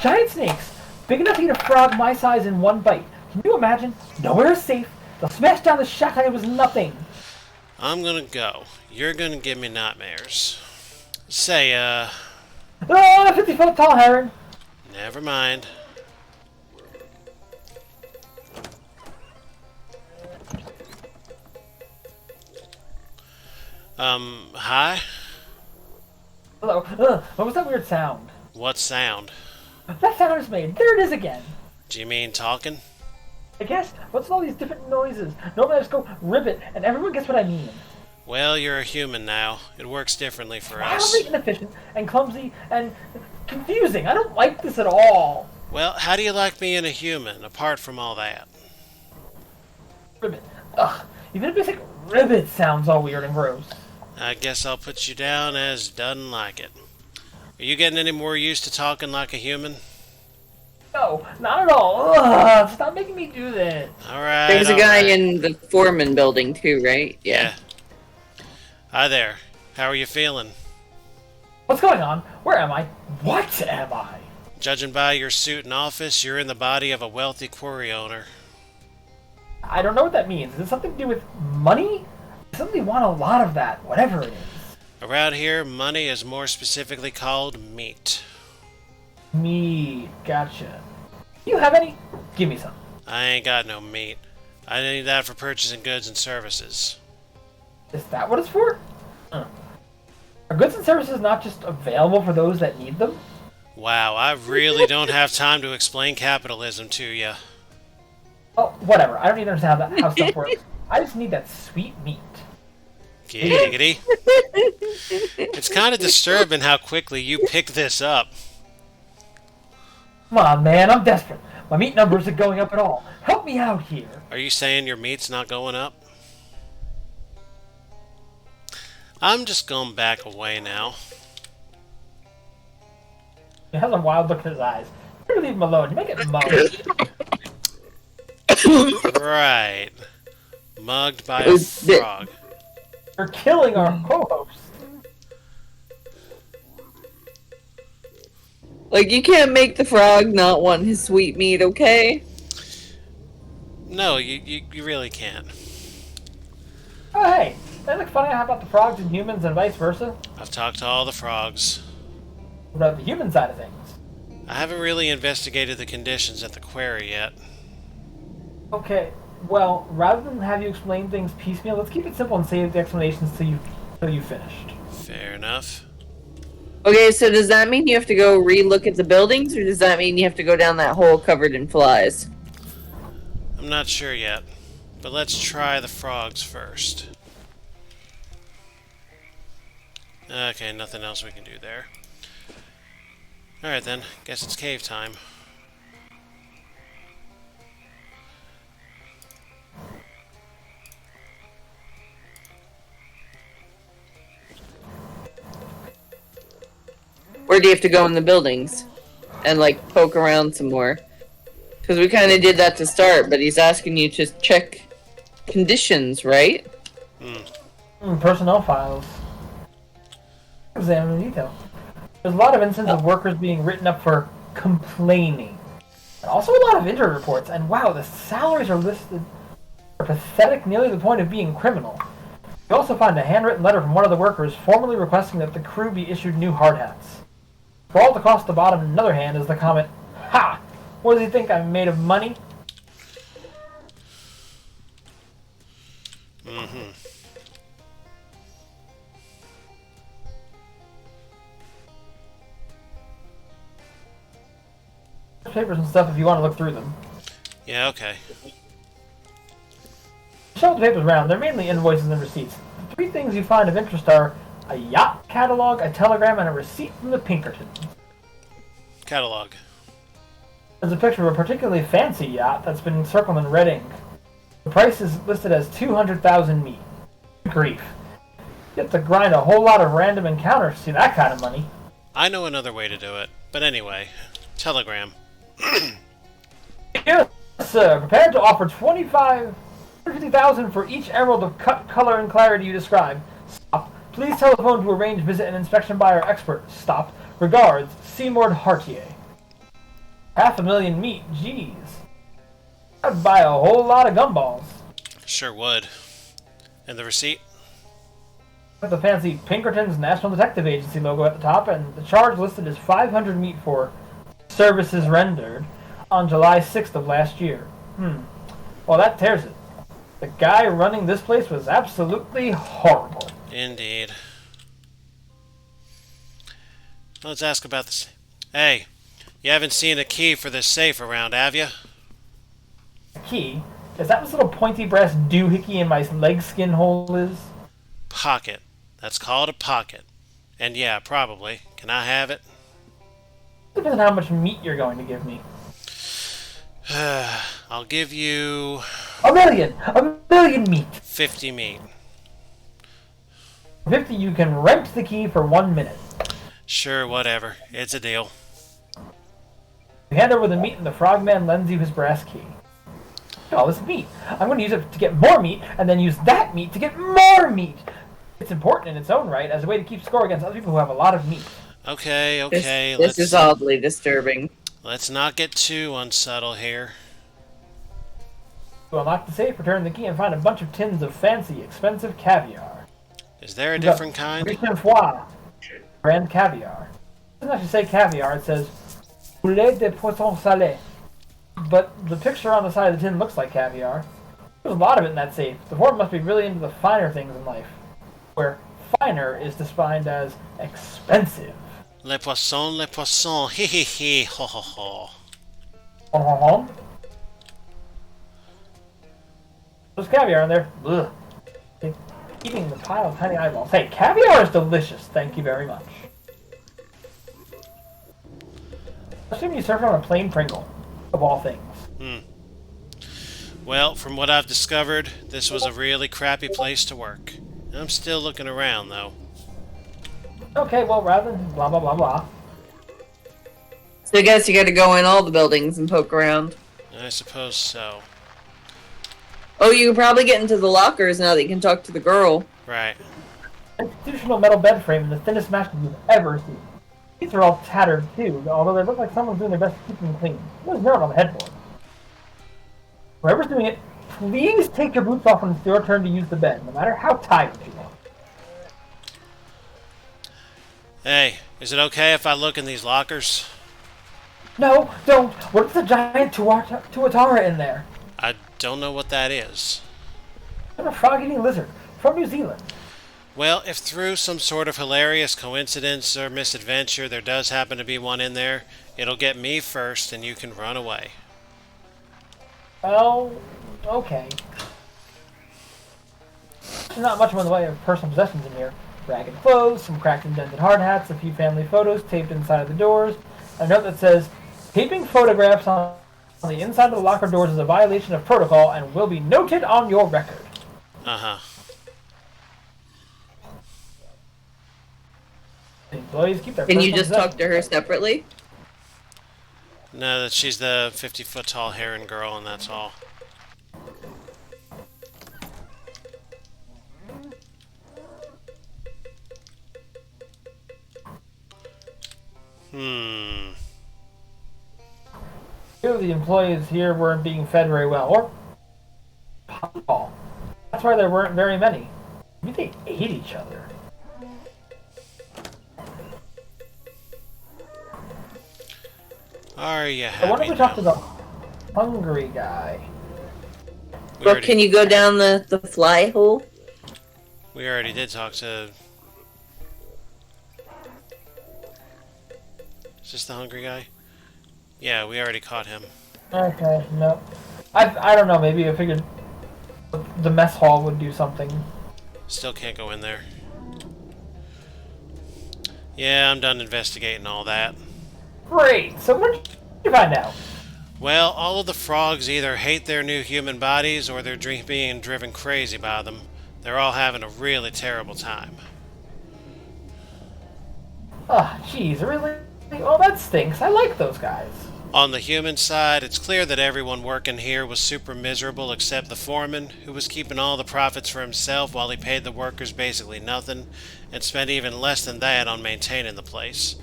Giant snakes, big enough to eat a frog my size in one bite. Can you imagine? Nowhere is safe. They'll smash down the shack like it was nothing. I'm gonna go. You're gonna give me nightmares. Say, Oh, a 50-foot tall heron. never mind. Hi? Hello. What was that weird sound? What sound? That sound I just made. There it is again. Do you mean talking? I guess. What's all these different noises? Normally I just go ribbit, and everyone gets what I mean. Well, you're a human now. It works differently for us. Wildly inefficient and clumsy and confusing. I don't like this at all. Well, how do you like being a human, apart from all that? Ribbit. Ugh. Even a basic ribbit sounds all weird and gross. I guess I'll put you down as doesn't like it. Are you getting any more used to talking like a human? No, not at all. Ugh, stop making me do this. Alright, There's a guy alright. in the Foreman building too, right? Yeah. Hi there. How are you feeling? What's going on? Where am I? What am I? Judging by your suit and office, you're in the body of a wealthy quarry owner. I don't know what that means. Is it something to do with money? I suddenly want a lot of that, whatever it is. Around here, money is more specifically called meat. Me, gotcha. You have any? Give me some. I ain't got no meat. I need that for purchasing goods and services. Is that what it's for? Are goods and services not just available for those that need them? Wow, I really don't have time to explain capitalism to you. Oh, whatever. I don't need to understand how stuff works. I just need that sweet meat. Giggity. It's kind of disturbing how quickly you pick this up. Come on, man. I'm desperate. My meat numbers are going up at all. Help me out here. Are you saying your meat's not going up? I'm just going back away now. He has a wild look in his eyes. You leave him alone. You make it moan. Right. Mugged by a frog. You're killing our co-host. Like, you can't make the frog not want his sweet meat, okay? No, you really can't. Oh, hey. That looks funny how about the frogs and humans and vice versa? I've talked to all the frogs. What about the human side of things? I haven't really investigated the conditions at the quarry yet. Okay, well, rather than have you explain things piecemeal, let's keep it simple and save the explanations till you finished. Fair enough. Okay, so does that mean you have to go re-look at the buildings, or does that mean you have to go down that hole covered in flies? I'm not sure yet, but let's try the frogs first. Okay, nothing else we can do there. Alright then, guess it's cave time. Or do you have to go in the buildings and, like, poke around some more? Because we kind of did that to start, but he's asking you to check conditions, right? Personnel files. Examine in detail. There's a lot of instances of workers being written up for complaining. And also a lot of injury reports, and wow, the salaries are listed are pathetic, nearly to the point of being criminal. You also find a handwritten letter from one of the workers formally requesting that the crew be issued new hard hats. Scrawled across the bottom, on the other hand, is the comment, "Ha! What does he think, I'm made of money?" Papers and stuff if you want to look through them. Yeah, okay. Show the papers around. They're mainly invoices and receipts. The three things you find of interest are a yacht catalog, a telegram, and a receipt from the Pinkertons. Catalog. There's a picture of a particularly fancy yacht that's been circled in red ink. The price is listed as 200,000 meat. Grief. You have to grind a whole lot of random encounters to see that kind of money. I know another way to do it. But anyway, telegram. Yes, sir. Prepared to offer 50,000 for each emerald of cut, color, and clarity you describe. Stop. Please telephone to arrange visit and inspection by our expert. Stop. Regards, Seymour Hartier. 500,000 meat. Jeez. I'd buy a whole lot of gumballs. Sure would. And the receipt? With the fancy Pinkerton's National Detective Agency logo at the top, and the charge listed is 500 meat for services rendered on July 6th of last year. Well, that tears it. The guy running this place was absolutely horrible. Indeed. Let's ask about this. Hey, you haven't seen a key for this safe around, have you? A key? Is that this little pointy brass doohickey in my leg skin hole is? Pocket. That's called a pocket. And yeah, probably. Can I have it? Depends on how much meat you're going to give me. I'll give you 1,000,000 meat. 50 meat. 50, you can rent the key for 1 minute. Sure, whatever. It's a deal. You hand over the meat and the frogman lends you his brass key. All this meat. I'm going to use it to get more meat, and then use that meat to get more meat. It's important in its own right as a way to keep score against other people who have a lot of meat. Okay. This is oddly disturbing. Let's not get too unsubtle here. You unlock the safe, return the key, and find a bunch of tins of fancy, expensive caviar. Is there a different kind? Riche foie, brand caviar. It doesn't actually say caviar, it says poulet de poisson salé. But the picture on the side of the tin looks like caviar. There's a lot of it in that safe. The foreman must be really into the finer things in life, where finer is defined as expensive. Le poisson, he he he, ho ho ho. There's caviar in there. Ugh. Eating the pile of tiny eyeballs. Hey, caviar is delicious. Thank you very much. Assume you serve it on a plain Pringle, of all things. Well, from what I've discovered, this was a really crappy place to work. I'm still looking around, though. Okay, well, rather than blah blah blah blah. So I guess you gotta go in all the buildings and poke around. I suppose so. Oh, you can probably get into the lockers now that you can talk to the girl. Right. Institutional metal bed frame and the thinnest mattress you've ever seen. These are all tattered too, although they look like someone's doing their best to keep them clean. There's a note on the headboard. Whoever's doing it, please take your boots off when it's your turn to use the bed, no matter how tired you are. Hey, is it okay if I look in these lockers? No, don't. What if the giant tuatara in there? I don't know what that is. I'm a frog-eating lizard from New Zealand. Well, if through some sort of hilarious coincidence or misadventure there does happen to be one in there, it'll get me first and you can run away. Well, okay. There's not much in the way of personal possessions in here. Ragged clothes, some cracked and dented hard hats, a few family photos taped inside the doors, a note that says, taping photographs on the inside of the locker doors is a violation of protocol and will be noted on your record. Uh-huh. Employees keep their Can you personal just talk possessions. to her separately? No, that she's the 50-foot tall heron girl, and that's all. Hmm. Two of the employees here weren't being fed very well, or possible. That's why there weren't very many. Maybe they ate each other. Are you I wonder happy if we talked to now? the hungry guy. Well, can you go down the fly hole? We already did talk to... Is this the hungry guy? Yeah, we already caught him. Okay, no. I don't know, maybe I figured the mess hall would do something. Still can't go in there. Yeah, I'm done investigating all that. Great! So what did you find out? Well, all of the frogs either hate their new human bodies or they're being driven crazy by them. They're all having a really terrible time. Ah, jeez, really? Oh, that stinks. I like those guys. On the human side, it's clear that everyone working here was super miserable except the foreman, who was keeping all the profits for himself while he paid the workers basically nothing, and spent even less than that on maintaining the place.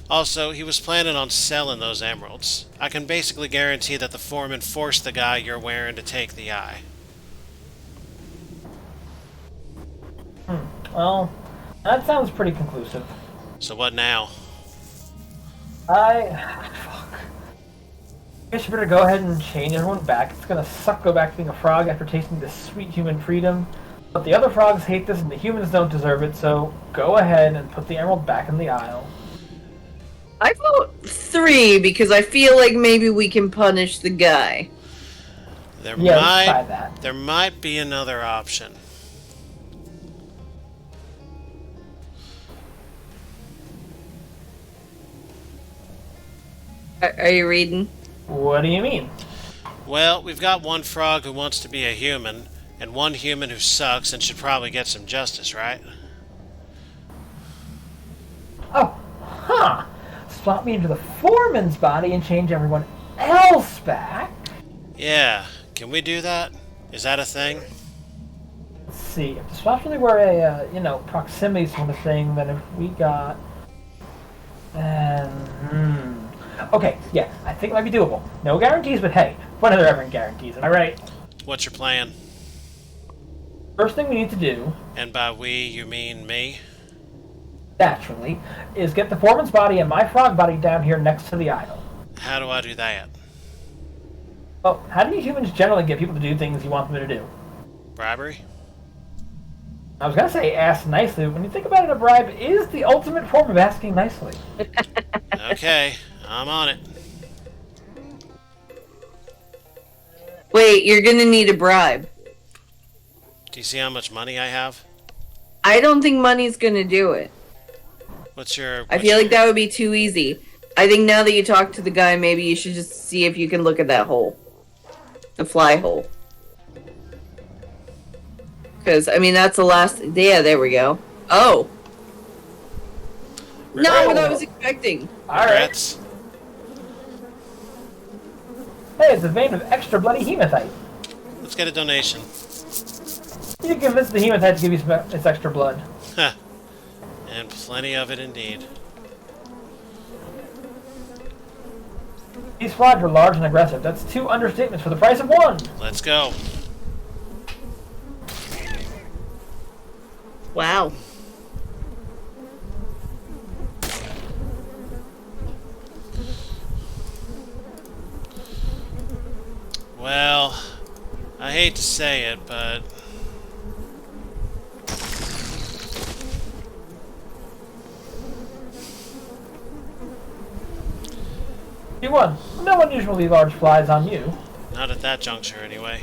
Also, he was planning on selling those emeralds. I can basically guarantee that the foreman forced the guy you're wearing to take the eye. Well, that sounds pretty conclusive. So what now? Fuck. I guess you better go ahead and change everyone back. It's gonna suck go back to being a frog after tasting this sweet human freedom. But the other frogs hate this and the humans don't deserve it, so go ahead and put the emerald back in the aisle. I vote 3 because I feel like maybe we can punish the guy. There Yeah, let's try that. there might be another option. Are you reading? What do you mean? Well, we've got one frog who wants to be a human, and one human who sucks and should probably get some justice, right? Oh, huh. Swap me into the foreman's body and change everyone else back? Yeah, can we do that? Is that a thing? Let's see. If the swaps really were a, proximity sort of thing, then if we got... Okay, yeah, I think it might be doable. No guarantees, but hey, when are there ever guarantees? Am I right? What's your plan? First thing we need to do, And by we, you mean me? naturally, is get the foreman's body and my frog body down here next to the idol. How do I do that? Well, how do you humans generally get people to do things you want them to do? Bribery? I was gonna say ask nicely, but when you think about it, a bribe is the ultimate form of asking nicely. Okay, I'm on it. Wait, you're gonna need a bribe. Do you see how much money I have? I don't think money's gonna do it. I feel like that would be too easy. I think now that you talk to the guy, maybe you should just see if you can look at that hole. The fly hole. Because, I mean, that's the last... Yeah, there we go. Oh! Not what I was expecting. Regrets? Hey, it's a vein of extra bloody hematite. Let's get a donation. You can convince the hematite to give you its extra blood. Huh. And plenty of it indeed. These frogs are large and aggressive. That's 2 understatements for the price of 1. Let's go. Wow. Well, I hate to say it, but... You won. No unusually large flies on you. Not at that juncture, anyway.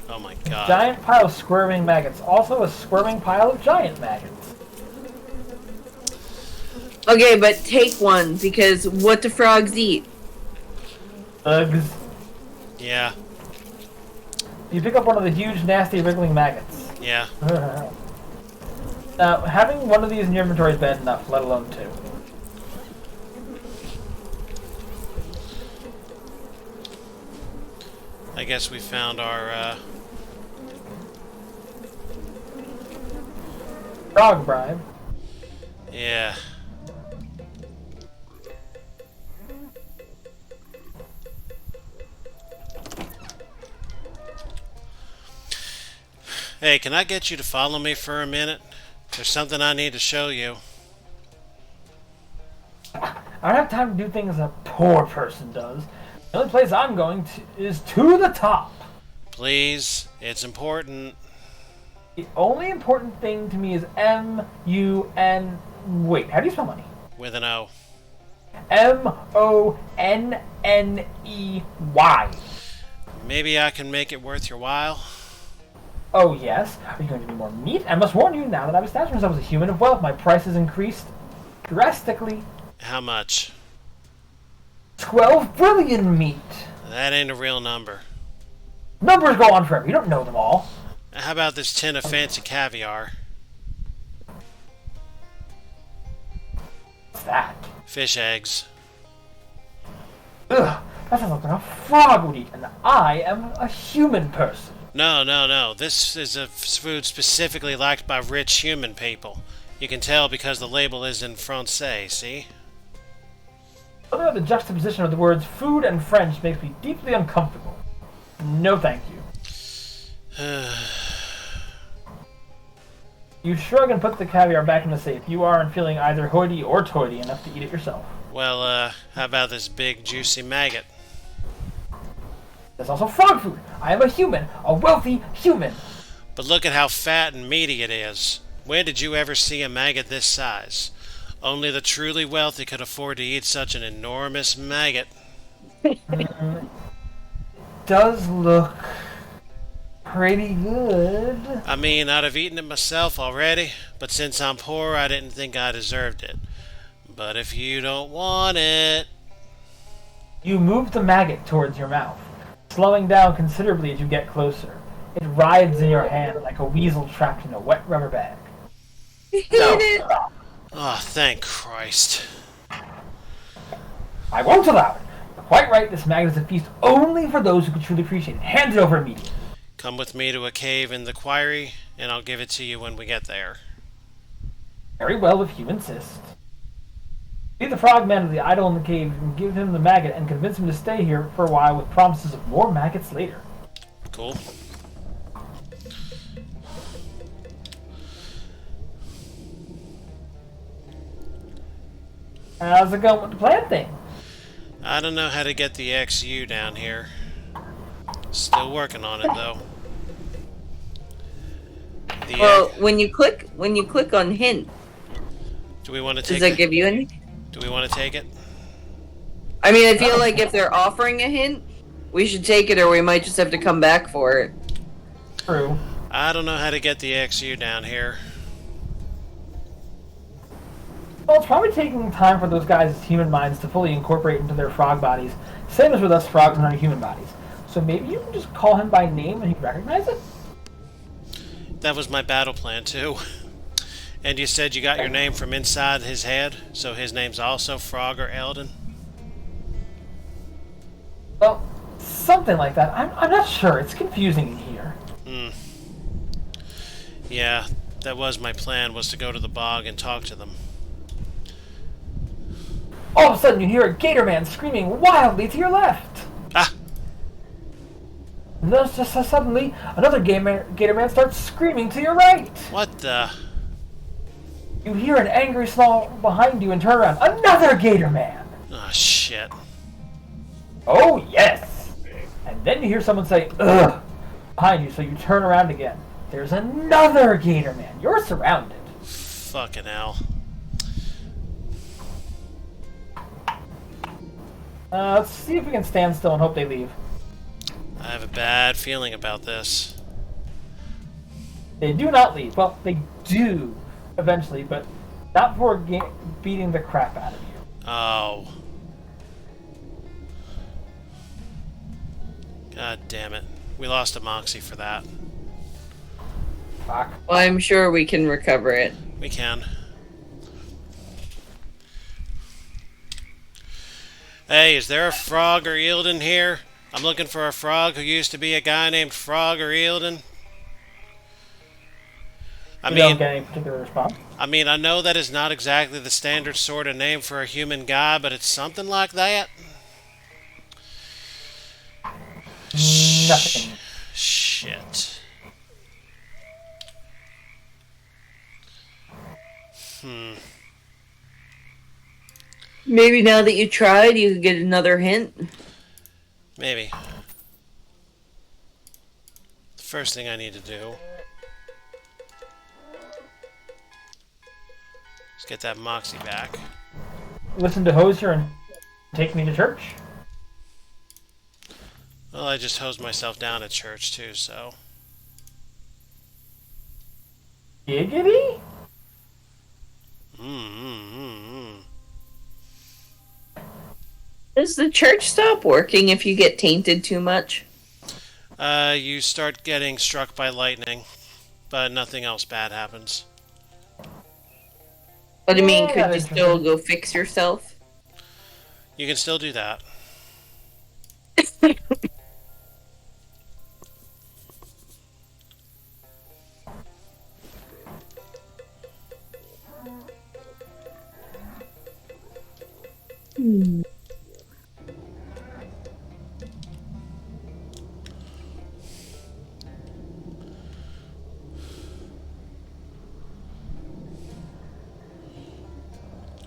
Oh my god. Giant pile of squirming maggots. Also a squirming pile of giant maggots. Okay, but take one, because what do frogs eat? Bugs. Yeah, You pick up one of the huge, nasty, wriggling maggots. yeah. Now, having one of these in your inventory is bad enough, let alone two. I guess we found our, Frog bribe. yeah. Hey, can I get you to follow me for a minute? There's something I need to show you. I don't have time to do things a poor person does. The only place I'm going to is to the top. Please, it's important. The only important thing to me is M-U-N... Wait, how do you spell money? With an O. M-O-N-N-E-Y. Maybe I can make it worth your while? Oh, yes. Are you going to give me more meat? I must warn you, now that I've established myself as a human of wealth, my price has increased drastically. How much? 12 billion meat. That ain't a real number. Numbers go on forever. You don't know them all. How about this tin of fancy caviar? What's that? Fish eggs. Ugh, that sounds like a frog would eat, and I am a human person. No. This is a food specifically liked by rich human people. You can tell because the label is in Francais, see? The juxtaposition of the words food and French makes me deeply uncomfortable. No thank you. You shrug and put the caviar back in the safe. You aren't feeling either hoity or toity enough to eat it yourself. Well, how about this big juicy maggot? There's also frog food. I am a human, a wealthy human. But look at how fat and meaty it is. When did you ever see a maggot this size? Only the truly wealthy could afford to eat such an enormous maggot. Does look pretty good. I mean, I'd have eaten it myself already, but since I'm poor, I didn't think I deserved it. But if you don't want it... You move the maggot towards your mouth, slowing down considerably as you get closer. It writhes in your hand like a weasel trapped in a wet rubber bag. It. Oh, thank Christ. I won't allow it. You're quite right, this maggot is a feast only for those who can truly appreciate it. Hand it over immediately. Come with me to a cave in the quarry, and I'll give it to you when we get there. Very well, if you insist. Lead the frogman to the idol in the cave and give him the maggot and convince him to stay here for a while with promises of more maggots later. Cool. How's it going with the plant thing? I don't know how to get the XU down here. Still working on it, though. Well, when you click on hint, do we want to does take that it? give you anything? Do we want to take it? I mean, I feel like if they're offering a hint, we should take it, or we might just have to come back for it. True. I don't know how to get the XU down here. Well, it's probably taking time for those guys' human minds to fully incorporate into their frog bodies, same as with us frogs in our human bodies. So maybe you can just call him by name and he'd recognize it? That was my battle plan, too. And you said you got your name from inside his head, so his name's also Frog or Eldon? Well, something like that. I'm not sure. It's confusing in here. Yeah, that was my plan, was to go to the bog and talk to them. All of a sudden, you hear a gator man screaming wildly to your left. Ah! And then just suddenly, another gator man starts screaming to your right. What the... You hear an angry snarl behind you and turn around. Another gator man. Oh, shit. Oh, yes. And then you hear someone say, ugh, behind you, so you turn around again. There's another gator man. You're surrounded. Fucking hell. Let's see if we can stand still and hope they leave. I have a bad feeling about this. They do not leave. Well, they do eventually, but not before beating the crap out of you. Oh. God damn it. We lost a Moxie for that. Fuck. Well, I'm sure we can recover it. We can. Hey, is there a Frog or Eildon here? I'm looking for a frog who used to be a guy named Frog or Eildon. You don't get any particular response? I know that is not exactly the standard sort of name for a human guy, but it's something like that. Nothing. Shit. Maybe now that you tried, you could get another hint. Maybe. The first thing I need to do is get that Moxie back. Listen to Hosier and take me to church? Well, I just hosed myself down at church too, so. Giggity? Does the church stop working if you get tainted too much? You start getting struck by lightning, but nothing else bad happens. But I mean, Yeah, could you still go fix yourself? You can still do that.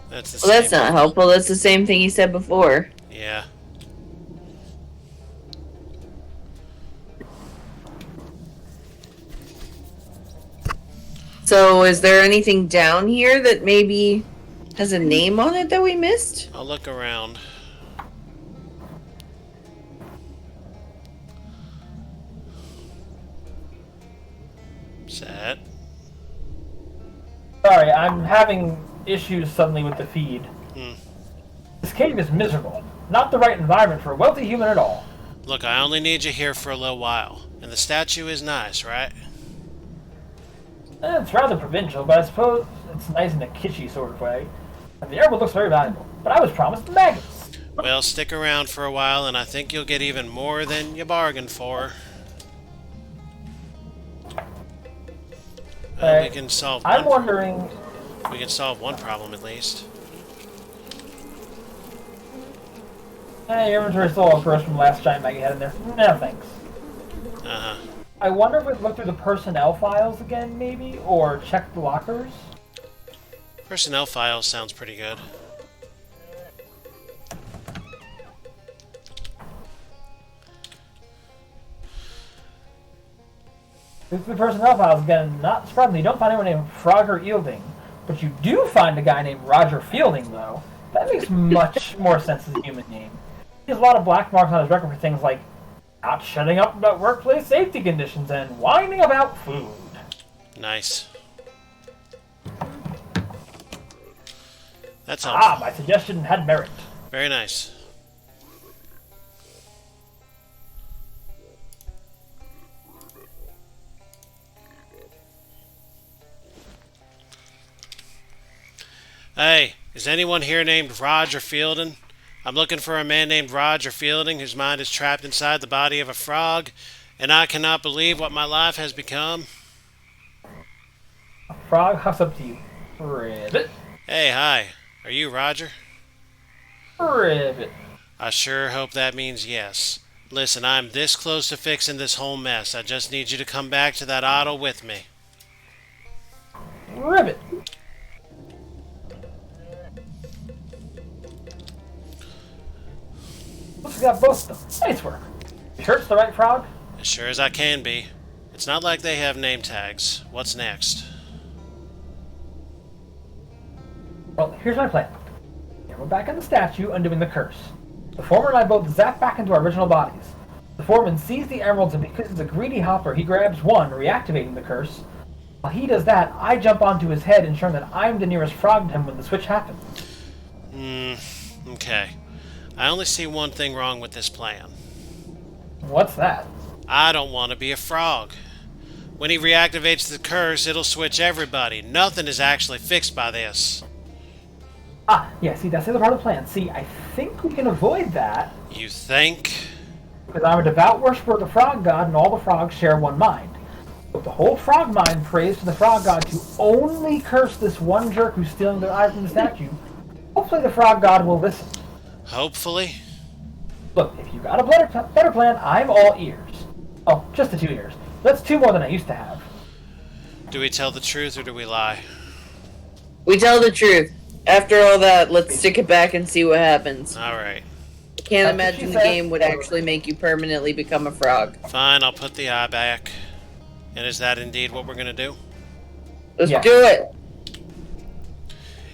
That's the Well, that's same. not helpful. That's the same thing you said before. Yeah. So, is there anything down here that maybe has a name on it that we missed? I'll look around. Set. Sorry, I'm having issues suddenly with the feed. Hmm. This cave is miserable. Not the right environment for a wealthy human at all. Look, I only need you here for a little while. And the statue is nice, right? It's rather provincial, but I suppose it's nice in a kitschy sort of way. And the emerald looks very valuable, but I was promised maggots. Well, stick around for a while, and I think you'll get even more than you bargained for. Well, we can solve I'm one. wondering... We can solve one problem at least. Your inventory's still all gross from the last giant mag you had in there. No, thanks. Uh-huh. I wonder if we'd look through the personnel files again, maybe? Or check the lockers? Personnel files sounds pretty good. Look through the personnel files again. Not surprisingly, you don't find anyone named Frog or Eilding. But you do find a guy named Roger Fielding, though. That makes much more sense as a human name. He has a lot of black marks on his record for things like not shutting up about workplace safety conditions and whining about food. Nice. That's Ah, all. my suggestion had merit. Very nice. Hey, is anyone here named Roger Fielding? I'm looking for a man named Roger Fielding whose mind is trapped inside the body of a frog, and I cannot believe what my life has become. Frog huffs up to you. Ribbit. Hey, hi. Are you Roger? Ribbit. I sure hope that means yes. Listen, I'm this close to fixing this whole mess. I just need you to come back to that auto with me. Ribbit. Looks like we got both of them. Nice work. You sure it's the right frog? As sure as I can be. It's not like they have name tags. What's next? Well, here's my plan. Here we're back in the statue, undoing the curse. The foreman and I both zap back into our original bodies. The foreman sees the emeralds, and because he's a greedy hopper, he grabs one, reactivating the curse. While he does that, I jump onto his head, ensuring that I'm the nearest frog to him when the switch happens. Okay. I only see one thing wrong with this plan. What's that? I don't want to be a frog. When he reactivates the curse, it'll switch everybody. Nothing is actually fixed by this. Ah, yeah, see, that's the other part of the plan. See, I think we can avoid that. You think? Because I'm a devout worshiper of the frog god, and all the frogs share one mind. So if the whole frog mind prays to the frog god to only curse this one jerk who's stealing the eye from the statue, hopefully the frog god will listen. Hopefully. Look, if you got a better plan, I'm all ears. Oh, just the 2 ears. That's 2 more than I used to have. Do we tell the truth or do we lie? We tell the truth. After all that, let's stick it back and see what happens. Alright. I can't That's what imagine she the said. game would actually make you permanently become a frog. Fine, I'll put the eye back. And is that indeed what we're gonna do? Let's Yeah. do it.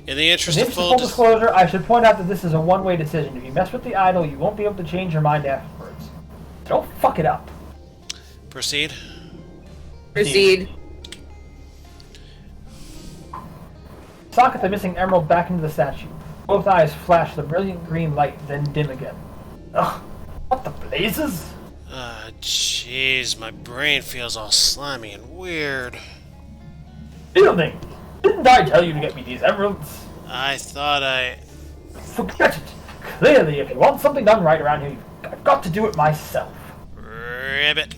In the interest In of the full full disclosure, I should point out that this is a one-way decision. If you mess with the idol, you won't be able to change your mind afterwards. Don't fuck it up. proceed. Proceed. Socket the missing emerald back into the statue. Both eyes flash the brilliant green light, then dim again. Ugh, what the blazes? Jeez, my brain feels all slimy and weird. Fielding! Didn't I tell you to get me these emeralds? I thought I... Forget it! Clearly, if you want something done right around here, I've got to do it myself. Ribbit.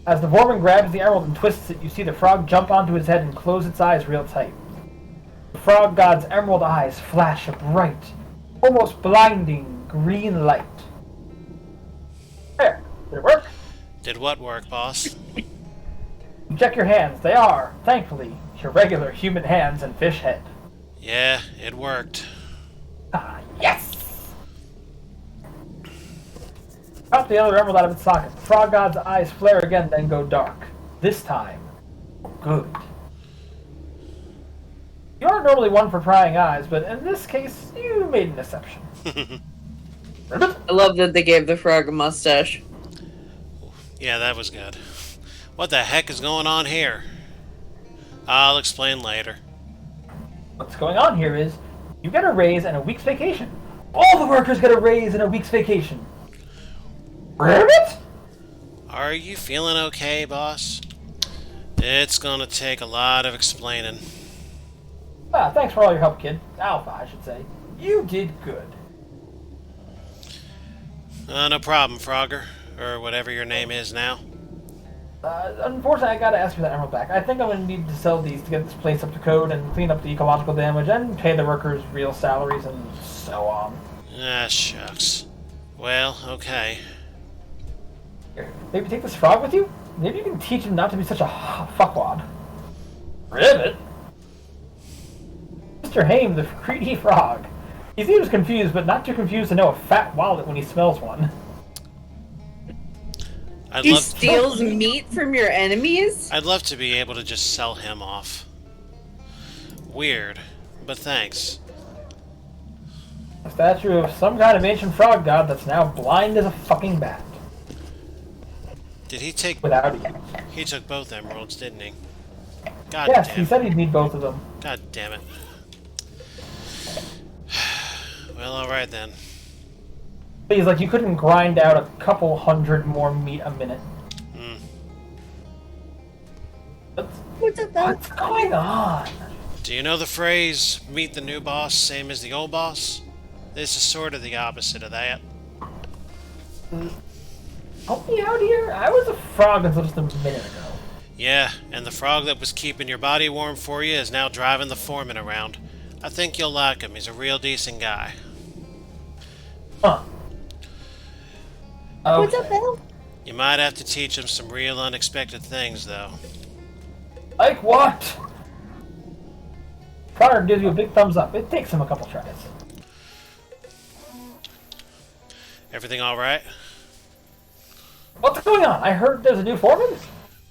As the Vorman grabs the emerald and twists it, you see the frog jump onto his head and close its eyes real tight. The frog god's emerald eyes flash a bright, almost blinding green light. There. Did it work? Did what work, boss? You check your hands. They are, thankfully, your regular human hands and fish head. Yeah, it worked. Ah, yes! Pop the other emerald out of its socket. The frog god's eyes flare again, then go dark. This time, good. You aren't normally one for prying eyes, but in this case, you made an exception. Ribbit? I love that they gave the frog a mustache. Yeah, that was good. What the heck is going on here? I'll explain later. What's going on here is, you get a raise and a week's vacation. All the workers get a raise and a week's vacation. Ribbit? Are you feeling okay, boss? It's gonna take a lot of explaining. Ah, thanks for all your help, kid. Alpha, I should say. You did good. No problem, Frogger. Or whatever your name is now. Unfortunately, I gotta ask for that emerald back. I think I'm gonna need to sell these to get this place up to code and clean up the ecological damage and pay the workers real salaries and so on. Ah, shucks. Well, okay. Here, maybe take this frog with you? Maybe you can teach him not to be such a fuckwad. Ribbit? Mr. Haim, the greedy frog. He seems confused, but not too confused to know a fat wallet when he smells one. He steals meat from your enemies? I'd love to be able to just sell him off. Weird, but thanks. A statue of some kind of ancient frog god that's now blind as a fucking bat. Did he take... Without He took both emeralds, didn't he? God Yes, damn. he said he'd need both of them. God damn it. Well, alright then. He's like, you couldn't grind out a couple hundred more meat a minute. Hmm. What's going on? Do you know the phrase, meet the new boss, same as the old boss? This is sort of the opposite of that. Help me out here? I was a frog until just a minute ago. Yeah, and the frog that was keeping your body warm for you is now driving the foreman around. I think you'll like him. He's a real decent guy. Huh. Okay. What's up, Bill? You might have to teach him some real unexpected things, though. Like what? Connor gives you a big thumbs up. It takes him a couple tries. Everything alright? What's going on? I heard there's a new foreman?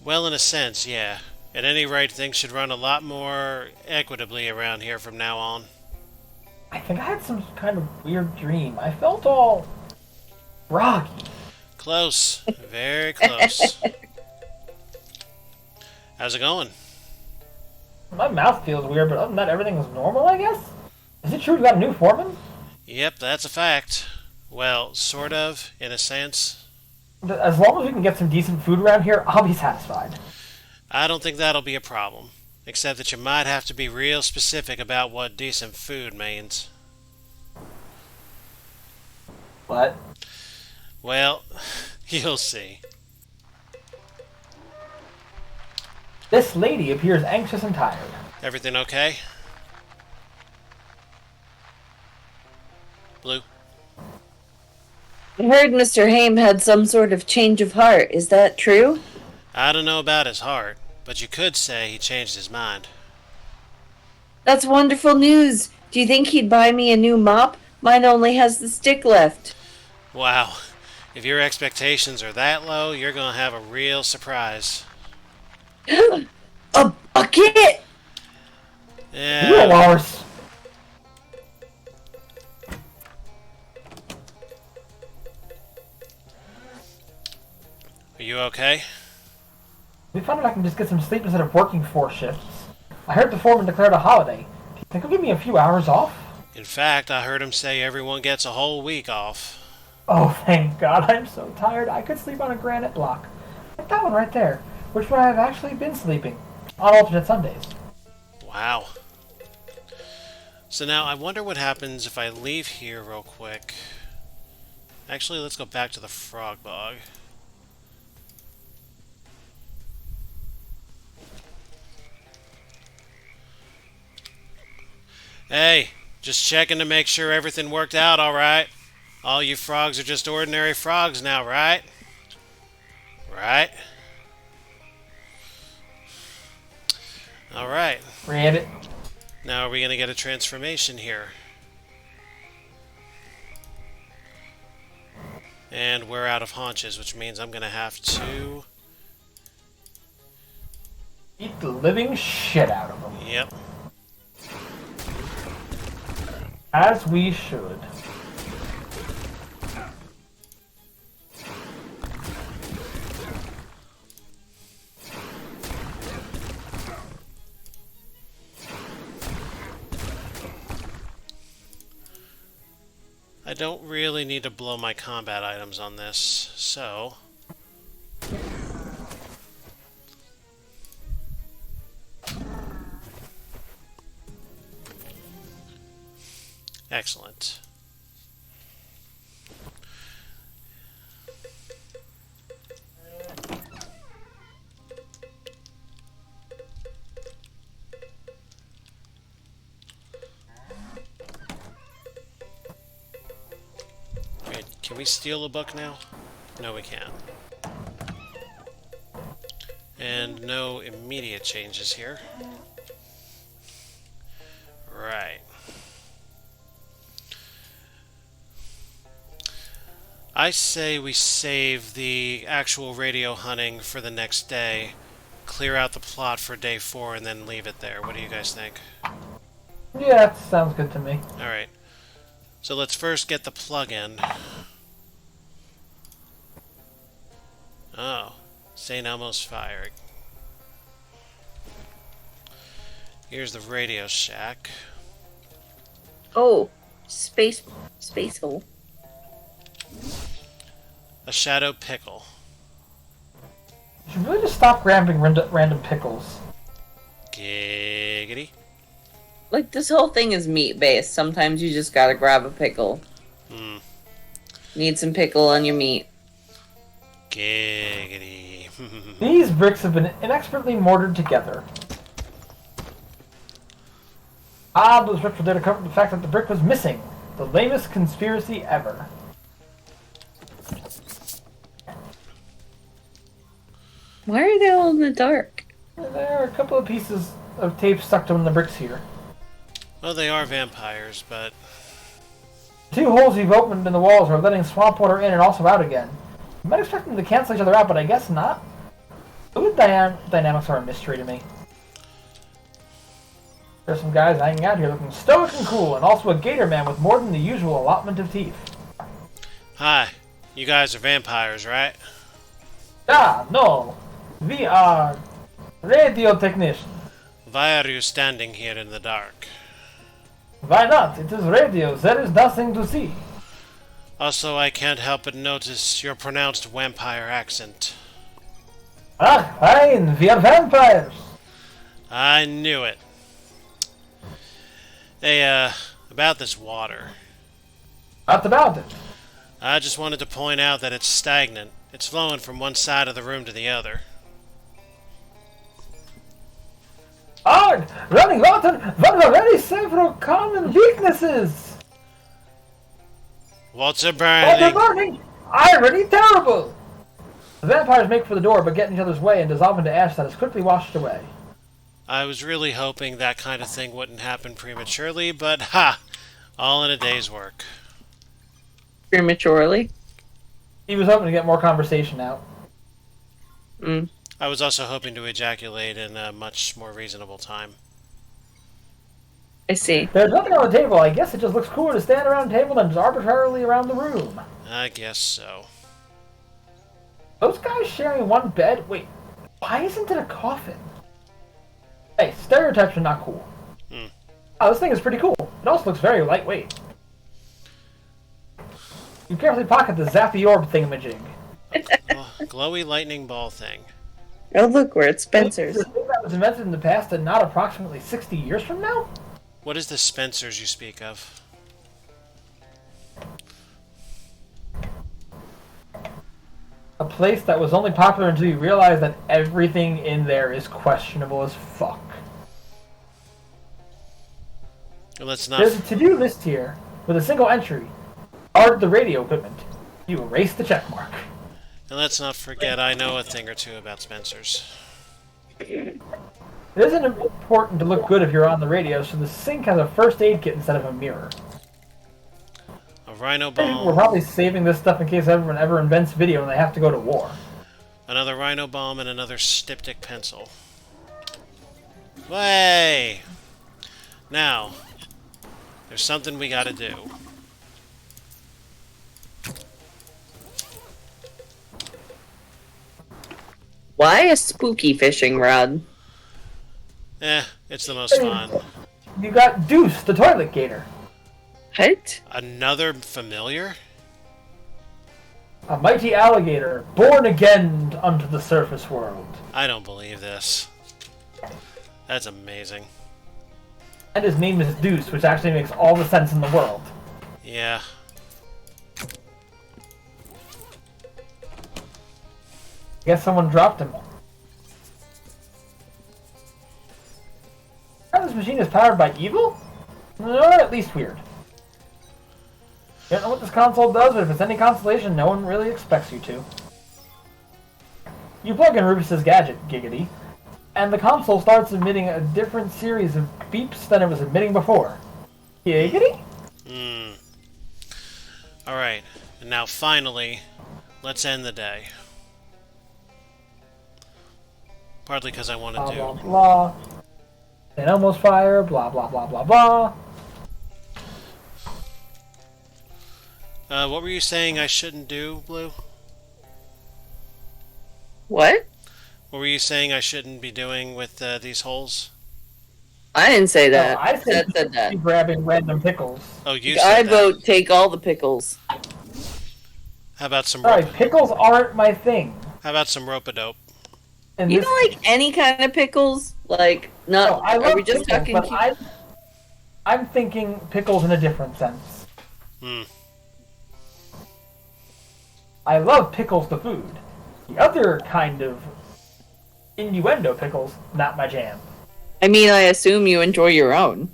Well, in a sense, yeah. At any rate, things should run a lot more equitably around here from now on. I think I had some kind of weird dream. I felt all groggy. Close. Very close. How's it going? My mouth feels weird, but other than that, everything is normal, I guess? Is it true you got a new foreman? Yep, that's a fact. Well, sort of, in a sense. As long as we can get some decent food around here, I'll be satisfied. I don't think that'll be a problem. Except that you might have to be real specific about what decent food means. What? Well, you'll see. This lady appears anxious and tired. Everything okay? Blue? I heard Mr. Haim had some sort of change of heart. Is that true? I don't know about his heart, but you could say he changed his mind. That's wonderful news. Do you think he'd buy me a new mop? Mine only has the stick left. Wow. If your expectations are that low, you're gonna have a real surprise. A bucket? Yeah. Real Walrus. Are you okay? We found out I can just get some sleep instead of working 4 shifts. I heard the foreman declared a holiday. Do you think he'll give me a few hours off? In fact, I heard him say everyone gets a whole week off. Oh, thank God. I'm so tired. I could sleep on a granite block. Like that one right there, which would I have actually been sleeping on alternate Sundays. Wow. So now I wonder what happens if I leave here real quick. Actually, let's go back to the frog bog. Hey, just checking to make sure everything worked out all right. All you frogs are just ordinary frogs now, right? Right? All right. Rabbit. Now are we going to get a transformation here? And we're out of haunches, which means I'm going to have to... Eat the living shit out of them. Yep. As we should. I don't really need to blow my combat items on this, so... Excellent. Wait, can we steal a book now? No, we can't. And no immediate changes here. Right. I say we save the actual radio hunting for the next day, clear out the plot for day 4, and then leave it there. What do you guys think? Yeah, that sounds good to me. Alright. So let's first get the plug-in. Oh. St. Elmo's Fire. Here's the Radio Shack. Oh, space hole. A Shadow Pickle. You should really just stop grabbing random pickles. Giggity. Like, this whole thing is meat-based. Sometimes you just gotta grab a pickle. Need some pickle on your meat. Giggity. These bricks have been inexpertly mortared together. Those bricks were there to cover the fact that the brick was missing. The lamest conspiracy ever. Why are they all in the dark? There are a couple of pieces of tape stuck to one of the bricks here. Well, they are vampires, but... The 2 holes you've opened in the walls are letting swamp water in and also out again. You might expect them to cancel each other out, but I guess not. Fluid dynamics are a mystery to me. There's some guys hanging out here looking stoic and cool, and also a gator man with more than the usual allotment of teeth. Hi. You guys are vampires, right? No. We are radio technicians. Why are you standing here in the dark? Why not? It is radio. There is nothing to see. Also, I can't help but notice your pronounced vampire accent. Ah, fine, we are vampires. I knew it. Hey, about this water. What about it? I just wanted to point out that it's stagnant. It's flowing from one side of the room to the other. Hard, running water, one of the very several common weaknesses. Water Water burning. burning, irony terrible. The vampires make for the door, but get in each other's way and dissolve into ash that is quickly washed away. I was really hoping that kind of thing wouldn't happen prematurely, but ha! All in a day's work. Prematurely. He was hoping to get more conversation out. Mm. I was also hoping to ejaculate in a much more reasonable time. I see. There's nothing on the table. I guess it just looks cooler to stand around the table than just arbitrarily around the room. I guess so. Those guys sharing one bed? Wait, why isn't it a coffin? Hey, stereotypes are not cool. Oh, this thing is pretty cool. It also looks very lightweight. You carefully pocket the zappy orb thingamajig. Glowy lightning ball thing. Oh, look, we're at Spencer's. The thing that was invented in the past and not approximately 60 years from now? What is the Spencers you speak of? A place that was only popular until you realize that everything in there is questionable as fuck. Let's not. There's a to-do list here with a single entry. Guard the radio equipment. You erase the checkmark. And let's not forget, I know a thing or two about Spencers. It isn't important to look good if you're on the radio, so the sink has a first aid kit instead of a mirror. A rhino We're bomb. probably saving this stuff in case everyone ever invents video and they have to go to war. Another rhino bomb and another styptic pencil. Way! Now, there's something we gotta do. Why a spooky fishing rod? It's the most fun. You got Deuce, the toilet gator. What? Another familiar? A mighty alligator, born again unto the surface world. I don't believe this. That's amazing. And his name is Deuce, which actually makes all the sense in the world. Yeah. I guess someone dropped him. This machine is powered by evil? No, at least weird. You don't know what this console does, but if it's any consolation, no one really expects you to. You plug in Rufus's gadget, Giggity, and the console starts emitting a different series of beeps than it was emitting before. Giggity? Alright, and now finally, let's end the day. Partly because I want to Blah, do... blah, blah. An almost fire, blah, blah, blah, blah, blah. What were you saying I shouldn't do, Blue? What? What were you saying I shouldn't be doing with these holes? I didn't say that. I said Seth said that. keep grabbing random pickles. Oh, you I said that. vote take all the pickles. How about some Sorry, rope? pickles aren't my thing. How about some rope-a-dope? And You this, don't like any kind of pickles? Like, not. no, I are love we just pickles, talking? but I'm thinking pickles in a different sense. I love pickles the food. The other kind of innuendo pickles, not my jam. I mean, I assume you enjoy your own.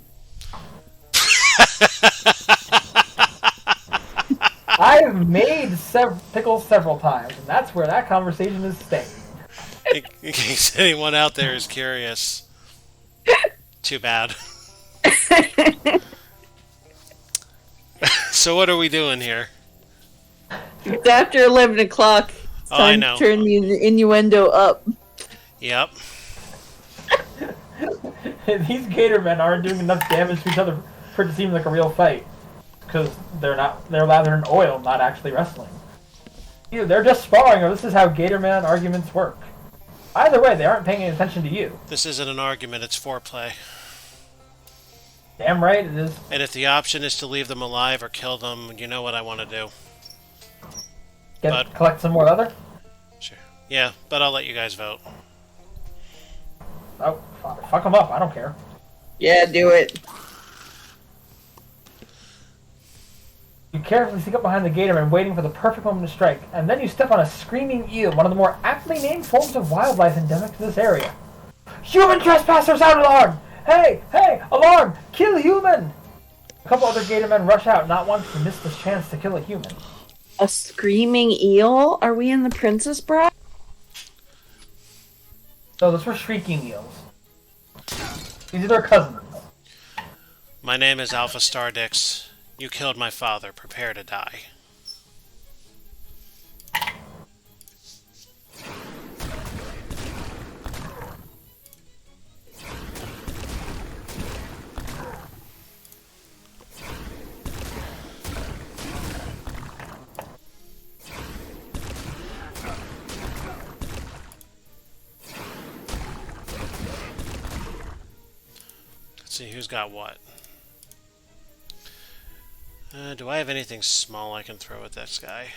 I've made pickles several times, and that's where that conversation is staying. In case anyone out there is curious. Too bad. So what are we doing here? It's after 11 o'clock. It's Oh, I time know. to turn the innuendo up. Yep. These gator men aren't doing enough damage to each other for it to seem like a real fight. Because they're lather in oil, not actually wrestling. Either they're just sparring, or this is how gator man arguments work. Either way, they aren't paying any attention to you. This isn't an argument, it's foreplay. Damn right it is. And if the option is to leave them alive or kill them, you know what I want to do. Collect some more leather? Sure. Yeah, but I'll let you guys vote. Oh, fuck them up. I don't care. Yeah, do it. You carefully sneak up behind the Gatorman, waiting for the perfect moment to strike, and then you step on a screaming eel, one of the more aptly named forms of wildlife endemic to this area. Human trespassers, out alarm! Hey, alarm! Kill human! A couple other Gatormen rush out, not wanting to miss this chance to kill a human. A screaming eel? Are we in the Princess Bride? So those were shrieking eels. These are their cousins. My name is Alpha Stardix. You killed my father. Prepare to die. Let's see who's got what. Do I have anything small I can throw at this guy?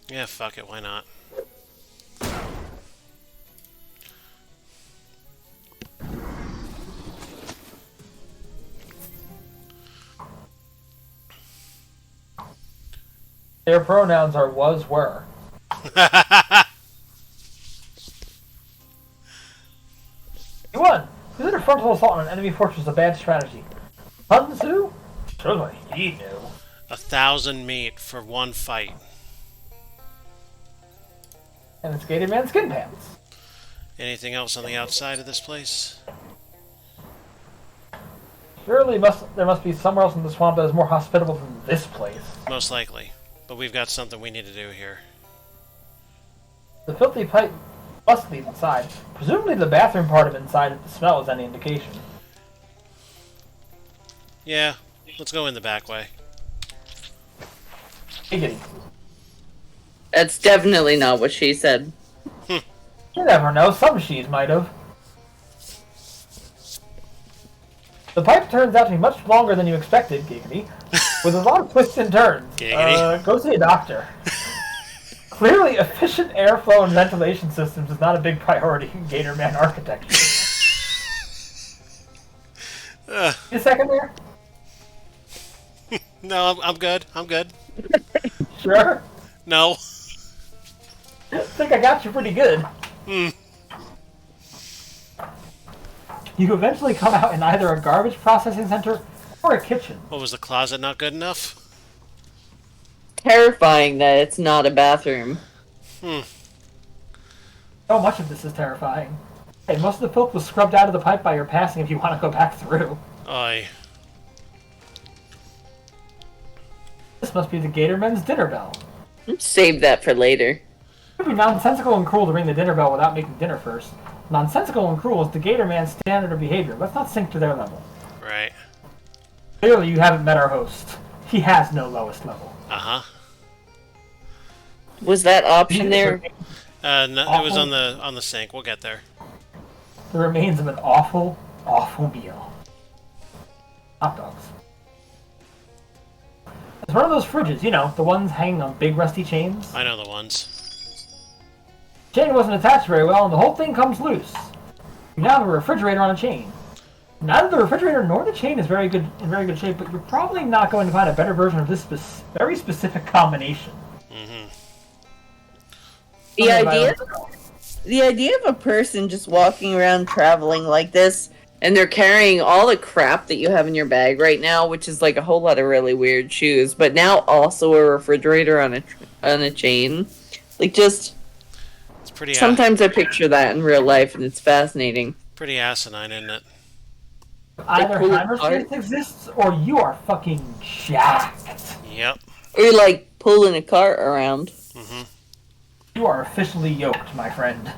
Yeah, fuck it, why not? Their pronouns are was, were. You won! Consider frontal assault on an enemy fortress a bad strategy. Sun Tzu? Surely he knew. 1,000 meat for one fight. And it's Gatorman skin pants. Anything else on the outside of this place? Surely there must be somewhere else in the swamp that is more hospitable than this place. Most likely. But we've got something we need to do here. The filthy pipe must lead inside. Presumably the bathroom part of inside if the smell is any indication. Yeah, let's go in the back way. Giggity. That's definitely not what she said. You never know, some she's might have. The pipe turns out to be much longer than you expected, Giggity, with a lot of twists and turns. Giggity. Go see a doctor. Clearly, efficient airflow and ventilation systems is not a big priority in Gatorman architecture. Need a second there? No, I'm good. I'm good. Sure. No. I think I got you pretty good. You eventually come out in either a garbage processing center or a kitchen. What, was the closet not good enough? Terrifying that it's not a bathroom. So much of this is terrifying. Hey, most of the filth was scrubbed out of the pipe by your passing if you want to go back through. Aye. This must be the Gatorman's dinner bell. Save that for later. It would be nonsensical and cruel to ring the dinner bell without making dinner first. Nonsensical and cruel is the Gatorman's standard of behavior. Let's not sink to their level. Right. Clearly you haven't met our host. He has no lowest level. Uh-huh. Was that option there? No, it was on the sink. We'll get there. The remains of an awful, awful meal. Hot dogs. It's one of those fridges, you know, the ones hanging on big rusty chains. I know the ones. Chain wasn't attached very well, and the whole thing comes loose. You now have a refrigerator on a chain. Neither the refrigerator nor the chain is in very good shape, but you're probably not going to find a better version of this very specific combination. The idea of a person just walking around traveling like this, and they're carrying all the crap that you have in your bag right now, which is like a whole lot of really weird shoes, but now also a refrigerator on a chain. Like, just It's pretty. sometimes I picture that in real life, and it's fascinating. Pretty asinine, isn't it? Either pull it Heimer's apart. strength exists, or you are fucking jacked. Yep. Or you're like pulling a cart around. You are officially yoked, my friend.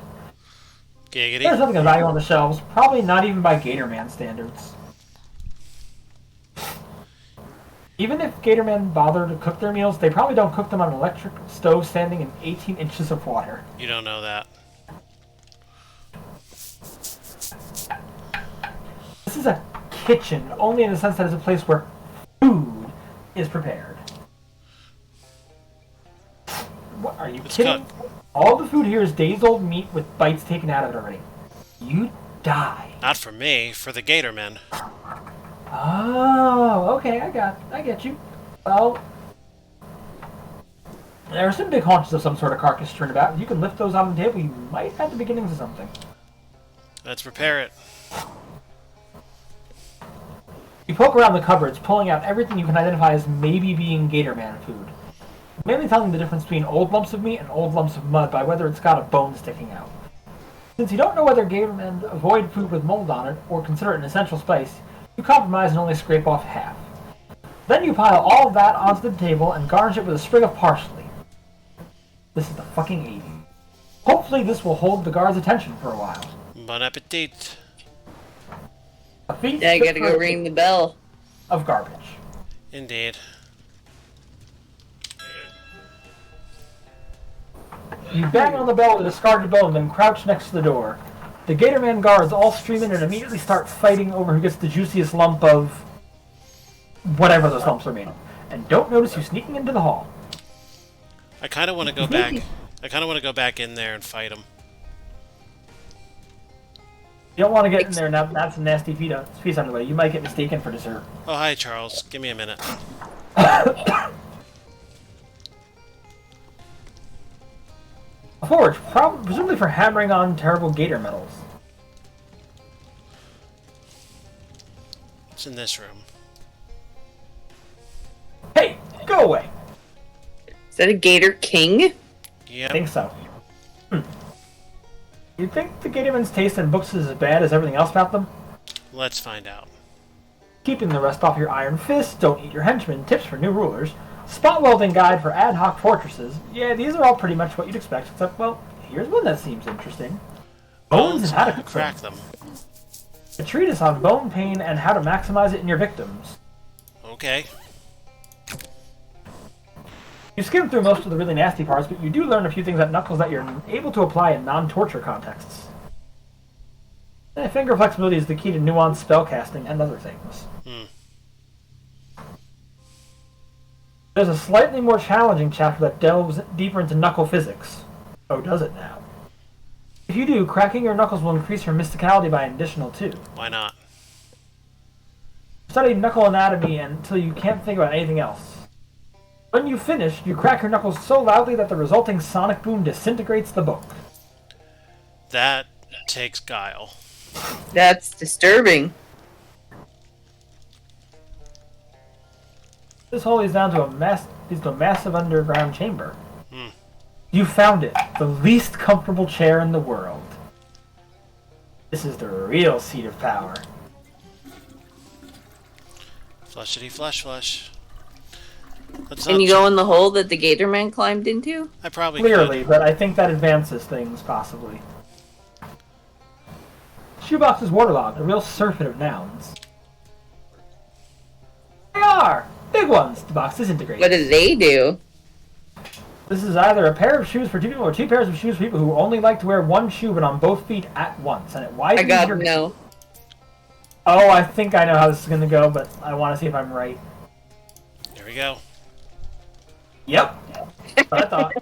Giggity. There's nothing of value on the shelves, probably not even by Gatorman standards. Even if Gatorman bother to cook their meals, they probably don't cook them on an electric stove standing in 18 inches of water. You don't know that. is a kitchen, only in the sense that it's a place where food is prepared. What, are you kidding? cooked. All the food here is days-old meat with bites taken out of it already. You die. Not for me, for the Gator men. Oh, okay, I get you. Well, there are some big haunches of some sort of carcass strewn about. If you can lift those on the table, you might have the beginnings of something. Let's prepare it. You poke around the cupboards, pulling out everything you can identify as maybe being Gator Man food. Mainly telling the difference between old lumps of meat and old lumps of mud by whether it's got a bone sticking out. Since you don't know whether Gator Men avoid food with mold on it or consider it an essential spice, you compromise and only scrape off half. Then you pile all of that onto the table and garnish it with a sprig of parsley. This is the fucking 80s. Hopefully this will hold the guards' attention for a while. Bon appetit. A feast Yeah, I fit gotta for go a ring the bell. of garbage. Indeed. You bang on the bell with a discarded bone, then crouch next to the door. The Gatorman guards all stream in and immediately start fighting over who gets the juiciest lump of whatever those lumps are made of, and don't notice you sneaking into the hall. I kind of want to go back. I kind of want to go back in there and fight them. You don't want to get in there, and that's a nasty feast on the way. You might get mistaken for dessert. Oh, hi, Charles. Give me a minute. A forge, presumably for hammering on terrible gator metals. It's in this room. Hey, go away! Is that a Gator King? I Yep. think so. You think the Gatorman's taste in books is as bad as everything else about them? Let's find out. Keeping the rest off your iron fists, don't eat your henchmen, tips for new rulers, spot welding guide for ad hoc fortresses. Yeah, these are all pretty much what you'd expect, except, well, here's one that seems interesting. Bones and how to Crack them. A treatise on bone pain and how to maximize it in your victims. Okay. You skim through most of the really nasty parts, but you do learn a few things at Knuckles that you're able to apply in non-torture contexts. Finger flexibility is the key to nuanced spellcasting and other things. There's a slightly more challenging chapter that delves deeper into knuckle physics. Oh, does it now? If you do, cracking your knuckles will increase your mysticality by an additional 2. Why not? Study knuckle anatomy until you can't think about anything else. When you finish, you crack your knuckles so loudly that the resulting sonic boom disintegrates the book. That takes guile. That's disturbing. This hole leads down to a massive underground chamber. You found it, the least comfortable chair in the world. This is the real seat of power. Fleshity flesh. Let's Can not you go in the hole that the Gator Man climbed into? I probably Clearly, could. but I think that advances things, possibly. Shoebox is waterlogged, a real surfeit of nouns. They are! Big ones! The box disintegrates. What do they do? This is either a pair of shoes for two people or two pairs of shoes for people who only like to wear one shoe but on both feet at once. And it widens I got your... no. Oh, I think I know how this is going to go, but I want to see if I'm right. Here we go. Yep. That's what I thought.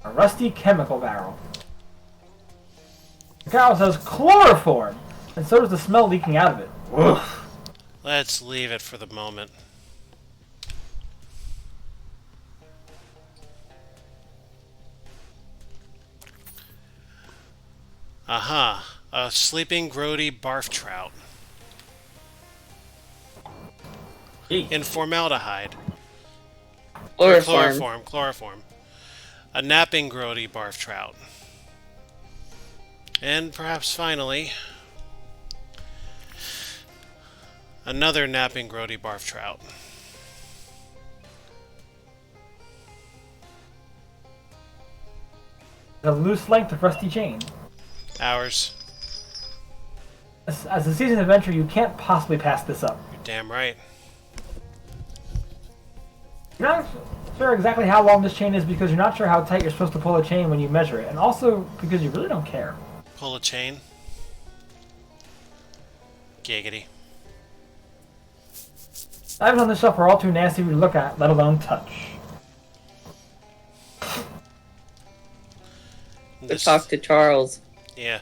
A rusty chemical barrel. The barrel says chloroform, and so does the smell leaking out of it. Woof. Let's leave it for the moment. Aha. A sleeping grody barf trout. In formaldehyde. Or chloroform. A napping grody barf trout. And perhaps finally, another napping grody barf trout. A loose length of rusty chain. Ours. As a seasoned adventurer, you can't possibly pass this up. You're damn right. You're not sure exactly how long this chain is because you're not sure how tight you're supposed to pull a chain when you measure it, and also because you really don't care. Pull a chain. Giggity. Items on the shelf are all too nasty to look at, let alone touch. Go talk to Charles. Yeah.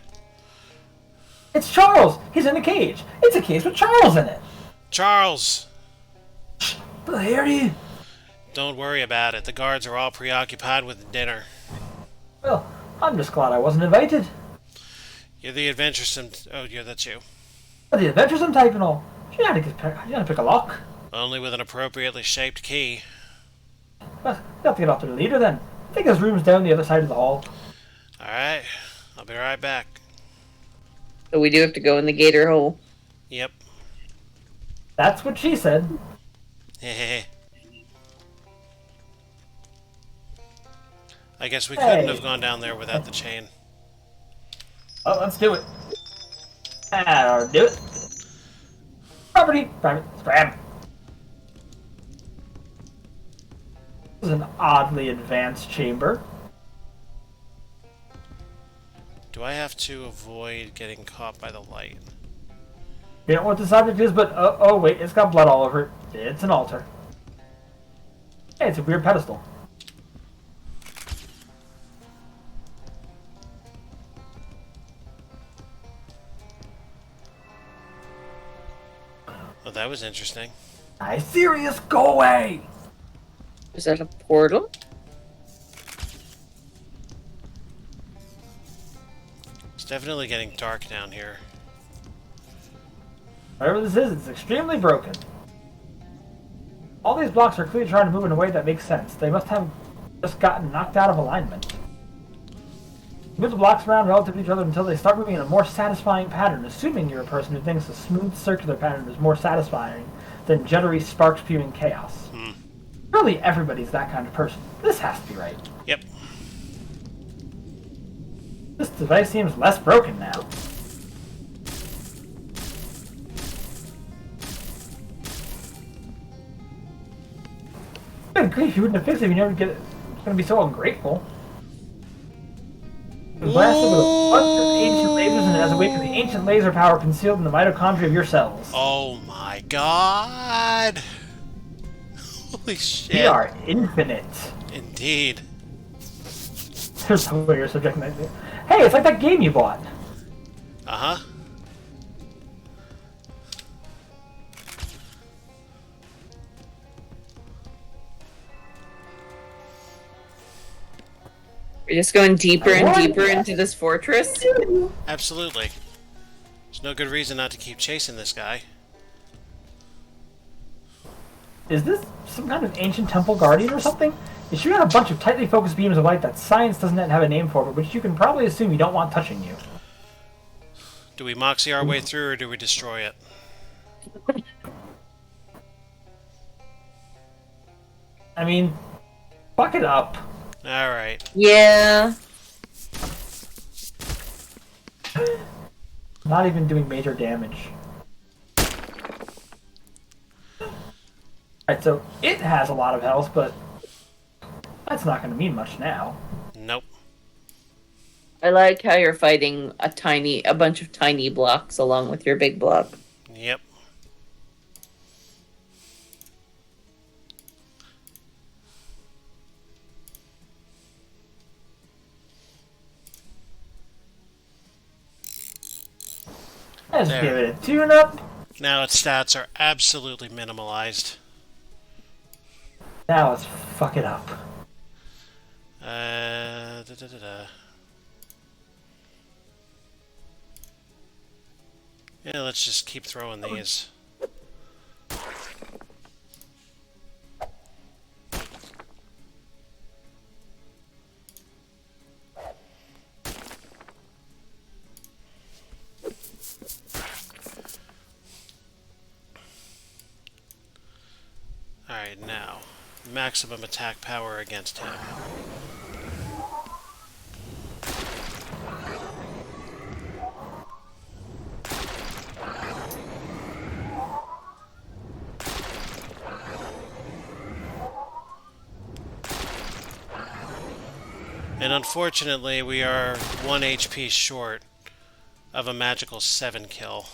It's Charles! He's in a cage! It's a cage with Charles in it! Charles! Harry! Don't worry about it. The guards are all preoccupied with dinner. Well, I'm just glad I wasn't invited. You're the adventuresome... Oh, yeah, that's you. But the adventuresome type and all. You know how to pick a lock. Only with an appropriately shaped key. Well, you have to get off to the leader then. I think his room's down the other side of the hall. Alright. I'll be right back. So we do have to go in the Gator hole. Yep. That's what she said. Hehehe. I guess we couldn't have gone down there without the chain. Oh, let's do it. I'll do it. Property. Private. Scram. This is an oddly advanced chamber. Do I have to avoid getting caught by the light? You don't know what this object is, but oh wait, it's got blood all over it. It's an altar. Hey, it's a weird pedestal. Oh, that was interesting. Nice, serious, go away! Is that a portal? It's definitely getting dark down here. Whatever this is, it's extremely broken. All these blocks are clearly trying to move in a way that makes sense. They must have just gotten knocked out of alignment. Move the blocks around relative to each other until they start moving in a more satisfying pattern, assuming you're a person who thinks a smooth circular pattern is more satisfying than jittery spark-spewing chaos. Surely everybody's that kind of person. This has to be right. Yep. This device seems less broken now. Good grief, you wouldn't have fixed it if you never get it. It's gonna be so ungrateful. It blasted with a bunch of ancient lasers and it has awakened the ancient laser power concealed in the mitochondria of your cells. Oh my god! Holy shit. We are infinite. Indeed. There's no way you're subjecting that. Hey, it's like that game you bought. Uh-huh. We're just going deeper and deeper into this fortress. Absolutely. There's no good reason not to keep chasing this guy. Is this some kind of ancient temple guardian or something? It should have a bunch of tightly focused beams of light that science doesn't have a name for, but which you can probably assume you don't want touching you. Do we Moxie our way through, or do we destroy it? I mean, fuck it up. Alright. Yeah. Not even doing major damage. Alright, so it has a lot of health, but that's not going to mean much now. Nope. I like how you're fighting a bunch of tiny blocks along with your big block. Yep. Let's There. give it a tune-up. Now its stats are absolutely minimalized. Now let's fuck it up. Yeah, let's just keep throwing these. Alright, now, maximum attack power against him. And unfortunately, we are 1 HP short of a magical 7 kill.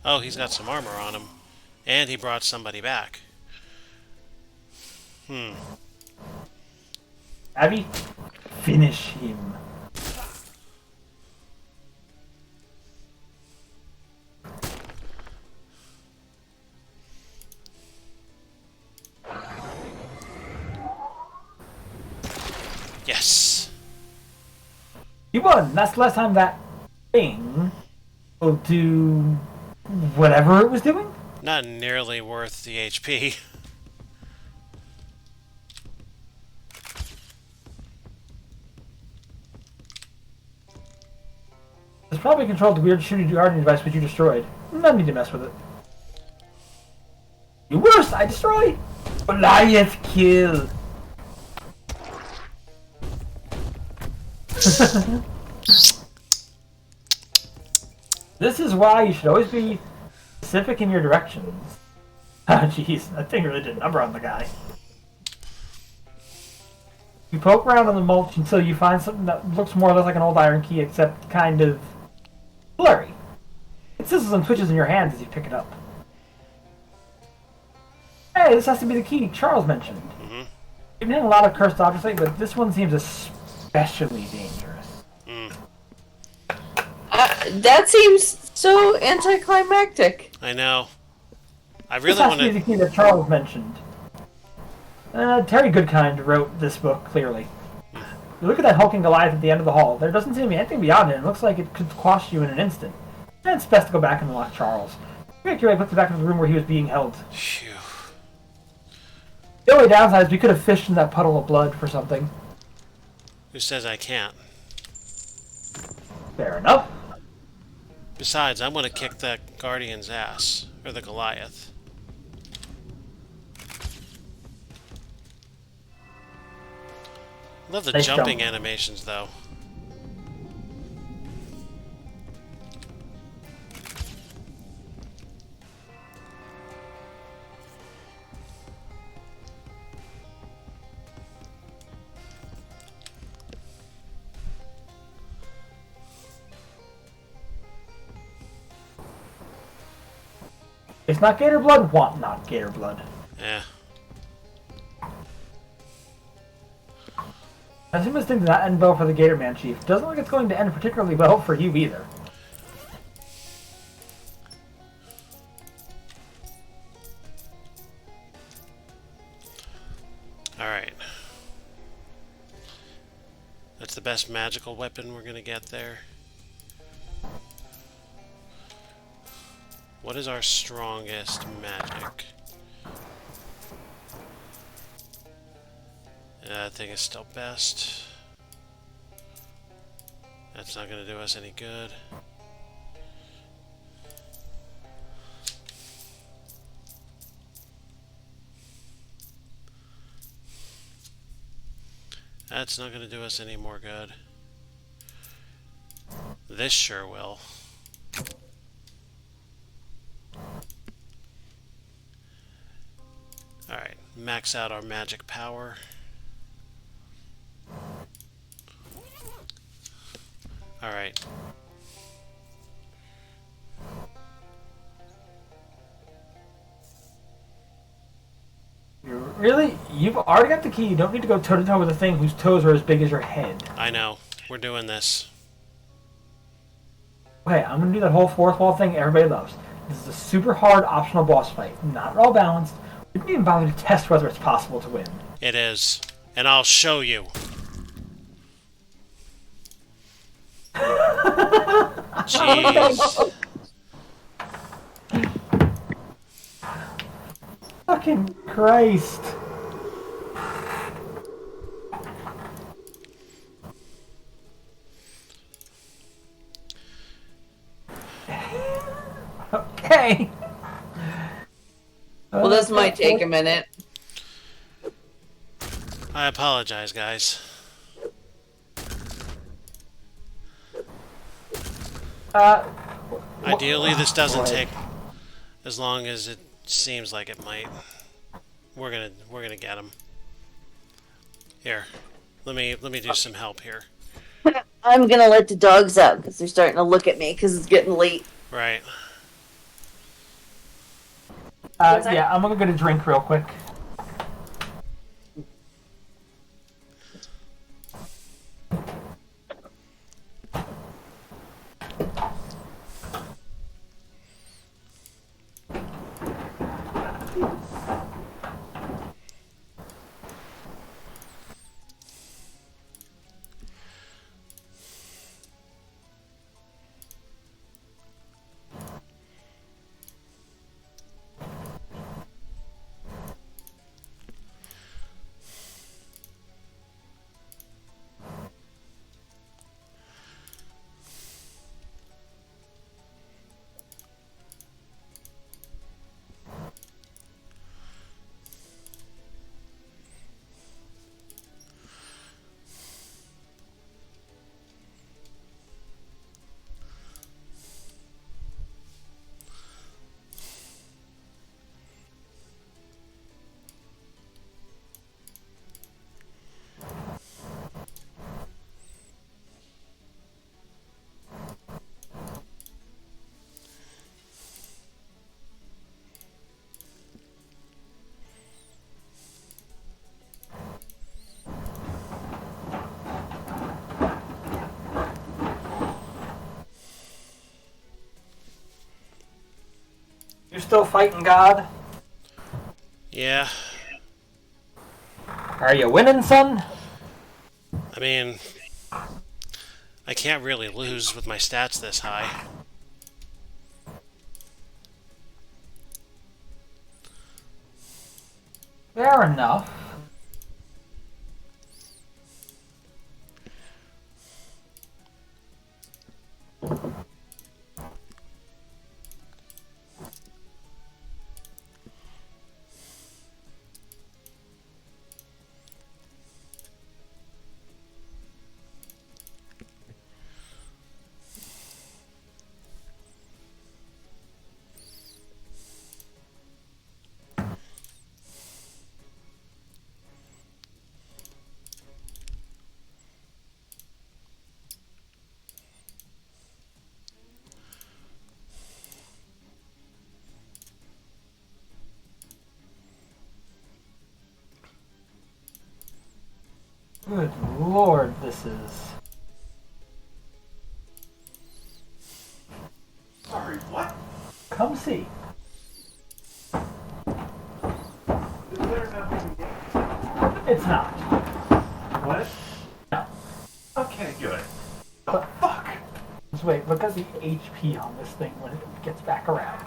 Oh, he's got some armor on him. And he brought somebody back. Abby, finish him. Yes! You won. That's the last time that thing will do whatever it was doing. Not nearly worth the HP. It's probably controlled the weird shooting guardian device which you destroyed. No need to mess with it. You worse! I destroy! Goliath kill! This is why you should always be specific in your directions. Oh jeez, that thing really did a number on the guy. You poke around on the mulch until you find something that looks more or less like an old iron key, except kind of blurry. It sizzles and twitches in your hands as you pick it up. Hey, this has to be the key Charles mentioned. You've been hitting a lot of cursed objects lately, but this one seems especially dangerous. That seems so anticlimactic. I know. I This really has want to be to... the key that Charles mentioned. Terry Goodkind wrote this book, clearly. You look at that hulking Goliath at the end of the hall. There doesn't seem to be anything beyond it. It looks like it could quash you in an instant. And it's best to go back and unlock Charles. You make your way quickly back to the room where he was being held. Phew. The only downside is we could have fished in that puddle of blood for something. Who says I can't? Fair enough. Besides, I'm going to kick that Guardian's ass. Or the Goliath. I love the Nice jumping jump. animations, though. It's not Gator blood, want not Gator blood. Yeah. I assume this thing did not end well for the Gator Man Chief. Doesn't look like it's going to end particularly well for you either. Alright. That's the best magical weapon we're going to get there. What is our strongest magic? That thing is still best. That's not going to do us any good. That's not going to do us any more good. This sure will. Alright, max out our magic power. Alright. Really? You've already got the key. You don't need to go toe-to-toe with a thing whose toes are as big as your head. I know. We're doing this. Okay, I'm going to do that whole fourth wall thing everybody loves. This is a super hard optional boss fight. Not at all balanced. We didn't even bother to test whether it's possible to win. It is. And I'll show you. Jeez. Fucking Christ. Okay. Well, this might take a minute. I apologize, guys. Ideally, this doesn't take as long as it seems like it might. We're gonna get him. Here, let me do some help here. I'm gonna let the dogs out because they're starting to look at me because it's getting late. Right. Yeah, I'm gonna get a drink real quick. You're still fighting God? Yeah. Are you winning, son? I mean, I can't really lose with my stats this high. Fair enough. Good lord, this is... Sorry, what? Come see. Is there nothing? It's not. What? No. Okay, good. But fuck! Just wait, look at the HP on this thing when it gets back around.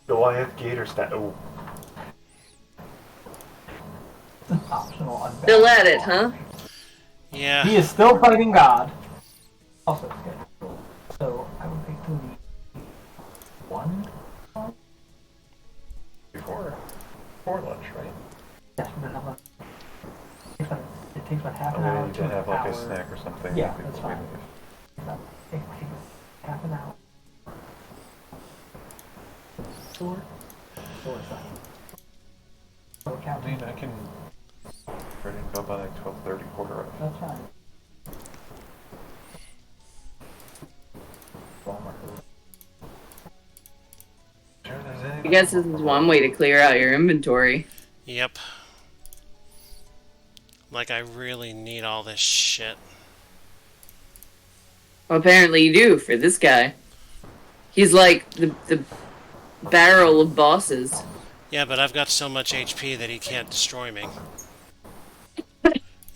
Goliath Gator stat. Oh, It's an optional unbalanced. Still at it, huh? Yeah. He is still fighting God. Also, okay. So, I would think to need one. before lunch, right? Yes, but how much? It takes about half an Oh, hour we need to to an have like hour. a snack or something. Yeah, before that's we fine. leave. It takes half an hour. Sure. Sure, it's fine. So I count. mean, I can ready to go by like 12:30, quarter of. That's fine. Walmart. Sure, there's anything. I guess this is one way to clear out your inventory. Yep. Like, I really need all this shit. Well, apparently you do for this guy. He's like the barrel of bosses. Yeah, but I've got so much HP that he can't destroy me.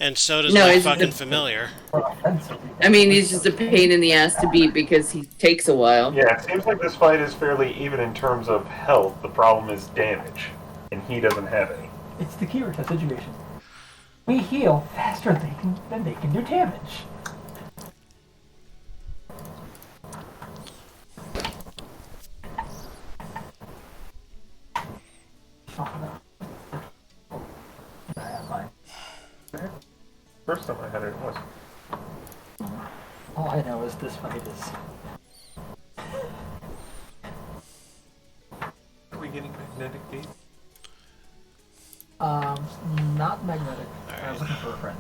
And so does No, my he's fucking the- familiar. Or offensive. I mean, he's just a pain in the ass to beat because he takes a while. Yeah, it seems like this fight is fairly even in terms of health. The problem is damage, and he doesn't have any. It's the Kirita situation. We heal faster than they can do damage. Oh, no. I have mine. First time I had it was. All I know is this fight is... Are we getting magnetic gate? Not magnetic. I Alright. was looking for a friend.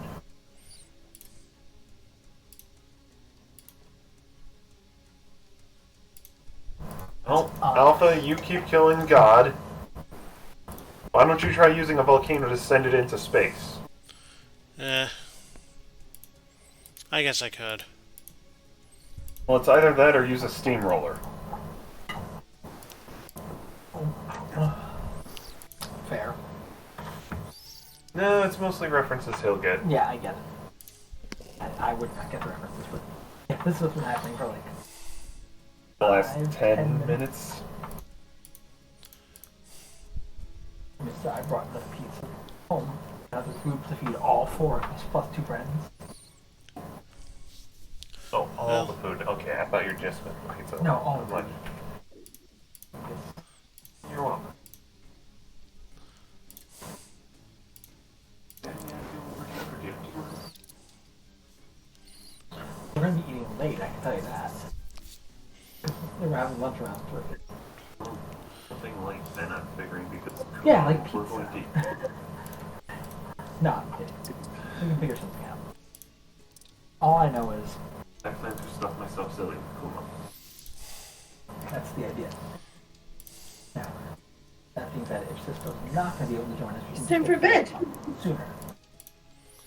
Well, Alpha, you keep killing God. Why don't you try using a volcano to send it into space? I guess I could. Well, it's either that or use a steamroller. Fair. No, it's mostly references he'll get. Yeah, I get it. I would not get the references, but yeah, this has been happening for like The last 5, 10 minutes. So I brought the pizza home. Now there's food to feed all 4 of us, plus 2 friends. Oh, all the food. Okay, I thought you were just with the pizza. No, all of Like, it. you're welcome. We're gonna be eating late, I can tell you that. They were having lunch around 3. Something like then I'm figuring because Yeah, like we're pizza. going to eat. No, I'm kidding. We can figure something out. All I know is I plan to stuff myself silly with Kuma. that's the idea. Now, that being said, if Sisto's not gonna be able to join us, we can It's time for bed. sooner.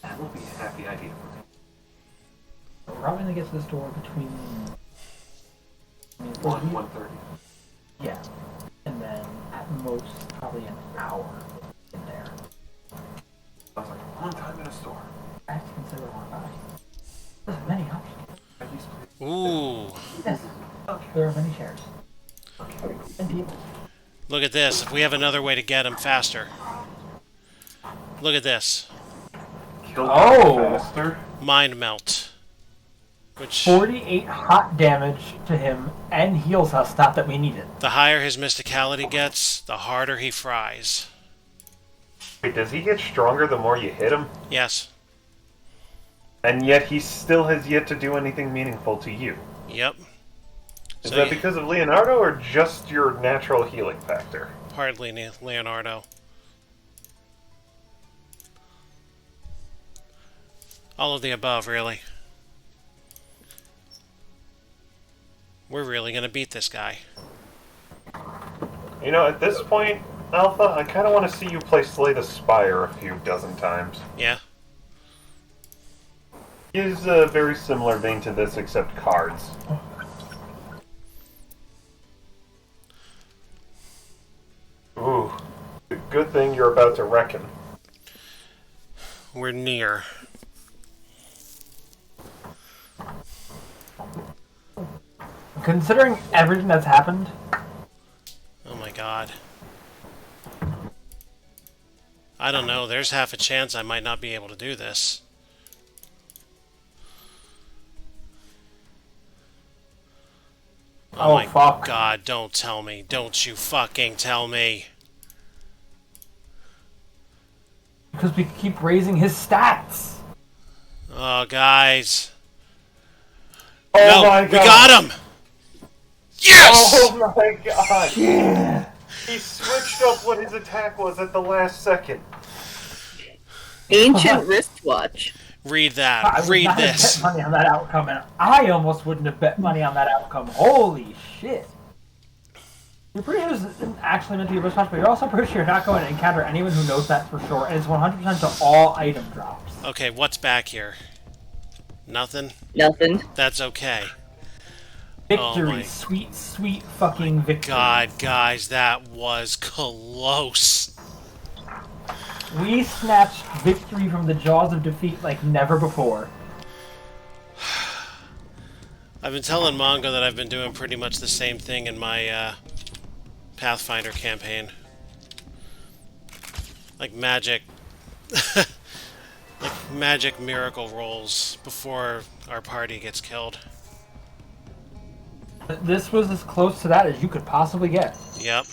That will be a happy idea for me. So we're probably gonna get to the store between 1:30. Yeah. And then at most probably an hour in there. I was like, one time in a store. I have to consider one buy. There's many options. At least Ooh. Yes. There are many shares. And people. Look at this. If we have another way to get him faster. Look at this. kill Oh! faster. Mind melt. Which, 48 hot damage to him and heals us, not that we need it. the higher his mysticality gets, the harder he fries. Wait, does he get stronger the more you hit him? Yes. And yet he still has yet to do anything meaningful to you. Yep. Is So that you- because of Leonardo or just your natural healing factor? Hardly Leonardo. All of the above, really. We're really gonna beat this guy. You know, at this point, Alpha, I kind of want to see you play Slay the Spire a few dozen times. Yeah? He's a very similar vein to this, except cards. Ooh, good thing you're about to wreck him. We're near. Considering everything that's happened, Oh my god. I don't know, there's half a chance I might not be able to do this. Oh, my fuck. god, don't tell me. Don't you fucking tell me. because we keep raising his stats. Oh, guys. Oh No, my we god! got him! Yes! Oh my god! Yeah. He switched up what his attack was at the last second. Ancient wristwatch. Read I that. would Read not have this. bet money on that outcome, and I almost wouldn't have bet money on that outcome. Holy shit. You're pretty sure this isn't actually meant to be a wristwatch, but you're also pretty sure you're not going to encounter anyone who knows that for sure, and it's 100% to all item drops. Okay, what's back here? Nothing? Nothing. That's okay. Victory. my- Sweet, sweet fucking victory. God, guys, that was close. We snatched victory from the jaws of defeat like never before. I've been telling Mongo that I've been doing pretty much the same thing in my Pathfinder campaign. Like magic. Like magic miracle rolls before our party gets killed. This was as close to that as you could possibly get. Yep.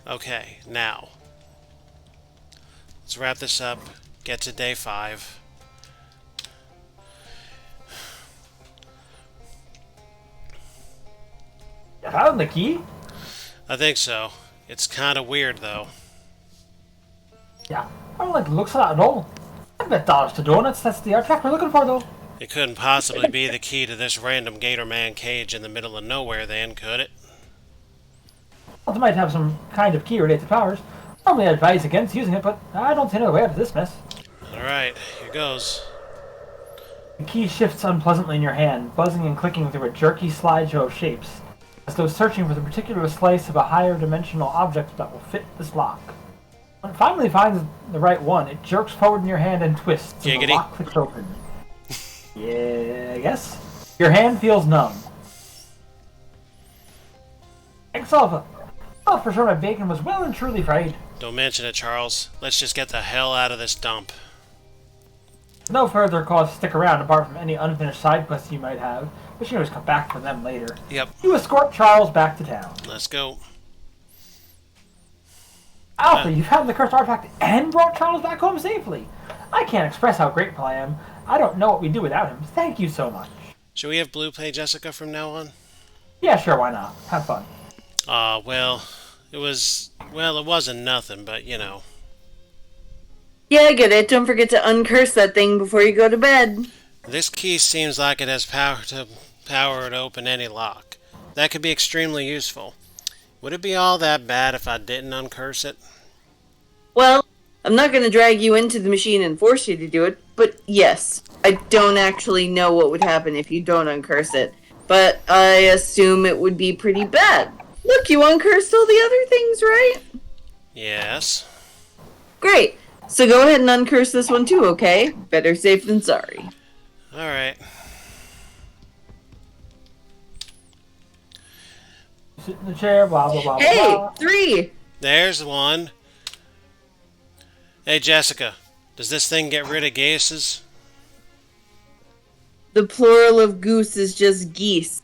Okay, now. Let's wrap this up. Get to day 5. You found the key? I think so. It's kind of weird, though. Yeah. I don't like the looks of that at all. I bet dollars to donuts. That's the artifact we're looking for, though. It couldn't possibly be the key to this random Gator Man cage in the middle of nowhere, then, could it? Well, it might have some kind of key-related powers. Normally I advise against using it, but I don't see another way out of this mess. Alright, here goes. The key shifts unpleasantly in your hand, buzzing and clicking through a jerky slideshow of shapes, as though searching for the particular slice of a higher dimensional object that will fit this lock. When it finally finds the right one, it jerks forward in your hand and twists, and the Giggity. lock clicks open. Yeah, I guess. Your hand feels numb. Thanks, Alpha. Oh, for sure my bacon was well and truly fried. Don't mention it, Charles. Let's just get the hell out of this dump. No further cause to stick around apart from any unfinished side quests you might have, but you can always come back for them later. Yep, You escort Charles back to town. let's go. Alpha, you found the cursed artifact and brought Charles back home safely. I can't express how grateful I am. I don't know what we'd do without him. Thank you so much. Should we have Blue play Jessica from now on? Yeah, sure, why not? Have fun. Well, it wasn't nothing, but you know. Yeah, I get it. Don't forget to uncurse that thing before you go to bed. This key seems like it has power to open any lock. That could be extremely useful. Would it be all that bad if I didn't uncurse it? Well, I'm not going to drag you into the machine and force you to do it, but yes, I don't actually know what would happen if you don't uncurse it, but I assume it would be pretty bad. Look, you uncursed all the other things, right? Yes. Great. So go ahead and uncurse this one too, okay? Better safe than sorry. Alright. Sit in the chair, blah, blah, blah, Hey, blah. 3! There's one. Hey, Jessica. Does this thing get rid of gases? The plural of goose is just geese.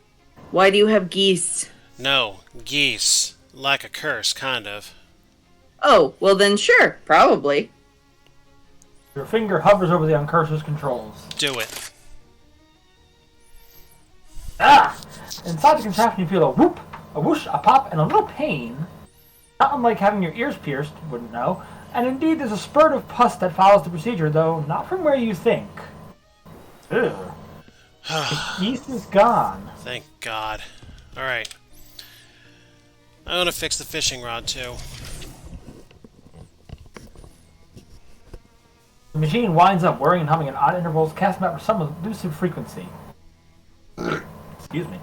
Why do you have geese? No, geese. Like a curse, kind of. Oh, well then sure, probably. Your finger hovers over the uncursor's controls. Do it. Ah! Inside the contraption you feel a whoop, a whoosh, a pop, and a little pain. Not unlike having your ears pierced, wouldn't know. And indeed there's a spurt of pus that follows the procedure, though not from where you think. Ugh. The geese is gone. Thank God. Alright. I want to fix the fishing rod, too. The machine winds up whirring and humming at odd intervals, casting out some elusive frequency. Excuse me.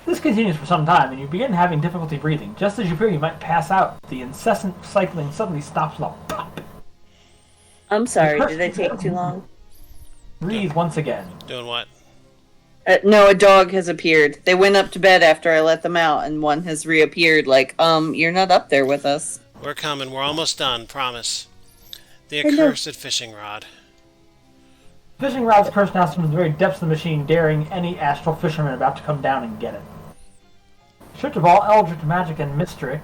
This continues for some time, and you begin having difficulty breathing. Just as you fear you might pass out, the incessant cycling suddenly stops with a pop. I'm sorry, did I take too long? Breathe once again. Doing what? No, a dog has appeared. They went up to bed after I let them out, and one has reappeared like, you're not up there with us. We're coming. We're almost done. Promise. The I know. accursed fishing rod. Fishing rod's cursed now from the very depths of the machine, daring any astral fisherman about to come down and get it. Stripped of all eldritch magic and mysteric,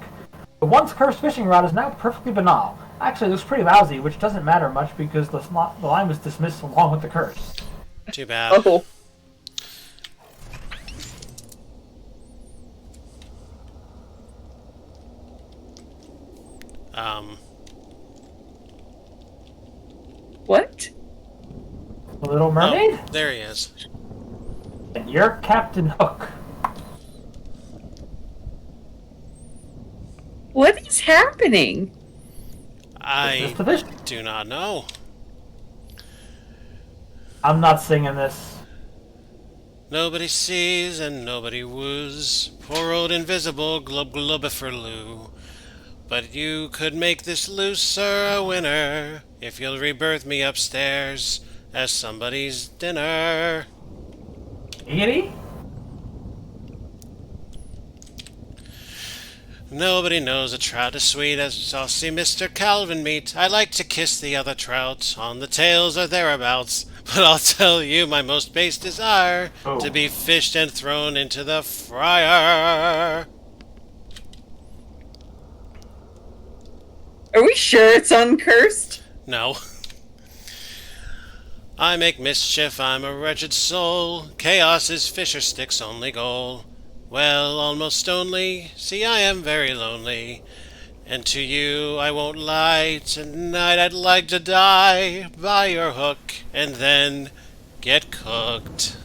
the once cursed fishing rod is now perfectly banal. Actually, it looks pretty lousy, which doesn't matter much because the line was dismissed along with the curse. Too bad. Oh. What? The Little Mermaid? Oh, there he is. And you're Captain Hook. What is happening? I Is this the fish? do not know. I'm not singing this. Nobody sees and nobody woos. Poor old invisible glubbiferloo. But you could make this looser a winner if you'll rebirth me upstairs as somebody's dinner. Giggity? Nobody knows a trout as sweet as saucy Mr. Calvin meat. I like to kiss the other trout on the tails or thereabouts. But I'll tell you my most base desire to be fished and thrown into the fryer. Are we sure it's uncursed? No. I make mischief, I'm a wretched soul. Chaos is Fisher Stick's only goal. Well, almost only. See, I am very lonely. And to you I won't lie, tonight I'd like to die by your hook and then get cooked.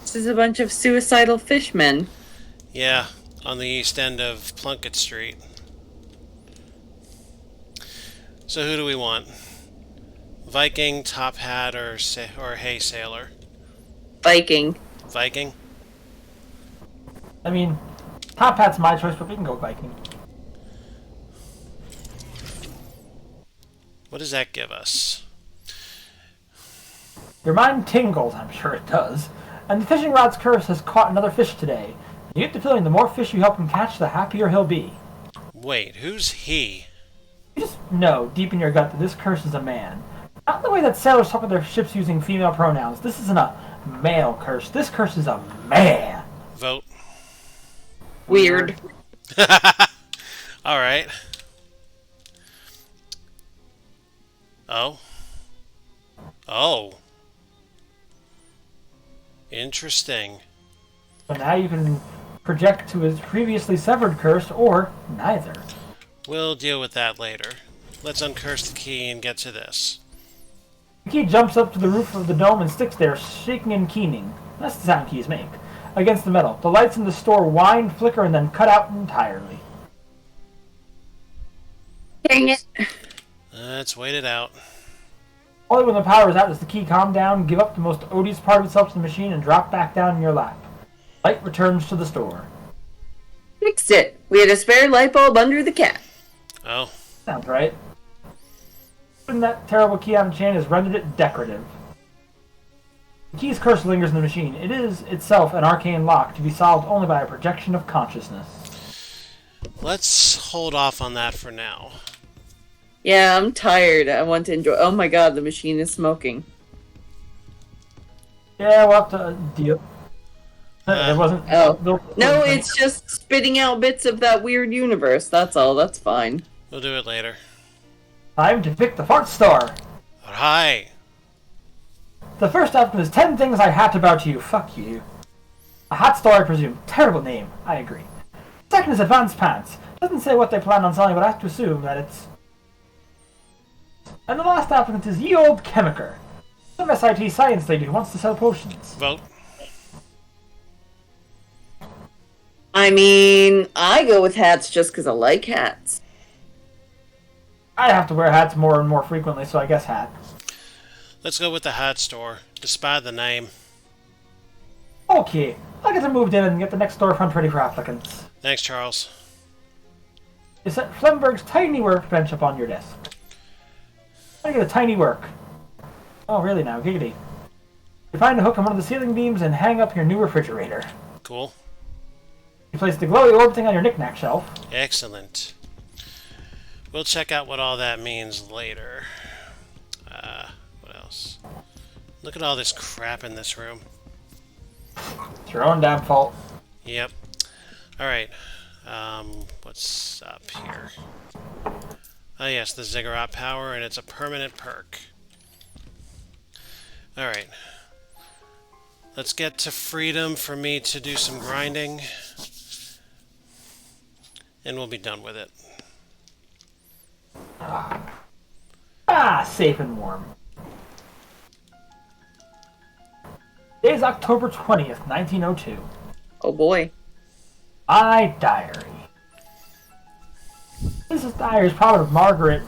This is a bunch of suicidal fishmen. Yeah, on the east end of Plunkett Street. So who do we want? Viking, Top Hat, or Hay Sailor? Viking. Viking? I mean, Top Hat's my choice, but we can go Viking. What does that give us? Your mind tingles, I'm sure it does. And the fishing rod's curse has caught another fish today. You get the feeling the more fish you help him catch, the happier he'll be. Wait, who's he? You just know, deep in your gut, that this curse is a man. Not the way that sailors talk with their ships using female pronouns. This isn't a male curse. This curse is a man. Vote. Weird. Alright. Oh. Oh. Interesting. So now you can project to his previously severed curse, or neither. We'll deal with that later. Let's uncurse the key and get to this. The key jumps up to the roof of the dome and sticks there, shaking and keening. That's the sound keys make. Against the metal. The lights in the store whine, flicker, and then cut out entirely. Dang it. Let's wait it out. Only when the power is out does the key calm down, give up the most odious part of itself to the machine, and drop back down in your lap. Light returns to the store. Fixed it. We had a spare light bulb under the cat. Oh. Sounds right. Putting that terrible key on the chain has rendered it decorative. The key's curse lingers in the machine. It is itself an arcane lock to be solved only by a projection of consciousness. Let's hold off on that for now. Yeah, I'm tired. I want to enjoy. Oh my god, the machine is smoking. Yeah, we'll have to deal. It wasn't. Oh. No, it's just spitting out bits of that weird universe. That's all. That's fine. We'll do it later. Time to pick the fart star. Hi. The first item is 10 things I hat about you. Fuck you. A hot star, I presume. Terrible name. I agree. Second is advanced pants. Doesn't say what they plan on selling, but I have to assume that it's... And the last applicant is ye old chemiker. Some SIT science lady who wants to sell potions. Vote. I mean, I go with hats just because I like hats. I have to wear hats more and more frequently, so I guess hat. Let's go with the hat store, despite the name. Okay, I'll get them moved in and get the next storefront ready for applicants. Thanks, Charles. You set Flemberg's tiny workbench up on your desk. I get a tiny work. Oh, really now, giggity. You find a hook on one of the ceiling beams and hang up your new refrigerator. Cool. You place the glowy orb thing on your knick-knack shelf. Excellent. We'll check out what all that means later. What else? Look at all this crap in this room. It's your own damn fault. Yep. Alright. What's up here? Oh yes, the Ziggurat power, and it's a permanent perk. Alright. Let's get to freedom for me to do some grinding. And we'll be done with it. Safe and warm. Today's October 20th, 1902. Oh boy. My diary. Mrs. Dyer's proud of Margaret.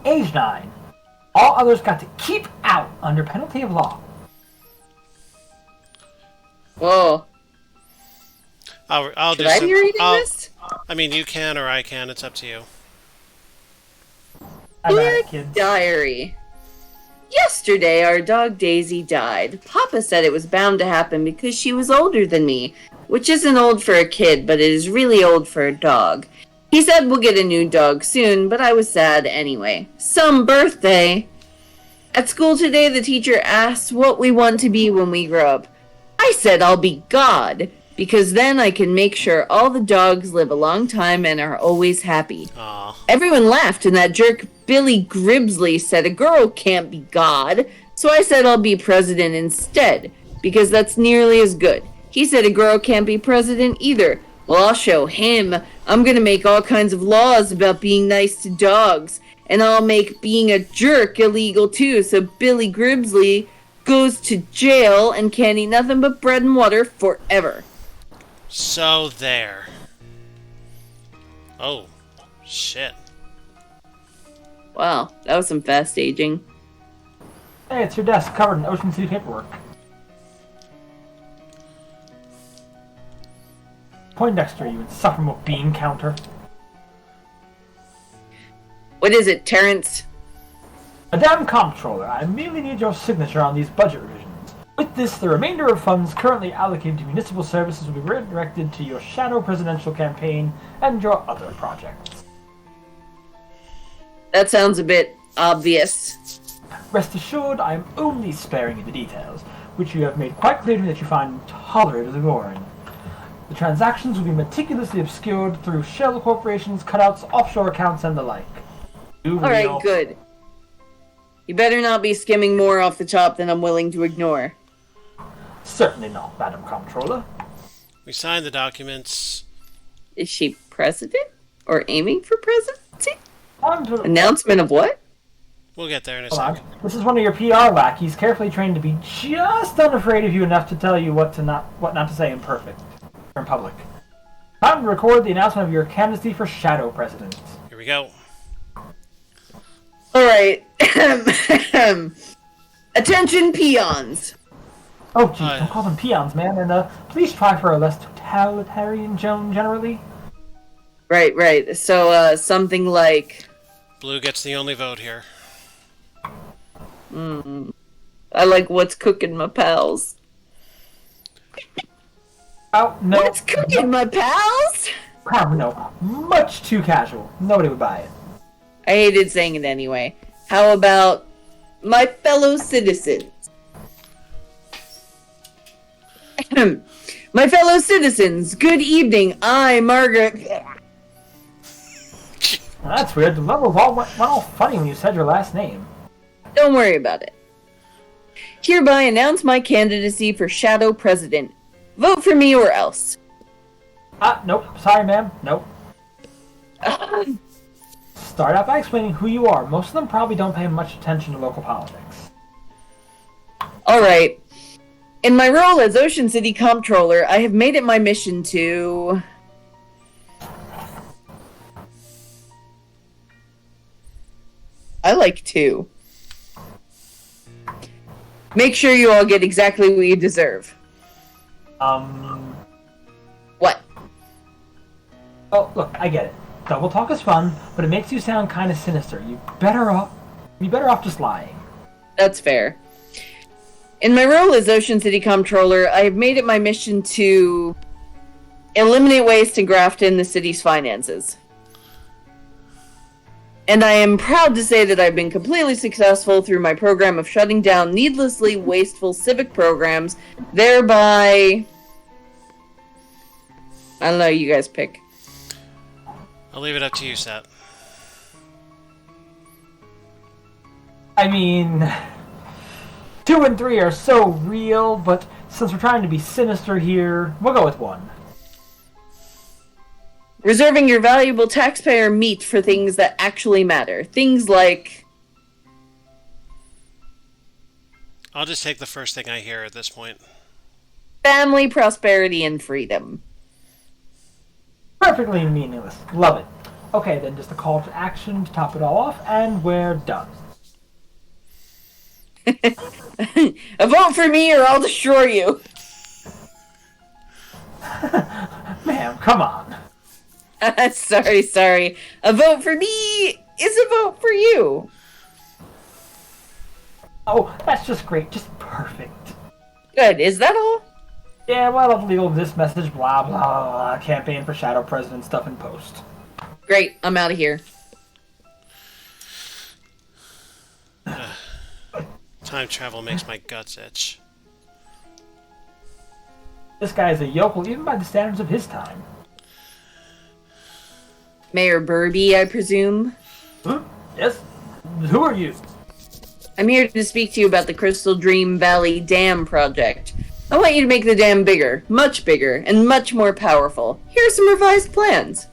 Age 9. All others got to keep out under penalty of law. Whoa. I'll Should do I some. be reading this? I mean, you can or I can. It's up to you. I'm at Dear it, kids. Diary. Yesterday, our dog Daisy died. Papa said it was bound to happen because she was older than me, which isn't old for a kid, but it is really old for a dog. He said we'll get a new dog soon, but I was sad anyway. Some birthday. At school today, the teacher asked what we want to be when we grow up. I said I'll be God, because then I can make sure all the dogs live a long time and are always happy. Aw. Everyone laughed, and that jerk Billy Gribsley said a girl can't be God, so I said I'll be president instead, because that's nearly as good. He said a girl can't be president either. Well, I'll show him. I'm gonna make all kinds of laws about being nice to dogs. And I'll make being a jerk illegal too, so Billy Grimsley goes to jail and can't eat nothing but bread and water forever. So there. Oh, shit. Wow, that was some fast aging. Hey, it's your desk covered in Ocean City paperwork. Poindexter, you insufferable bean counter. What is it, Terrence? Madame Comptroller, I merely need your signature on these budget revisions. With this, the remainder of funds currently allocated to municipal services will be redirected to your shadow presidential campaign and your other projects. That sounds a bit obvious. Rest assured, I am only sparing you the details, which you have made quite clear to me that you find tolerably boring. The transactions will be meticulously obscured through shell corporations, cutouts, offshore accounts, and the like. Alright, good. You better not be skimming more off the top than I'm willing to ignore. Certainly not, Madam Comptroller. We signed the documents. Is she president? Or aiming for presidency? Announcement Announcement of what? We'll get there in a Hold on. second. This is one of your PR lackeys, carefully trained to be just unafraid of you enough to tell you what not to say in public. Time to record the announcement of your candidacy for Shadow President. Here we go. Alright. Attention, peons. Oh, geez, don't call them peons, man, and please try for a less totalitarian tone generally. Right. So, something like... Blue gets the only vote here. I like what's cooking, my pals. Oh, no. What's cooking, my pals? No, much too casual. Nobody would buy it. I hated saying it anyway. How about my fellow citizens? My fellow citizens, good evening. I, Margaret... Well, that's weird. The level went all funny when you said your last name. Don't worry about it. Hereby announce my candidacy for Shadow President. Vote for me or else. Nope. Sorry, ma'am. Nope. Start out by explaining who you are. Most of them probably don't pay much attention to local politics. Alright. In my role as Ocean City Comptroller, I have made it my mission to... I like two. Make sure you all get exactly what you deserve. What? Oh, look, I get it. Double talk is fun, but it makes you sound kind of sinister. You better off just lying. That's fair. In my role as Ocean City Comptroller, I have made it my mission to eliminate waste and graft in the city's finances. And I am proud to say that I've been completely successful through my program of shutting down needlessly wasteful civic programs, thereby... I don't know, you guys pick. I'll leave it up to you, Seth. I mean, 2 and 3 are so real, but since we're trying to be sinister here, we'll go with 1. Reserving your valuable taxpayer meat for things that actually matter. Things like... I'll just take the first thing I hear at this point. family, prosperity, and freedom. Perfectly meaningless. Love it. Okay, then just a call to action to top it all off, and we're done. A vote for me or I'll destroy you. Ma'am, come on. Sorry. A vote for me is a vote for you. Oh, that's just great. Just perfect. Good. Is that all? Yeah, well, I'll leave this message, blah, blah, blah, campaign for Shadow President stuff in post. Great. I'm out of here. Time travel makes my guts itch. This guy is a yokel even by the standards of his time. Mayor Burby, I presume? Yes? Who are you? I'm here to speak to you about the Crystal Dream Valley Dam project. I want you to make the dam bigger, and much more powerful. Here are some revised plans.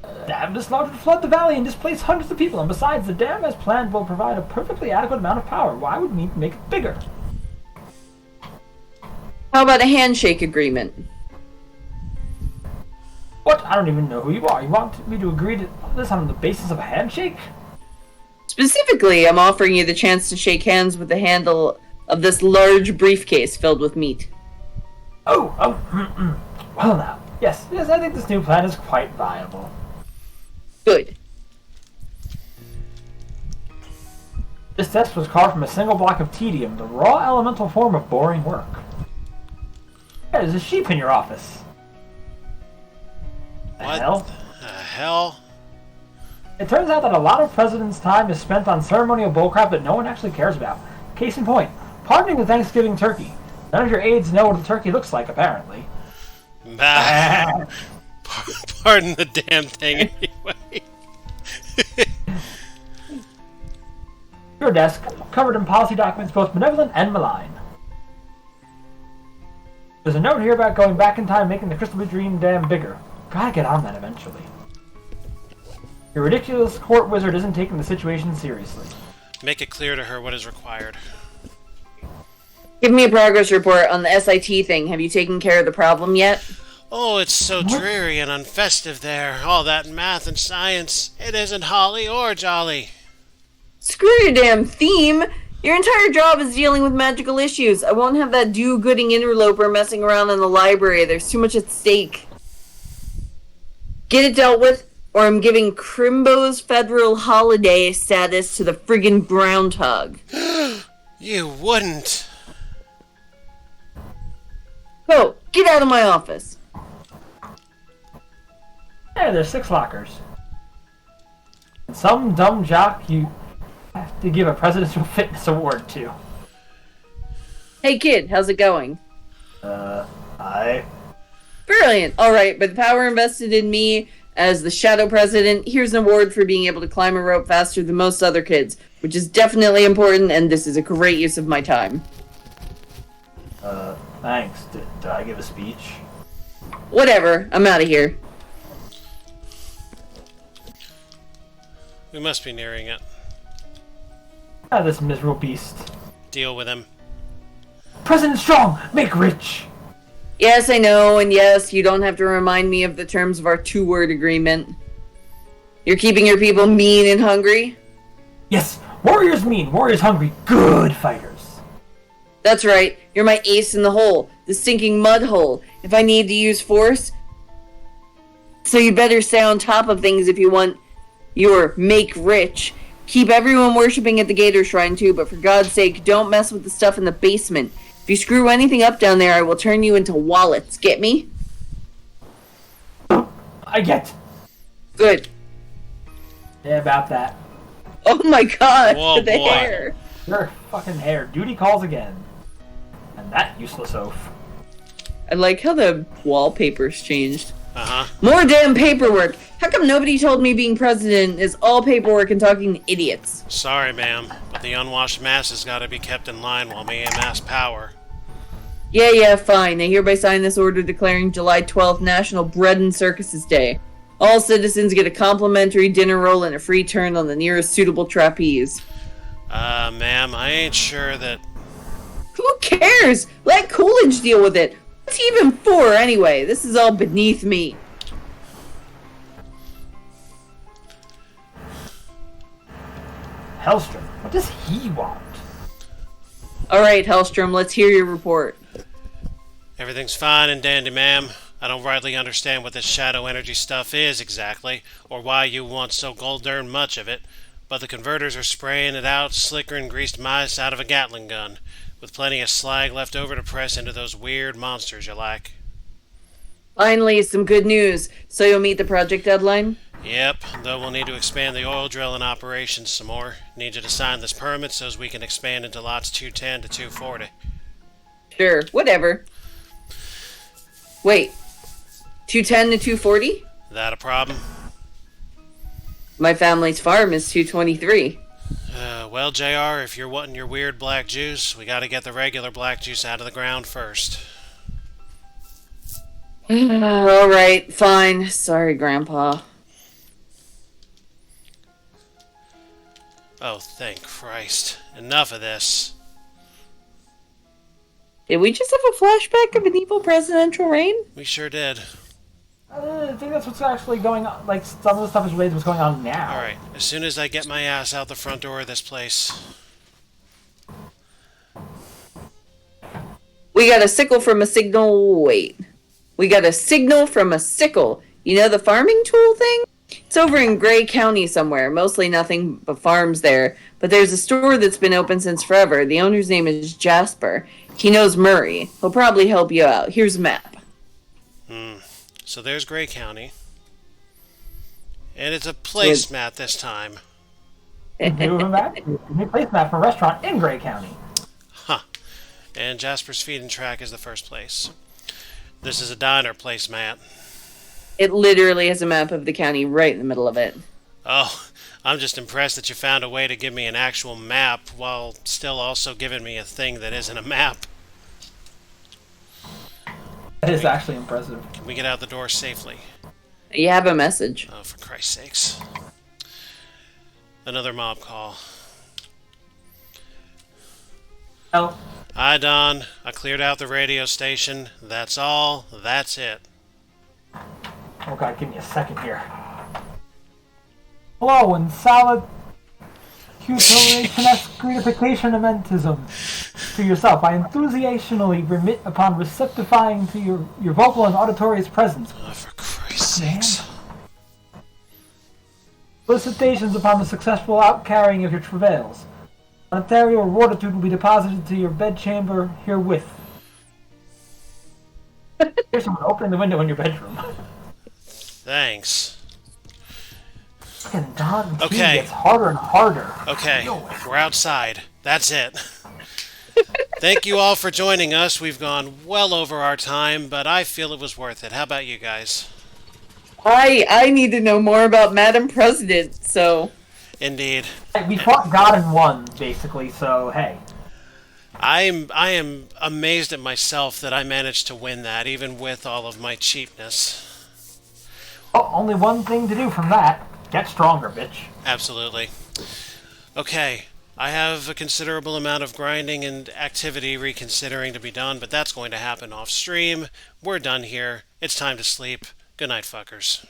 The dam is large to flood the valley and displace hundreds of people, and besides, the dam as planned will provide a perfectly adequate amount of power. Why would we make it bigger? How about a handshake agreement? What? I don't even know who you are. You want me to agree to this on the basis of a handshake? Specifically, I'm offering you the chance to shake hands with the handle of this large briefcase filled with meat. Well now. Yes, I think this new plan is quite viable. Good. This test was carved from a single block of tedium, the raw elemental form of boring work. Yeah, there's a sheep in your office. What Hell? the hell? It turns out that a lot of President's time is spent on ceremonial bullcrap that no one actually cares about. Case in point, pardoning the Thanksgiving turkey. None of your aides know what a turkey looks like, apparently. Bah. Pardon the damn thing anyway. Your desk, covered in policy documents both benevolent and malign. There's a note here about going back in time, making the Crystal Dream Dam bigger. Gotta get on that eventually. Your ridiculous court wizard isn't taking the situation seriously. Make it clear to her what is required. Give me a progress report on the SIT thing. Have you taken care of the problem yet? Oh, it's so dreary and unfestive there. All that math and science. It isn't holly or jolly. Screw your damn theme! Your entire job is dealing with magical issues. I won't have that do-gooding interloper messing around in the library. There's too much at stake. Get it dealt with, or I'm giving Crimbo's federal holiday status to the friggin' groundhog. You wouldn't. Go, get out of my office. Yeah, there's 6 lockers. And some dumb jock you have to give a presidential fitness award to. Hey kid, how's it going? I... Brilliant. Alright, by the power invested in me as the shadow president, here's an award for being able to climb a rope faster than most other kids, which is definitely important, and this is a great use of my time. Thanks. Did I give a speech? Whatever, I'm out of here. We must be nearing it. Ah, this miserable beast. Deal with him. President Strong, make rich! Yes, I know, and yes, you don't have to remind me of the terms of our 2-word agreement. You're keeping your people mean and hungry? Yes, warriors mean, warriors hungry, good fighters. That's right, you're my ace in the hole, the stinking mud hole. If I need to use force, so you better stay on top of things if you want your make rich. Keep everyone worshipping at the Gator Shrine too, but for God's sake, don't mess with the stuff in the basement. If you screw anything up down there, I will turn you into wallets. Get me? I get. Good. Yeah, about that. Oh my god, Whoa, the boy. hair. Your fucking hair. Duty calls again. And that useless oaf. I like how the wallpaper's changed. Uh-huh. More damn paperwork! How come nobody told me being president is all paperwork and talking to idiots? Sorry, ma'am, but the unwashed masses gotta be kept in line while we amass power. Yeah, fine. I hereby sign this order declaring July 12th National Bread and Circuses Day. All citizens get a complimentary dinner roll and a free turn on the nearest suitable trapeze. Ma'am, I ain't sure that... Who cares? Let Coolidge deal with it. What's he even for, anyway? This is all beneath me. Hellstrom, what does he want? Alright, Hellstrom, let's hear your report. Everything's fine and dandy, ma'am. I don't rightly understand what this shadow energy stuff is exactly, or why you want so goddamn much of it, but the converters are spraying it out slicker than greased mice out of a Gatling gun, with plenty of slag left over to press into those weird monsters you like. Finally, some good news. So you'll meet the project deadline? Yep, though we'll need to expand the oil drilling operations some more. Need you to sign this permit so as we can expand into lots 210 to 240. Sure, whatever. Wait, 210 to 240? That a problem? My family's farm is 223. Well, JR, if you're wanting your weird black juice, we gotta get the regular black juice out of the ground first. All right, fine. Sorry, Grandpa. Oh, thank Christ. Enough of this. Did we just have a flashback of an evil presidential reign? We sure did. I think that's what's actually going on. Like, some of the stuff is related to what's going on now. Alright, as soon as I get my ass out the front door of this place. We got a sickle from a signal. Wait. We got a signal from a sickle. You know the farming tool thing? It's over in Gray County somewhere. Mostly nothing but farms there. But there's a store that's been open since forever. The owner's name is Jasper. He knows Murray. He'll probably help you out. Here's a map. So there's Gray County. And it's a placemat this time. New placemat for a restaurant in Gray County. Huh. And Jasper's Feeding Track is the first place. This is a diner placemat. It literally has a map of the county right in the middle of it. Oh, I'm just impressed that you found a way to give me an actual map while still also giving me a thing that isn't a map. That is actually impressive. Can we get out the door safely? You have a message. Oh, for Christ's sakes. Another mob call. Oh, Hi, Don. I cleared out the radio station. That's all. That's it. okay, give me a second here. Hello, and solid cutaneous gratification amentism to yourself. I enthusiastically remit upon receptifying to your vocal and auditorious presence. Oh, for Christ's sakes. Felicitations upon the successful outcarrying of your travails. Monetary rewarditude will be deposited to your bedchamber herewith. Here's someone opening the window in your bedroom. Thanks. Fucking Don T Okay. gets harder and harder. Okay, we're outside. That's it. Thank you all for joining us. We've gone well over our time, but I feel it was worth it. How about you guys? I need to know more about Madam President, so... Indeed. We fought God and won, basically, so hey. I am amazed at myself that I managed to win that, even with all of my cheapness. Oh, only one thing to do from that. Get stronger, bitch. Absolutely. Okay, I have a considerable amount of grinding and activity reconsidering to be done, but that's going to happen off stream. We're done here. It's time to sleep. Good night, fuckers.